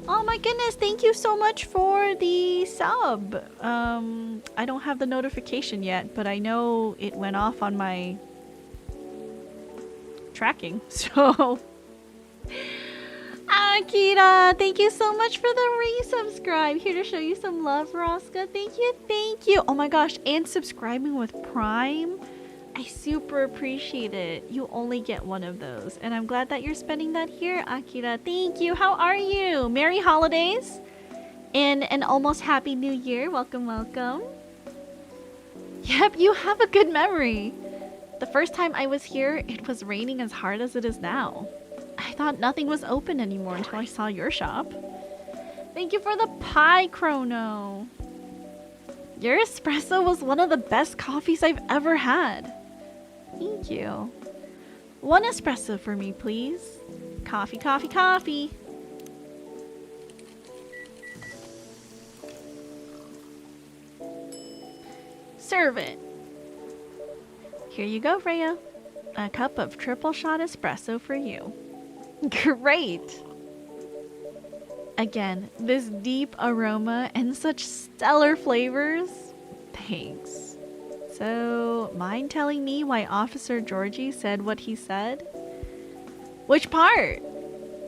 Oh my goodness, thank you so much for the sub. I don't have the notification yet, but I know it went off on my tracking, so... Akira, thank you so much for the resubscribe. Here to show you some love, Rosca. Thank you, thank you. Oh my gosh, and subscribing with Prime. I super appreciate it. You only get one of those. And I'm glad that you're spending that here, Akira. Thank you. How are you? Merry holidays. And an almost happy new year. Welcome, welcome. Yep, you have a good memory. The first time I was here, it was raining as hard as it is now. I thought nothing was open anymore until I saw your shop. Thank you for the pie, Chrono. Your espresso was one of the best coffees I've ever had. Thank you. One espresso for me, please. Coffee, coffee, coffee. Serve it. Here you go, Freya. A cup of triple shot espresso for you. Great. Again, this deep aroma and such stellar flavors. Thanks. So, mind telling me why Officer Georgie said what he said? Which part?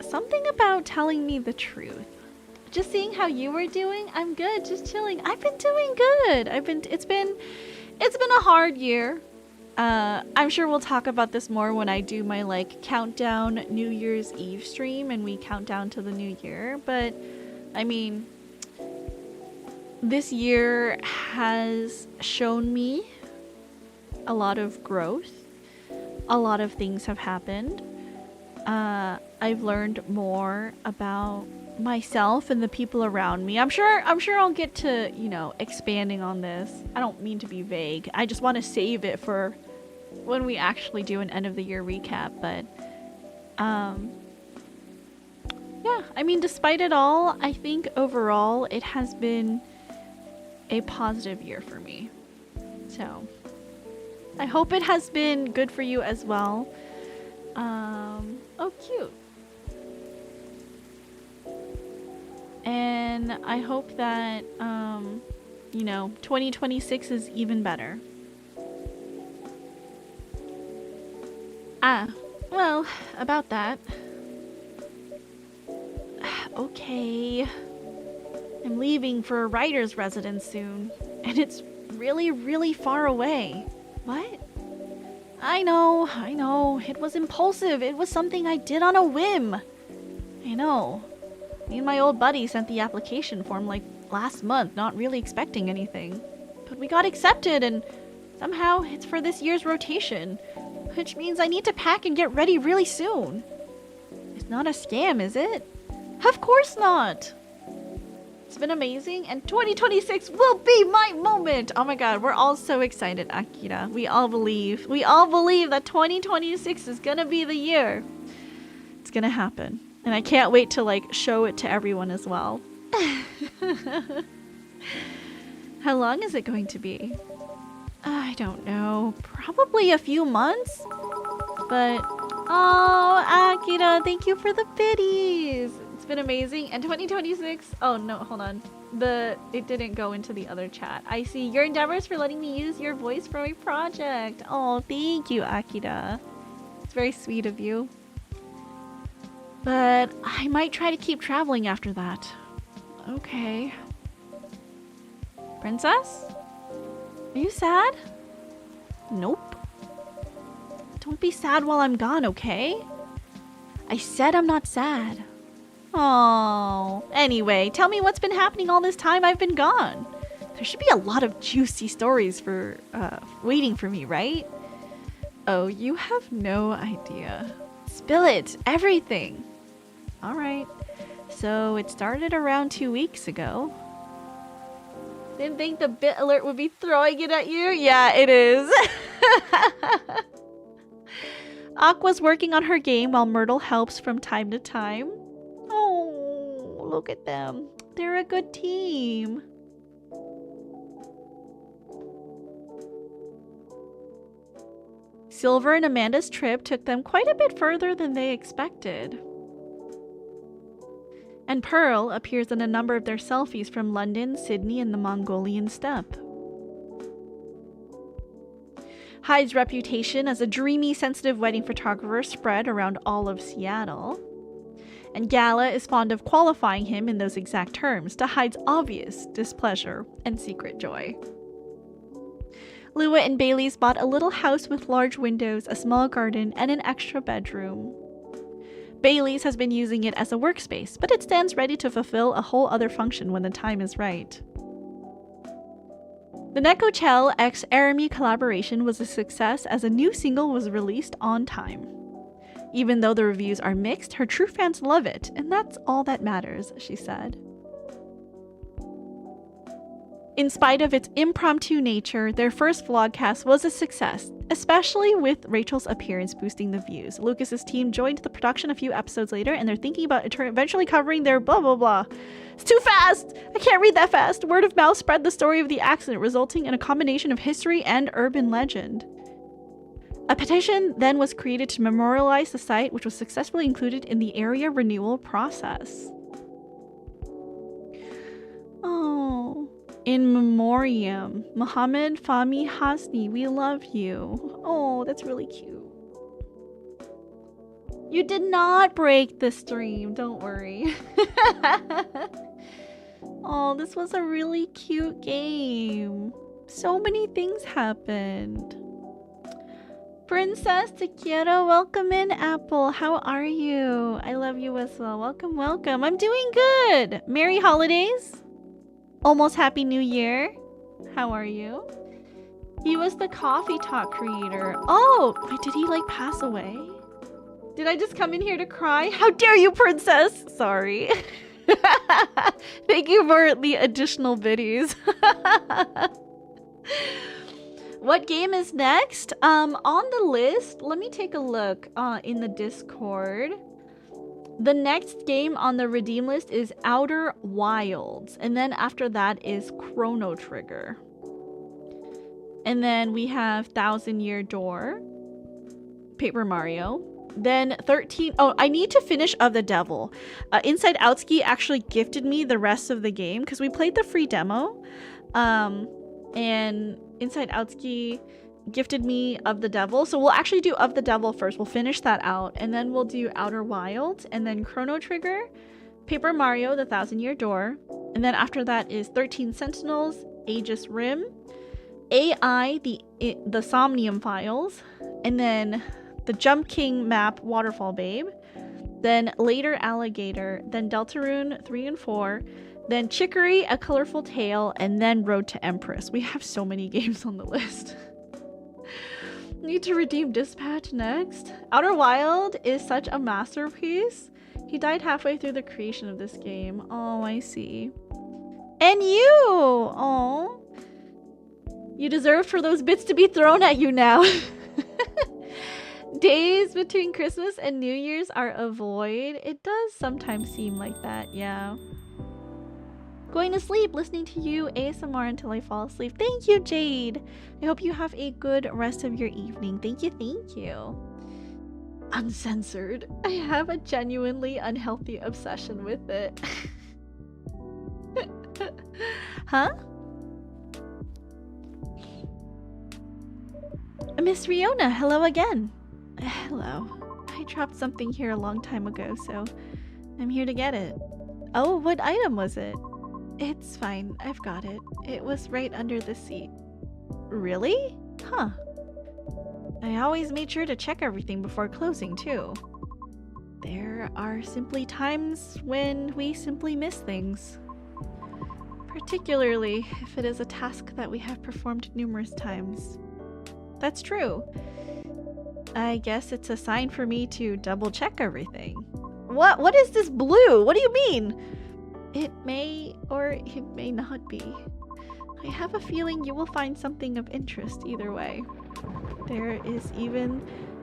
Something about telling me the truth. Just seeing how you were doing, I'm good, just chilling. I've been doing good. It's been a hard year. I'm sure we'll talk about this more when I do my like countdown New Year's Eve stream and we count down to the new year. But I mean, this year has shown me a lot of growth. A lot of things have happened. I've learned more about myself and the people around me. I'm sure I'll get to, you know, expanding on this. I don't mean to be vague. I just want to save it for when we actually do an end of the year recap, but yeah, I mean, despite it all, I think overall it has been a positive year for me. So I hope it has been good for you as well. Oh, cute. And I hope that, you know, 2026 is even better. Ah, well, about that. Okay. I'm leaving for a writer's residence soon, and it's really, really far away. What? I know. It was impulsive. It was something I did on a whim. I know. Me and my old buddy sent the application form like last month, not really expecting anything. But we got accepted, and somehow it's for this year's rotation, which means I need to pack and get ready really soon. It's not a scam, is it? Of course not. It's been amazing, and 2026 will be my moment. Oh my god, we're all so excited, Akira. We all believe that 2026 is gonna be the year. It's gonna happen. And I can't wait to like show it to everyone as well. How long is it going to be? I don't know. Probably a few months? But, oh, Akira, thank you for the biddies. It's been amazing. And 2026, oh no, hold on. It didn't go into the other chat. I see your endeavors for letting me use your voice for my project. Oh, thank you, Akira. It's very sweet of you. But I might try to keep traveling after that. Okay. Princess? Are you sad? Nope. Don't be sad while I'm gone, okay? I said I'm not sad. Oh. Anyway, tell me what's been happening all this time I've been gone. There should be a lot of juicy stories for waiting for me, right? Oh, you have no idea. Spill it. Everything. All right. So it started around 2 weeks ago. Didn't think the bit alert would be throwing it at you? Yeah, it is. Aqua's working on her game while Myrtle helps from time to time. Oh, look at them. They're a good team. Silver and Amanda's trip took them quite a bit further than they expected. And Pearl appears in a number of their selfies from London, Sydney, and the Mongolian steppe. Hyde's reputation as a dreamy, sensitive wedding photographer spread around all of Seattle. And Gala is fond of qualifying him in those exact terms, to Hyde's obvious displeasure and secret joy. Lua and Bailey's bought a little house with large windows, a small garden, and an extra bedroom. Bailey's has been using it as a workspace, but it stands ready to fulfill a whole other function when the time is right. The Neko Chell x Arami collaboration was a success as a new single was released on time. Even though the reviews are mixed, her true fans love it, and that's all that matters, she said. In spite of its impromptu nature, their first vlogcast was a success, especially with Rachel's appearance boosting the views. Lucas's team joined the production a few episodes later, and they're thinking about eventually covering their blah blah blah. It's too fast! I can't read that fast! Word of mouth spread the story of the accident, resulting in a combination of history and urban legend. A petition then was created to memorialize the site, which was successfully included in the area renewal process. Oh. In memoriam, Mohammed Fahmi Hasni, we love you. Oh, that's really cute. You did not break the stream, don't worry. Oh, this was a really cute game. So many things happened. Princess Te Quiero, welcome in, Apple. How are you? I love you as well. Welcome, welcome. I'm doing good. Merry holidays. Almost Happy New Year. How are you? He was the Coffee Talk creator. Oh, wait, did he like pass away? Did I just come in here to cry? How dare you, Princess? Sorry. Thank you for the additional biddies. What game is next? On the list, let me take a look in the Discord. The next game on the redeem list is Outer Wilds, and then after that is Chrono Trigger. And then we have Thousand Year Door, Paper Mario. Then 13. Oh, I need to finish Of the Devil. Inside Outski actually gifted me the rest of the game because we played the free demo. And Inside Outski gifted me Of the Devil. So we'll actually do Of the Devil first. We'll finish that out. And then we'll do Outer Wilds. And then Chrono Trigger, Paper Mario, The Thousand Year Door. And then after that is 13 Sentinels, Aegis Rim, AI, the Somnium Files. And then the Jump King map, Waterfall Babe. Then later Alligator. Then Deltarune 3 and 4. Then Chicory, A Colorful Tale. And then Road to Empress. We have so many games on the list. Need to redeem Dispatch next. Outer Wild is such a masterpiece. He died halfway through the creation of this game. Oh, I see. And you! Oh. You deserve for those bits to be thrown at you now. Days between Christmas and New Year's are a void. It does sometimes seem like that, yeah. Going to sleep, listening to you ASMR until I fall asleep. Thank you, Jade. I hope you have a good rest of your evening. Thank you, thank you. Uncensored. I have a genuinely unhealthy obsession with it. Huh? Miss Riona, hello again. Hello. I dropped something here a long time ago, so I'm here to get it. Oh, what item was it? It's fine. I've got it. It was right under the seat. Really? Huh. I always made sure to check everything before closing, too. There are simply times when we simply miss things. Particularly if it is a task that we have performed numerous times. That's true. I guess it's a sign for me to double check everything. What is this blue? What do you mean? It may or it may not be. I have a feeling you will find something of interest either way. There is even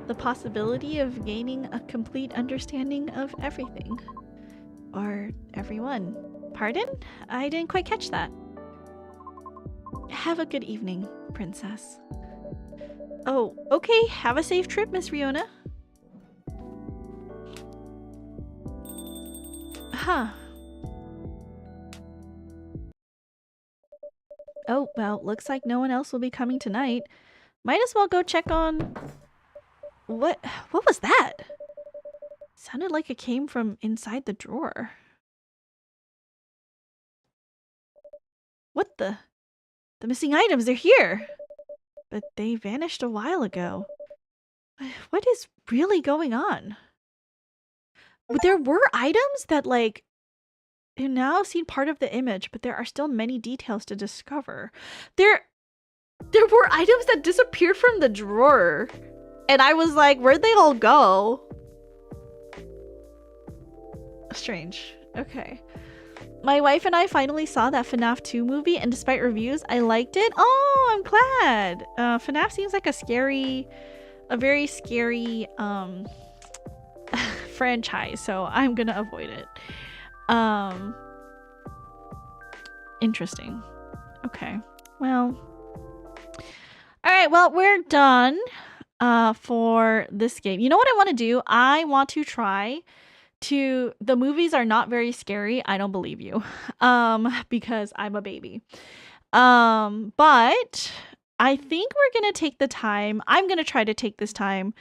the possibility of gaining a complete understanding of everything. Or everyone. Pardon? I didn't quite catch that. Have a good evening, Princess. Oh, okay. Have a safe trip, Miss Riona. Huh. Oh, well, looks like no one else will be coming tonight. Might as well go check on... What was that? Sounded like it came from inside the drawer. What the? The missing items, they're here! But they vanished a while ago. What is really going on? There were items that, like, you now seen part of the image, but there are still many details to discover. There were items that disappeared from the drawer. And I was like, where'd they all go? Strange. Okay. My wife and I finally saw that FNAF 2 movie, and despite reviews, I liked it. Oh, I'm glad. FNAF seems like a very scary franchise, so I'm gonna avoid it. Interesting. Okay. Well. Alright, well, we're done for this game. You know what I want to do? I want to try to... The movies are not very scary. I don't believe you. Because I'm a baby. But I think we're gonna take the time... I'm gonna try to take this time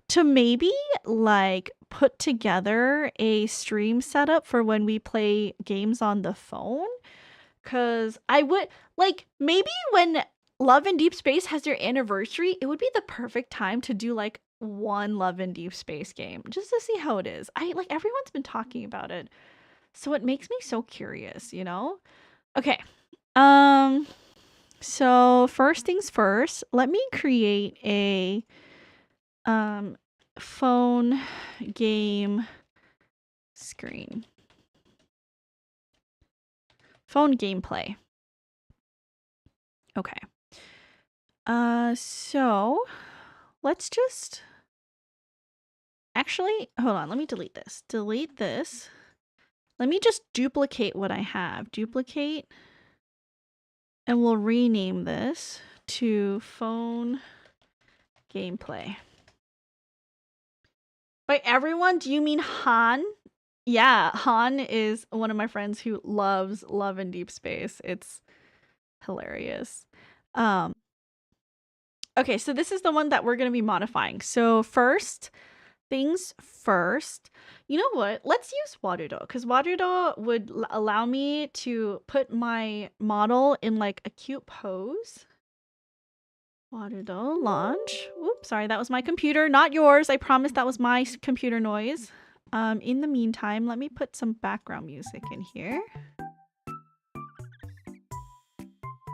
to maybe, like, put together a stream setup for when we play games on the phone. Because I would... Like, maybe when Love in Deep Space has their anniversary, it would be the perfect time to do like one Love in Deep Space game just to see how it is. Everyone's been talking about it. So it makes me so curious, you know? Okay. So first things first, let me create a phone game screen. Phone gameplay. Okay. So let's just actually hold on, let me delete this. Delete this. Let me just duplicate what I have. Duplicate. And we'll rename this to phone gameplay. By everyone, do you mean Han? Yeah, Han is one of my friends who loves Love in Deep Space. It's hilarious. Okay, so this is the one that we're going to be modifying. So first things first, you know what? Let's use Warudo because Warudo would allow me to put my model in like a cute pose. Warudo launch. Oops, sorry, that was my computer, not yours. I promise that was my computer noise. In the meantime, let me put some background music in here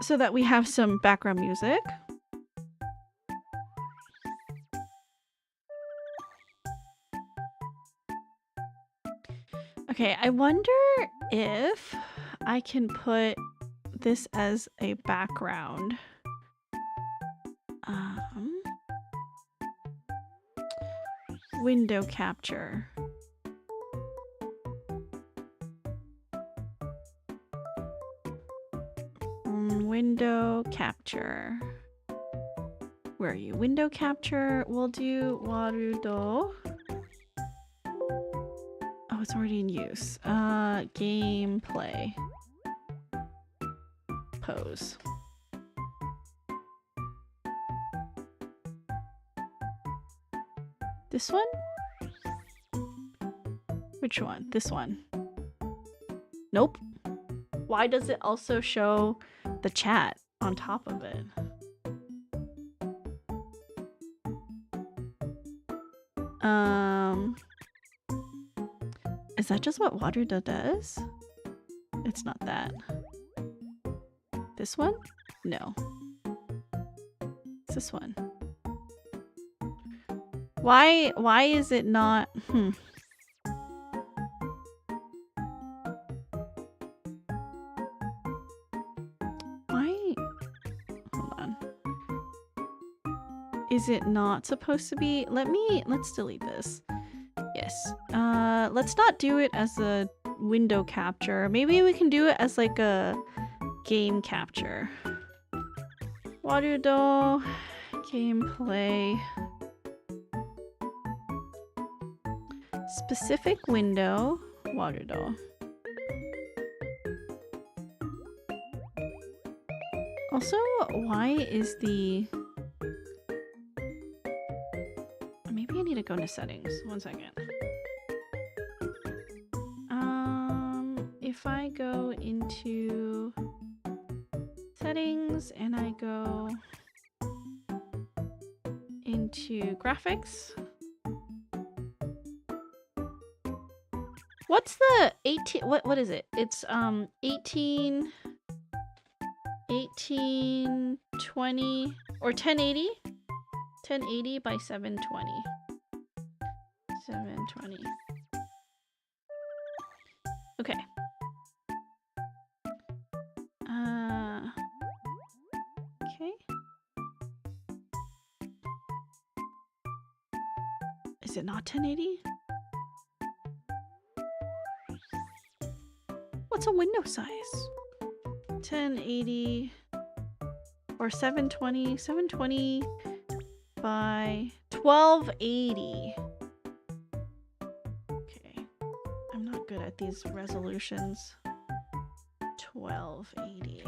so that we have some background music. Okay, I wonder if I can put this as a background. Window capture. Window capture. Where are you? Window capture. We'll do Warudo. Oh, it's already in use. Gameplay. Pose. This one? Which one? This one. Nope. Why does it also show the chat on top of it? Is that just what Warudo does? It's not that. This one? No. It's this one. Why is it not? Why? Hold on. Is it not supposed to be? Let's delete this. Yes. Let's not do it as a window capture. Maybe we can do it as like a game capture. Warudo gameplay. Specific window. Warudo. Also, why is the... Maybe I need to go into settings. 1 second. If I go into settings and I go into graphics. What's the 18? What is it? It's 1820 or 1080? 1080 by 720. 720. Okay. Okay. Is it not 1080? What's a window size? 1080 or 720? 720 by 1280. Okay. I'm not good at these resolutions. 1280.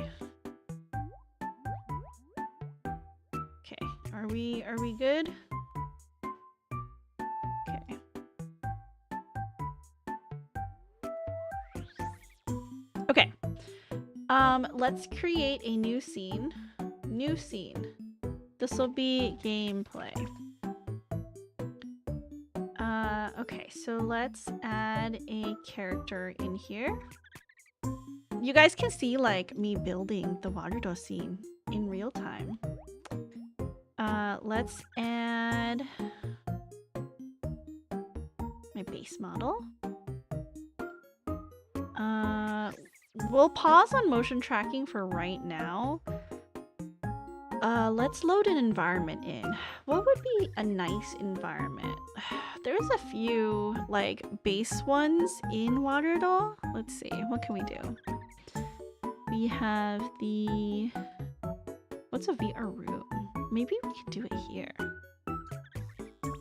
Okay. Are we good? Okay. Okay. Let's create a new scene. new scene. This will be gameplay. Okay, so let's add a character in here. You guys can see like me building the Waterdo scene in real time. Let's add my base model. We'll pause on motion tracking for right now. Let's load an environment in. What would be a nice environment? There's a few like base ones in Waterdo. Let's see, what can we do? We have the... What's a VR room? Maybe we can do it here.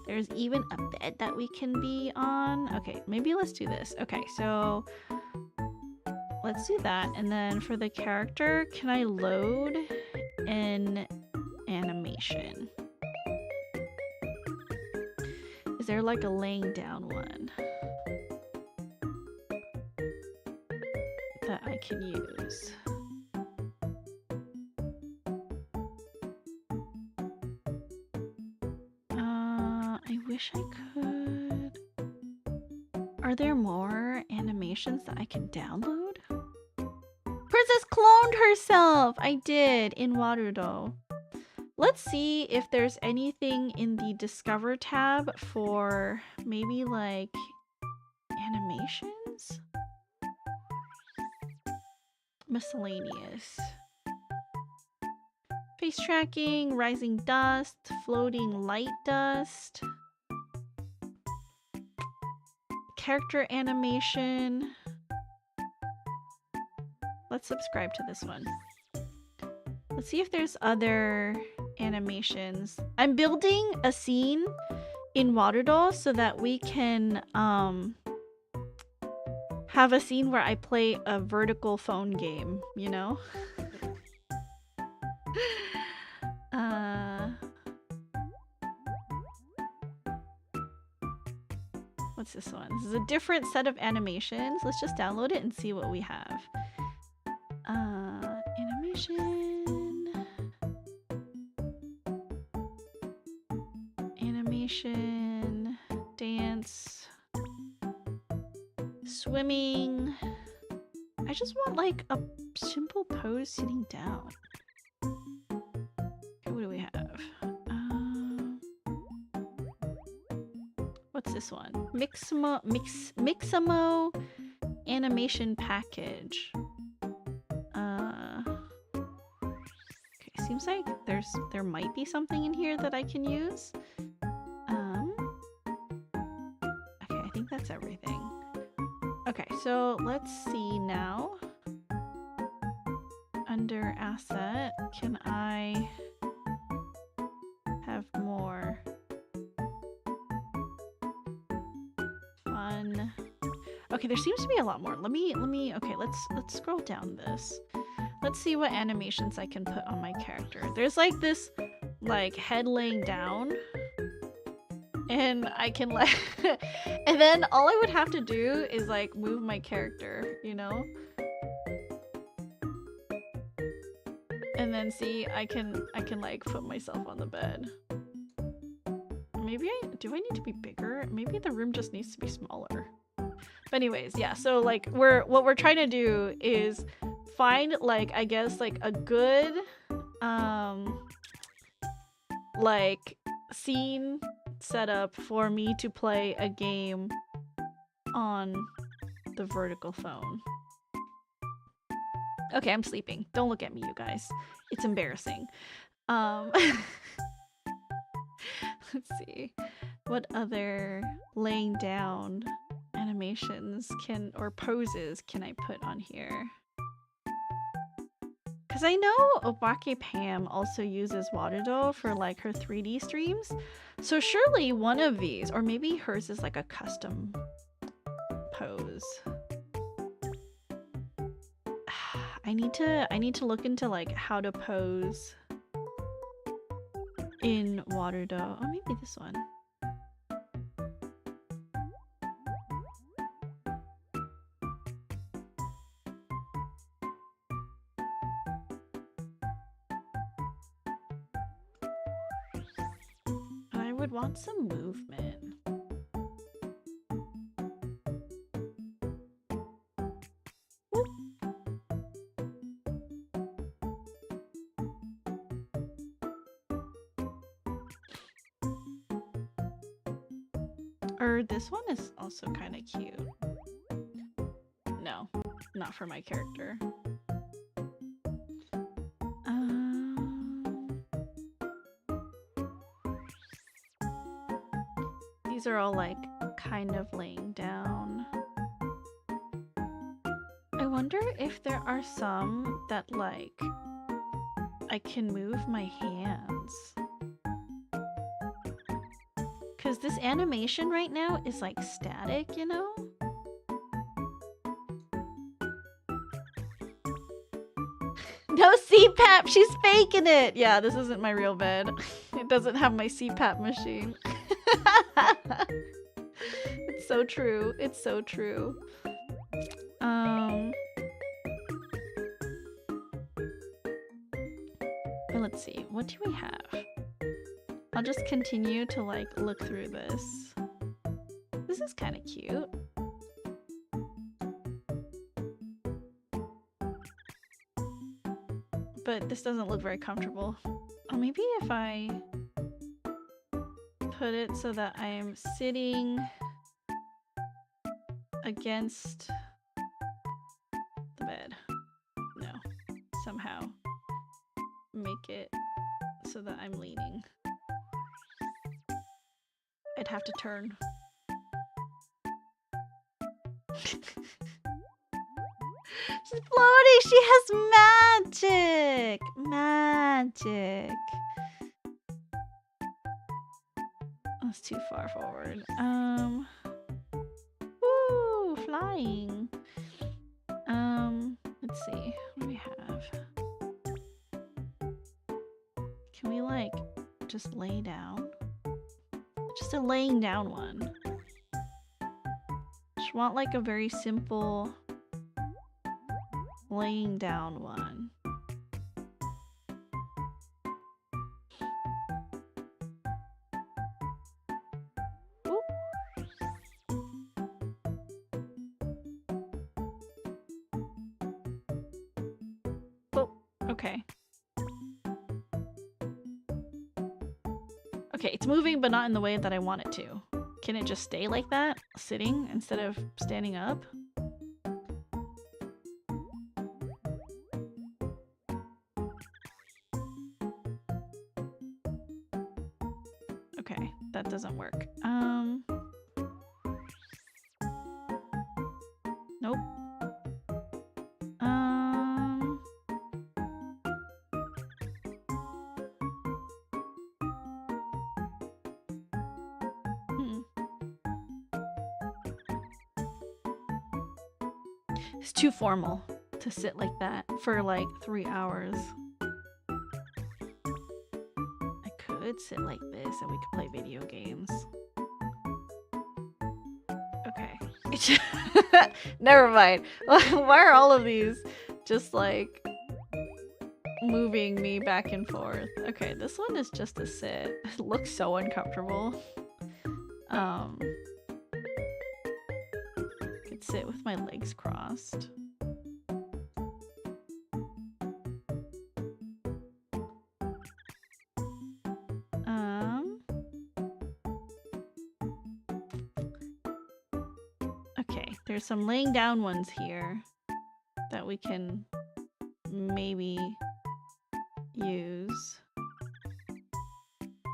There's even a bed that we can be on. Okay, maybe let's do this. Okay, so let's do that. And then for the character, can I load an animation? Is there like a laying down one that I can use? I wish I could. Are there more animations that I can download? Princess cloned herself! I did in Waterdo. Let's see if there's anything in the Discover tab for maybe like animations? Miscellaneous. Face tracking, rising dust, floating light dust. Character animation. Let's subscribe to this one. Let's see if there's other animations. I'm building a scene in Waterdo so that we can have a scene where I play a vertical phone game, you know? What's this one? This is a different set of animations. Let's just download it and see what we have. Animation, dance, swimming. I just want like a simple pose sitting down. Okay, what do we have? What's this one? Mixamo animation package. Okay, seems like there might be something in here that I can use. Okay, I think that's everything. Okay, so let's see now. Under asset, can I have more fun? Okay, there seems to be a lot more. Let me okay, let's scroll down this. Let's see what animations I can put on my character. There's like this like head laying down, and I can like and then all I would have to do is like move my character, you know? And then see, I can like put myself on the bed. Maybe do I need to be bigger? Maybe the room just needs to be smaller. But anyways, yeah, so like what we're trying to do is find like, I guess like a good like scene setup for me to play a game on the vertical phone. Okay, I'm sleeping. Don't look at me, you guys. It's embarrassing. Let's see. What other laying down animations or poses can I put on here? Because I know Obake Pam also uses Waterdo for like her 3D streams. So surely one of these, or maybe hers is like a custom pose. I need to look into like how to pose in Waterdo. Oh, maybe this one. would want some movement. Whoop. Or this one is also kind of cute. No, not for my character. These are all like kind of laying down. I wonder if there are some that like I can move my hands. Because this animation right now is like static, you know? No CPAP, she's faking it! Yeah, this isn't my real bed. It doesn't have my CPAP machine. It's so true. It's so true. But let's see. What do we have? I'll just continue to like look through this. This is kind of cute. But this doesn't look very comfortable. Oh, maybe if I put it so that I am sitting against the bed. No, somehow make it so that I'm leaning. I'd have to turn. She's floating! She has magic! Magic! That's too far forward. Woo! Flying! Let's see. What do we have? Can we, like, just lay down? Just a laying down one. Just want, like, a very simple laying down one. Ooh. Oh, okay. Okay, it's moving, but not in the way that I want it to. Can it just stay like that, sitting instead of standing up? Okay, that doesn't work. Nope. It's too formal to sit like that for like 3 hours. I could sit like this and we could play video games. Okay. Never mind. Why are all of these just like moving me back and forth? Okay, this one is just a sit. It looks so uncomfortable. Could sit with my legs crossed. Okay, there's some laying down ones here that we can maybe use.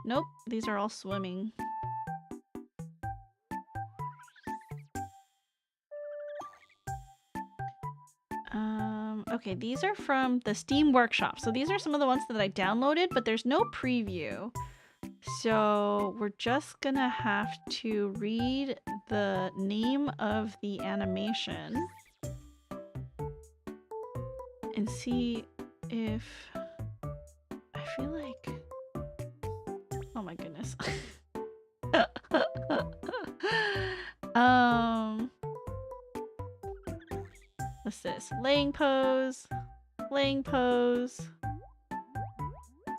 Nope, these are all swimming. Okay, these are from the Steam Workshop. So these are some of the ones that I downloaded, but there's no preview. So we're just gonna have to read the name of the animation and see if I feel like, oh my goodness. What's this? Laying pose,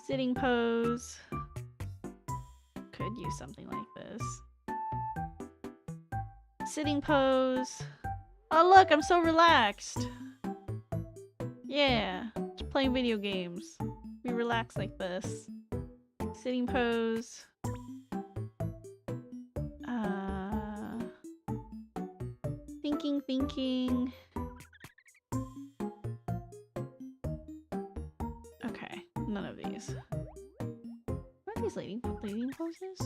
sitting pose. could use something like this. Sitting pose. Oh look, I'm so relaxed. Yeah, just playing video games. We relax like this. Sitting pose. Thinking. Okay, none of these. What are these leading poses?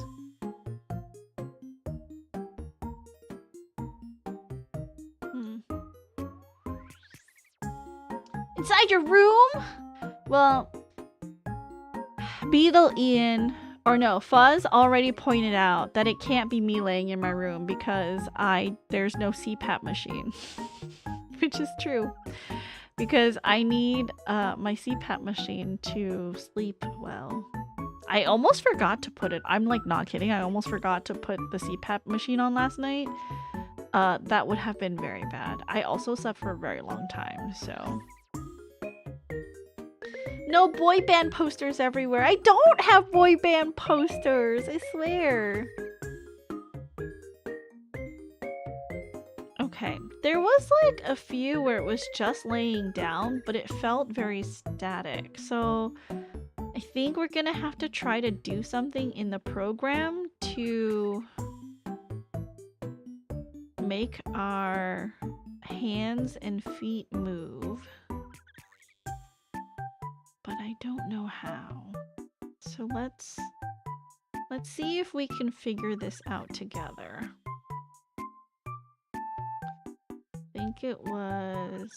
Inside your room? Well, Beetle Ian, or no, Fuzz already pointed out that it can't be me laying in my room because there's no CPAP machine. Which is true. Because I need my CPAP machine to sleep well. I almost forgot to put it. I'm like not kidding. I almost forgot to put the CPAP machine on last night. That would have been very bad. I also slept for a very long time, so... No boy band posters everywhere. I don't have boy band posters, I swear. Okay, there was like a few where it was just laying down, but it felt very static. So I think we're gonna have to try to do something in the program to make our hands and feet move. But I don't know how. So let's see if we can figure this out together. I think it was...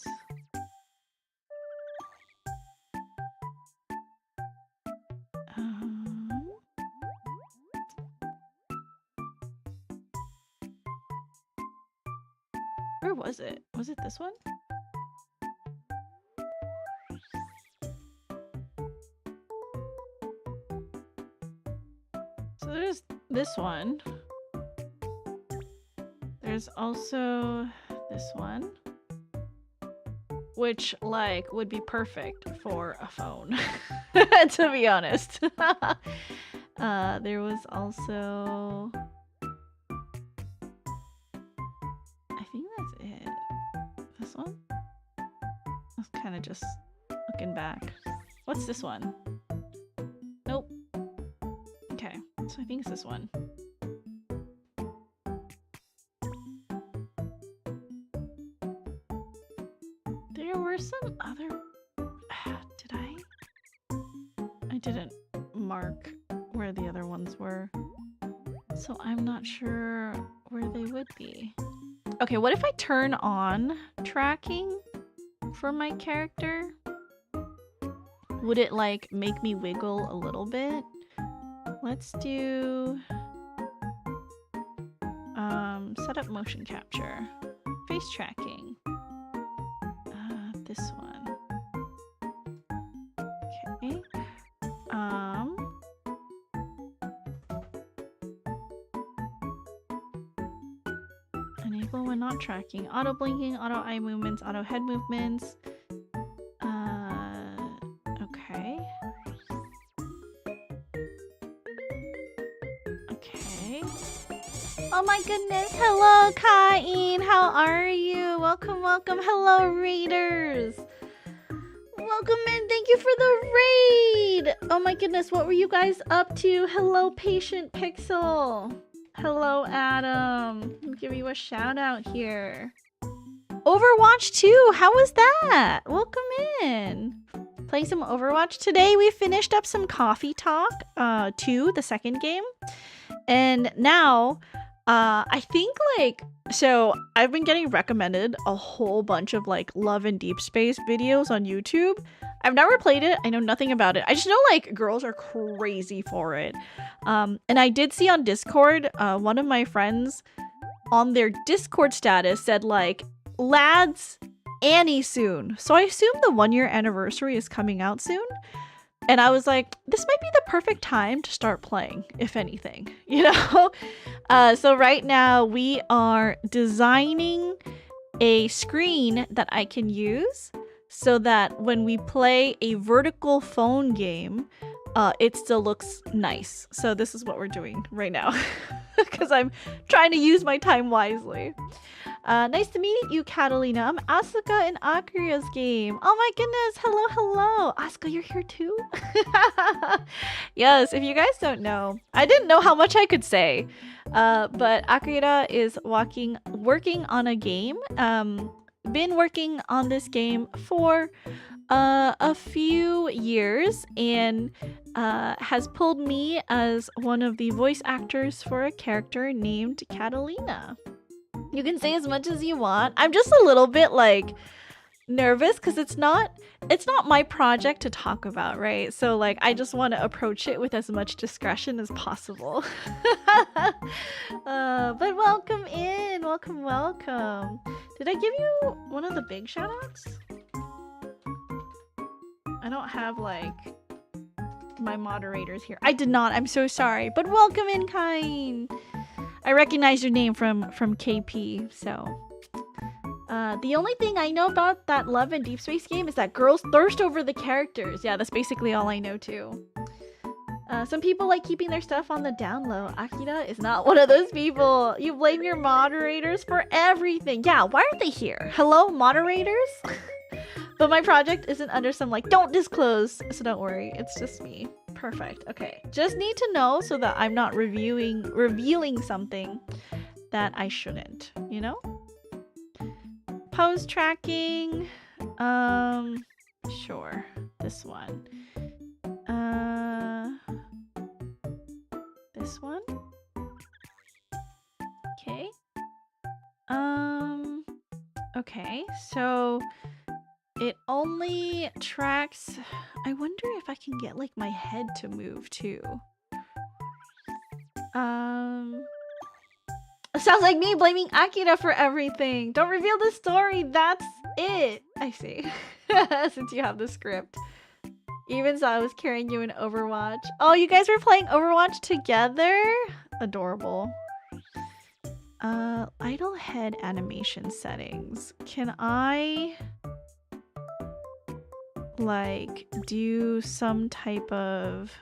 where was it? Was it this one? So there's this one. There's also this one, which like would be perfect for a phone, to be honest. There was also, I think that's it. This one? I was kind of just looking back. What's this one? Nope. Okay, so I think it's this one. There were some other... Did I? I didn't mark where the other ones were. So I'm not sure where they would be. Okay, what if I turn on tracking for my character? Would it like make me wiggle a little bit? Let's do set up motion capture, face tracking. This one. Okay. Enable when not tracking. Auto blinking, auto eye movements, auto head movements. Okay. Okay. Oh my goodness. Hello, Kain. How are you? Welcome, welcome. Hello, readers. Welcome in. Thank you for the raid. Oh my goodness. What were you guys up to? Hello, Patient Pixel. Hello, Adam. I'll give you a shout out here. Overwatch 2. How was that? Welcome in. Playing some Overwatch today. We finished up some Coffee Talk 2, the second game. And now, I think like, so I've been getting recommended a whole bunch of like Love and Deep Space videos on YouTube. I've never played it. I know nothing about it. I just know like girls are crazy for it. And I did see on Discord, one of my friends on their Discord status said like, lads, Annie soon. So I assume the 1-year anniversary is coming out soon. And I was like, this might be the perfect time to start playing, if anything, you know? So right now we are designing a screen that I can use so that when we play a vertical phone game, it still looks nice. So this is what we're doing right now because I'm trying to use my time wisely. Nice to meet you, Catalina. I'm Asuka in Akira's game. Oh my goodness. Hello, hello. Asuka, you're here too? Yes, if you guys don't know, I didn't know how much I could say. But Akira is working on a game. Been working on this game for a few years and has pulled me as one of the voice actors for a character named Catalina. You can say as much as you want. I'm just a little bit like nervous because it's not my project to talk about, right? So like I just want to approach it with as much discretion as possible. But welcome in, welcome. Did I give you one of the big shout outs? I don't have like my moderators here. I did not. I'm so sorry. But welcome in, kind. I recognize your name from KP. So, the only thing I know about that Love and Deep Space game is that girls thirst over the characters. Yeah, that's basically all I know too. Some people like keeping their stuff on the down low. Akira is not one of those people. You blame your moderators for everything. Yeah, why aren't they here? Hello, moderators? But my project isn't under some like don't disclose, so don't worry, it's just me. Perfect. Okay, just need to know so that I'm not revealing something that I shouldn't, you know? Pose tracking, sure, this one. This one. Okay. Okay, so it only tracks. I wonder if I can get like my head to move too. Sounds like me blaming Akira for everything. Don't reveal the story. That's it. I see. Since you have the script. Even so, I was carrying you in Overwatch. Oh, you guys were playing Overwatch together? Adorable. Idle head animation settings. Can I like do some type of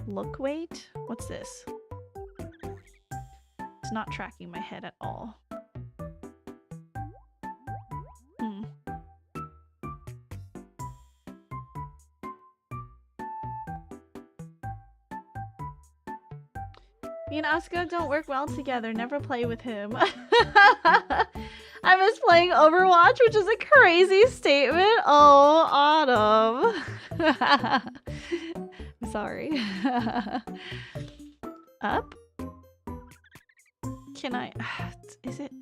look weight? What's this? It's not tracking my head at all. Me and Asuka don't work well together. Never play with him. I miss playing Overwatch, which is a crazy statement. Oh, Autumn. I'm sorry. Up? Can I... Is it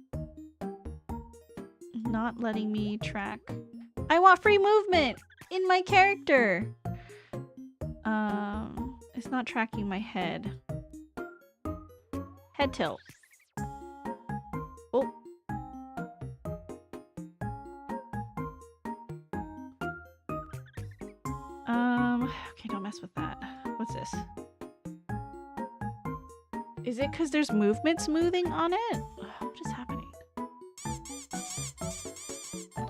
not letting me track? I want free movement in my character. It's not tracking my head. Head tilt. Oh. Okay, don't mess with that. What's this? Is it because there's movement smoothing on it? What is happening?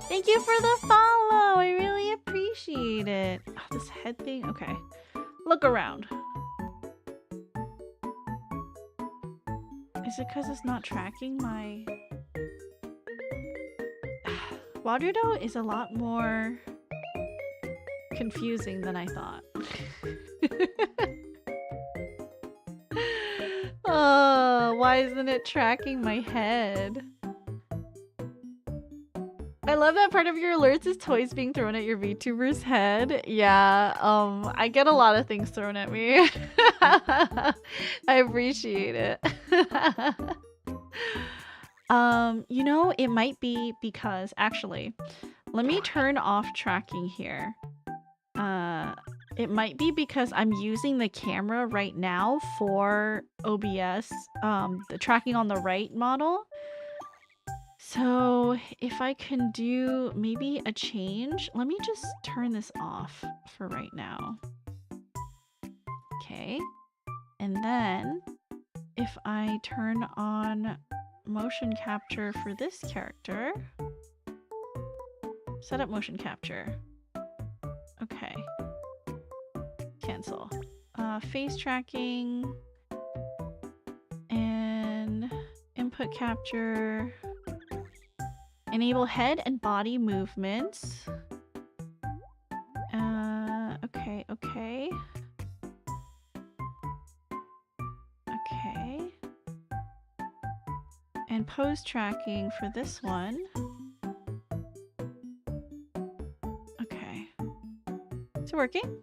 Thank you for the follow. I really appreciate it. Oh, this head thing. Okay. Look around. Is it because it's not tracking my... Waterdo is a lot more confusing than I thought. Oh, why isn't it tracking my head? I love that part of your alerts is toys being thrown at your VTuber's head. Yeah, I get a lot of things thrown at me. I appreciate it. You know, it might be because, actually, let me turn off tracking here. It might be because I'm using the camera right now for OBS, the tracking on the right model. So if I can do maybe a change, let me just turn this off for right now. Okay. And then if I turn on motion capture for this character, set up motion capture. Okay. cancel. Face tracking and input capture. Enable head and body movements. Okay, okay. Okay. And pose tracking for this one. Okay. Is it working?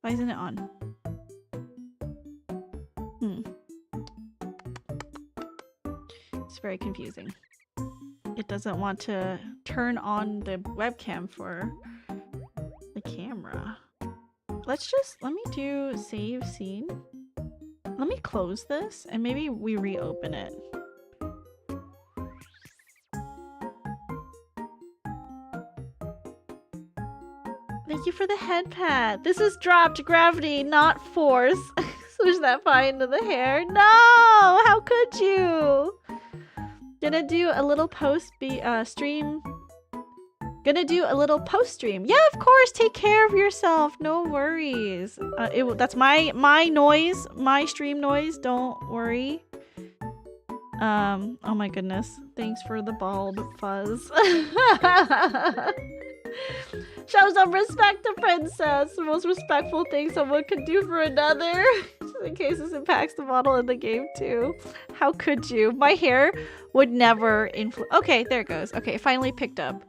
Why isn't it on? It's very confusing. It doesn't want to turn on the webcam for the camera. Let me do save scene. Let me close this and maybe we reopen it. Thank you for the head pat. This is dropped gravity, not force. Swoosh that pie into the hair. No! How could you? Gonna do a little stream. Gonna do a little post stream. Yeah, of course. Take care of yourself. No worries. That's my noise, my stream noise. Don't worry. Oh my goodness. Thanks for the bald fuzz. Show some respect to Princess. The most respectful thing someone could do for another. Just in case this impacts the model in the game too. How could you? My hair would never influence. Okay, there it goes. Okay, it finally picked up.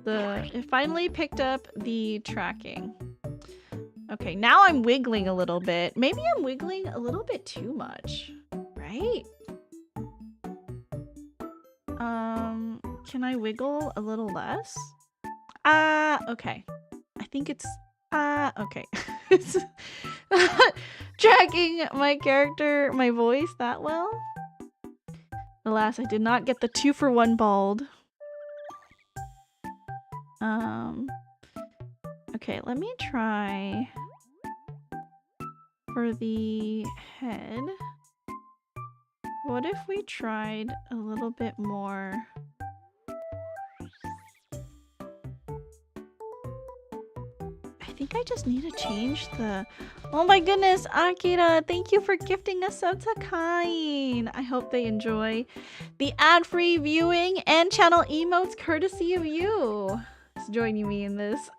It finally picked up the tracking. Okay, now I'm wiggling a little bit. Maybe I'm wiggling a little bit too much, right? Can I wiggle a little less? Okay. I think it's okay. It's tracking my character, my voice that well. Alas, I did not get the 2-for-1 bald. Okay, let me try for the head. What if we tried a little bit more? I think I just need to change the... Oh my goodness, Akira, thank you for gifting us Sotakine. I hope they enjoy the ad-free viewing and channel emotes courtesy of you. It's joining me in this.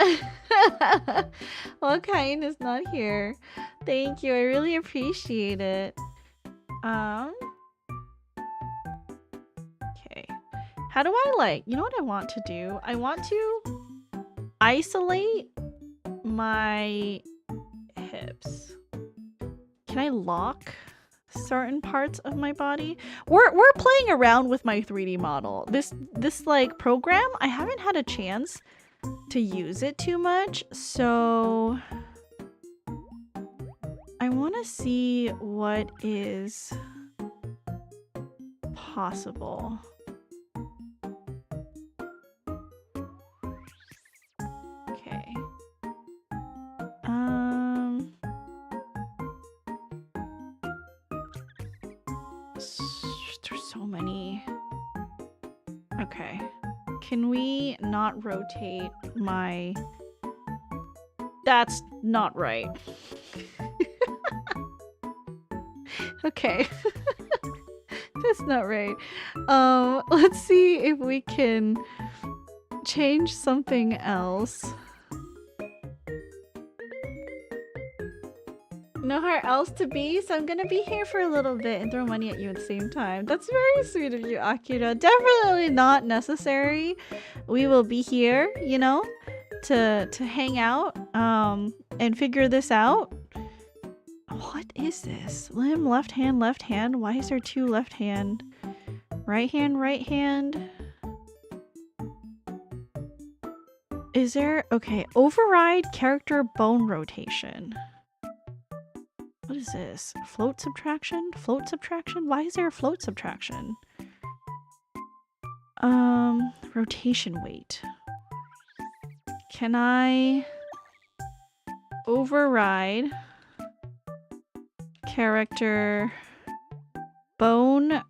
Well, Kain is not here. Thank you, I really appreciate it. Okay. How do I you know what I want to do? I want to isolate my hips. Can I lock certain parts of my body? We're playing around with my 3D model. This like program, I haven't had a chance to use it too much, so I want to see what is possible. Okay. There's so many. Okay. Can we not rotate my... That's not right. Okay. That's not right. Let's see if we can change something else. Nowhere else to be, so I'm gonna be here for a little bit and throw money at you at the same time. That's very sweet of you, Akira. Definitely not necessary. We will be here, you know, to hang out and figure this out. What is this? Limb, left hand, left hand. Why is there 2 left hand? Right hand, right hand. Is there... Okay, override character bone rotation. What is this? Float subtraction? Float subtraction? Why is there a float subtraction? Rotation weight. Can I override character bone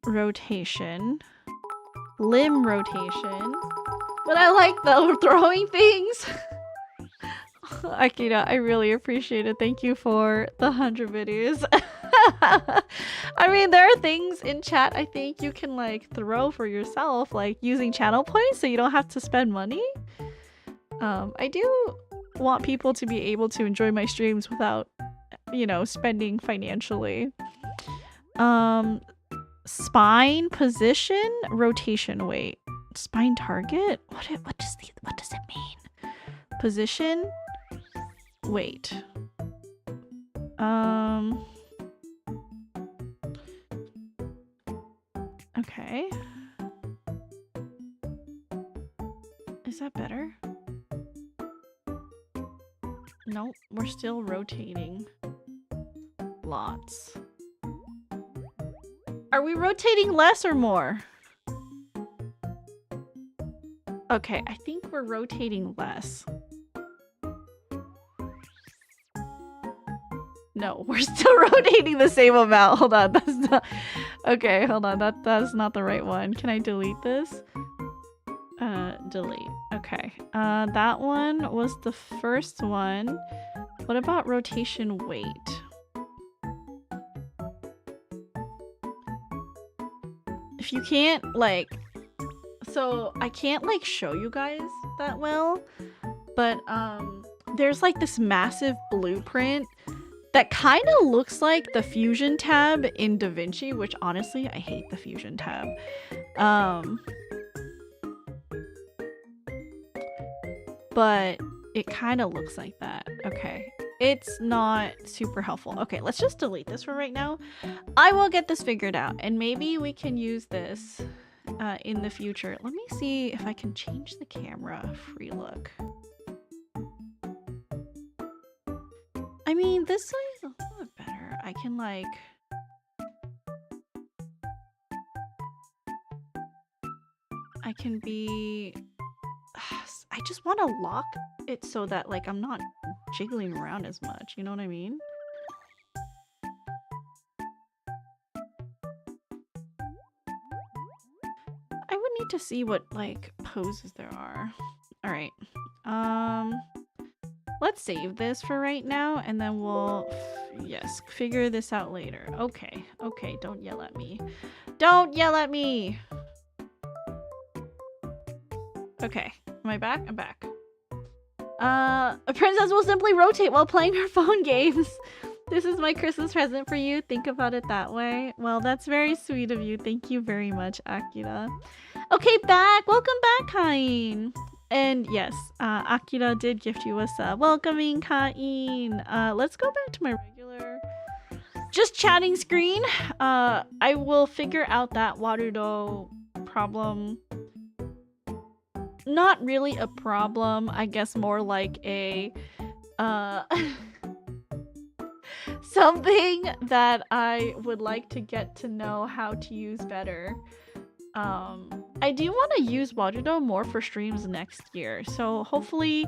rotation, limb rotation? But I like the throwing things. Akira, I really appreciate it. Thank you for the 100 videos. I mean, there are things in chat I think you can like throw for yourself, like using channel points so you don't have to spend money. I do want people to be able to enjoy my streams without, you know, spending financially. Spine position, rotation weight, spine target. What does it mean? Position, weight. Okay. Is that better? Nope, we're still rotating. Lots. Are we rotating less or more? Okay, I think we're rotating less. No, we're still rotating the same amount. Hold on, that's not... Okay, hold on, that's not the right one. Can I delete this? Delete. Okay, that one was the first one. What about rotation weight? If you can't, like... So, I can't, like, show you guys that well, but, there's, like, this massive blueprint that kind of looks like the Fusion tab in DaVinci, which, honestly, I hate the Fusion tab. But it kind of looks like that. Okay. It's not super helpful. Okay, let's just delete this for right now. I will get this figured out, and maybe we can use this in the future. Let me see if I can change the camera free look. I mean, this size is a little bit better. I can like... I can be... I just want to lock it so that like I'm not jiggling around as much, you know what I mean? I would need to see what like poses there are. All right. Let's save this for right now and then we'll yes, figure this out later. Okay. Okay, don't yell at me. Don't yell at me. Okay. Am I back? I'm back. A princess will simply rotate while playing her phone games. This is my Christmas present for you. Think about it that way. Well, that's very sweet of you. Thank you very much, Akira. Okay, back. Welcome back, Kain. And yes, Akira did gift you a sub. Welcoming, Kain. Let's go back to my regular just chatting screen. I will figure out that Warudo problem. Not really a problem, I guess more like a something that I would like to get to know how to use better. I do want to use Wajudo more for streams next year, so hopefully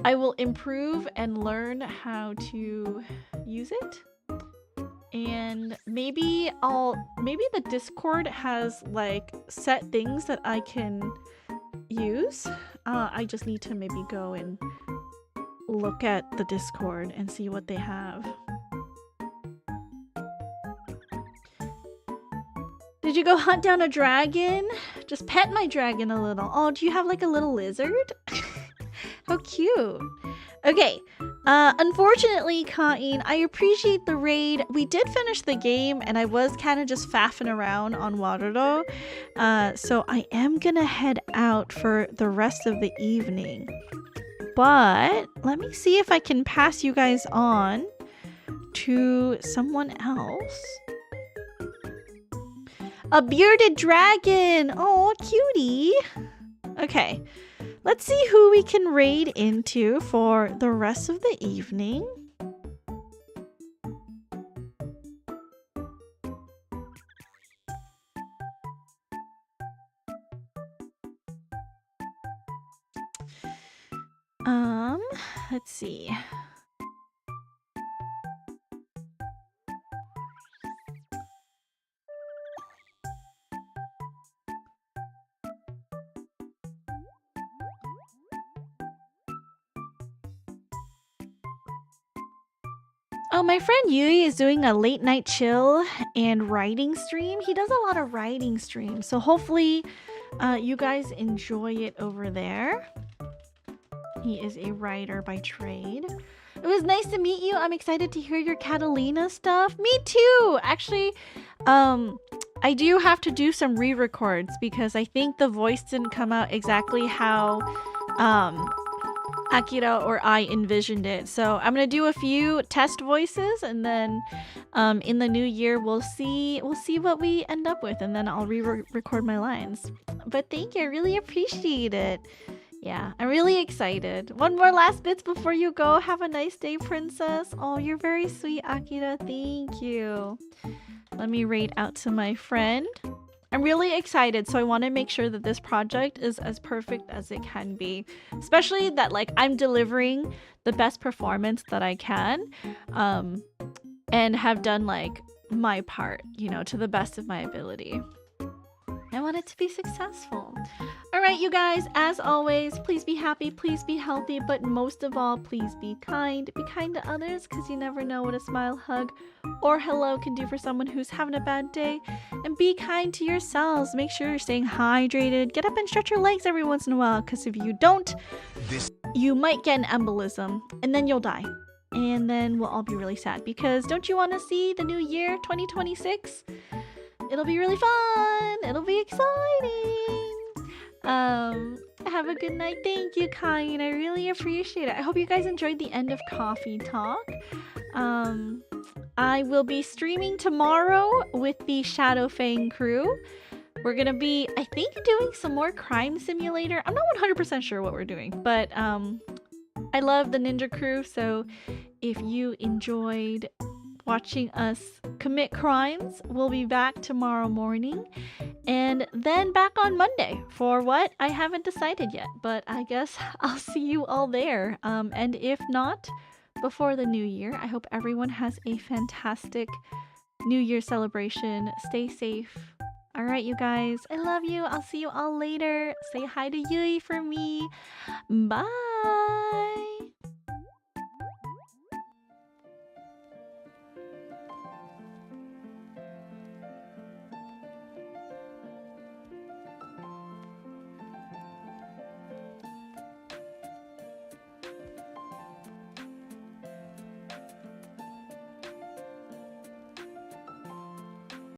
I will improve and learn how to use it. And maybe the Discord has like set things that I can use. I just need to maybe go and look at the Discord and see what they have. Did you go hunt down a dragon? Just pet my dragon a little. Oh, do you have like a little lizard? How cute. Okay. Unfortunately, Kain, I appreciate the raid. We did finish the game and I was kind of just faffing around on Warudo. So I am gonna head out for the rest of the evening. But let me see if I can pass you guys on to someone else. A bearded dragon! Oh, cutie! Okay. Let's see who we can raid into for the rest of the evening. Let's see. Oh, my friend Yui is doing a late night chill and writing stream. He does a lot of writing streams, so hopefully you guys enjoy it over there. He is a writer by trade. It was nice to meet you. I'm excited to hear your Catalina stuff. Me too. Actually, I do have to do some re-records because I think the voice didn't come out exactly how Akira or I envisioned it. So I'm gonna do a few test voices, and then in the new year we'll see what we end up with, and then I'll re-record my lines. But thank you, I really appreciate it. Yeah, I'm really excited. One more last bits before you go. Have a nice day, princess. Oh, you're very sweet, Akira. Thank you. Let me read out to my friend. I'm really excited, so I want to make sure that this project is as perfect as it can be. Especially that, like, I'm delivering the best performance that I can, and have done, like, my part, you know, to the best of my ability. I want it to be successful. All right, you guys, as always, please be happy, please be healthy, but most of all, please be kind. Be kind to others, because you never know what a smile, hug, or hello can do for someone who's having a bad day. And be kind to yourselves. Make sure you're staying hydrated. Get up and stretch your legs every once in a while, because if you don't, you might get an embolism, and then you'll die. And then we'll all be really sad, because don't you want to see the new year, 2026? It'll be really fun. It'll be exciting. Have a good night. Thank you, Kain. I really appreciate it. I hope you guys enjoyed the end of Coffee Talk. I will be streaming tomorrow with the Shadow Fang crew. We're gonna be, I think, doing some more Crime Simulator. I'm not 100% sure what we're doing, but I love the Ninja crew, so if you enjoyed watching us commit crimes, we'll be back tomorrow morning, and then back on Monday for what? I haven't decided yet, but I guess I'll see you all there. And if not, before the new year, I hope everyone has a fantastic New Year celebration. Stay safe. All right, you guys, I love you. I'll see you all later. Say hi to Yui for me. Bye.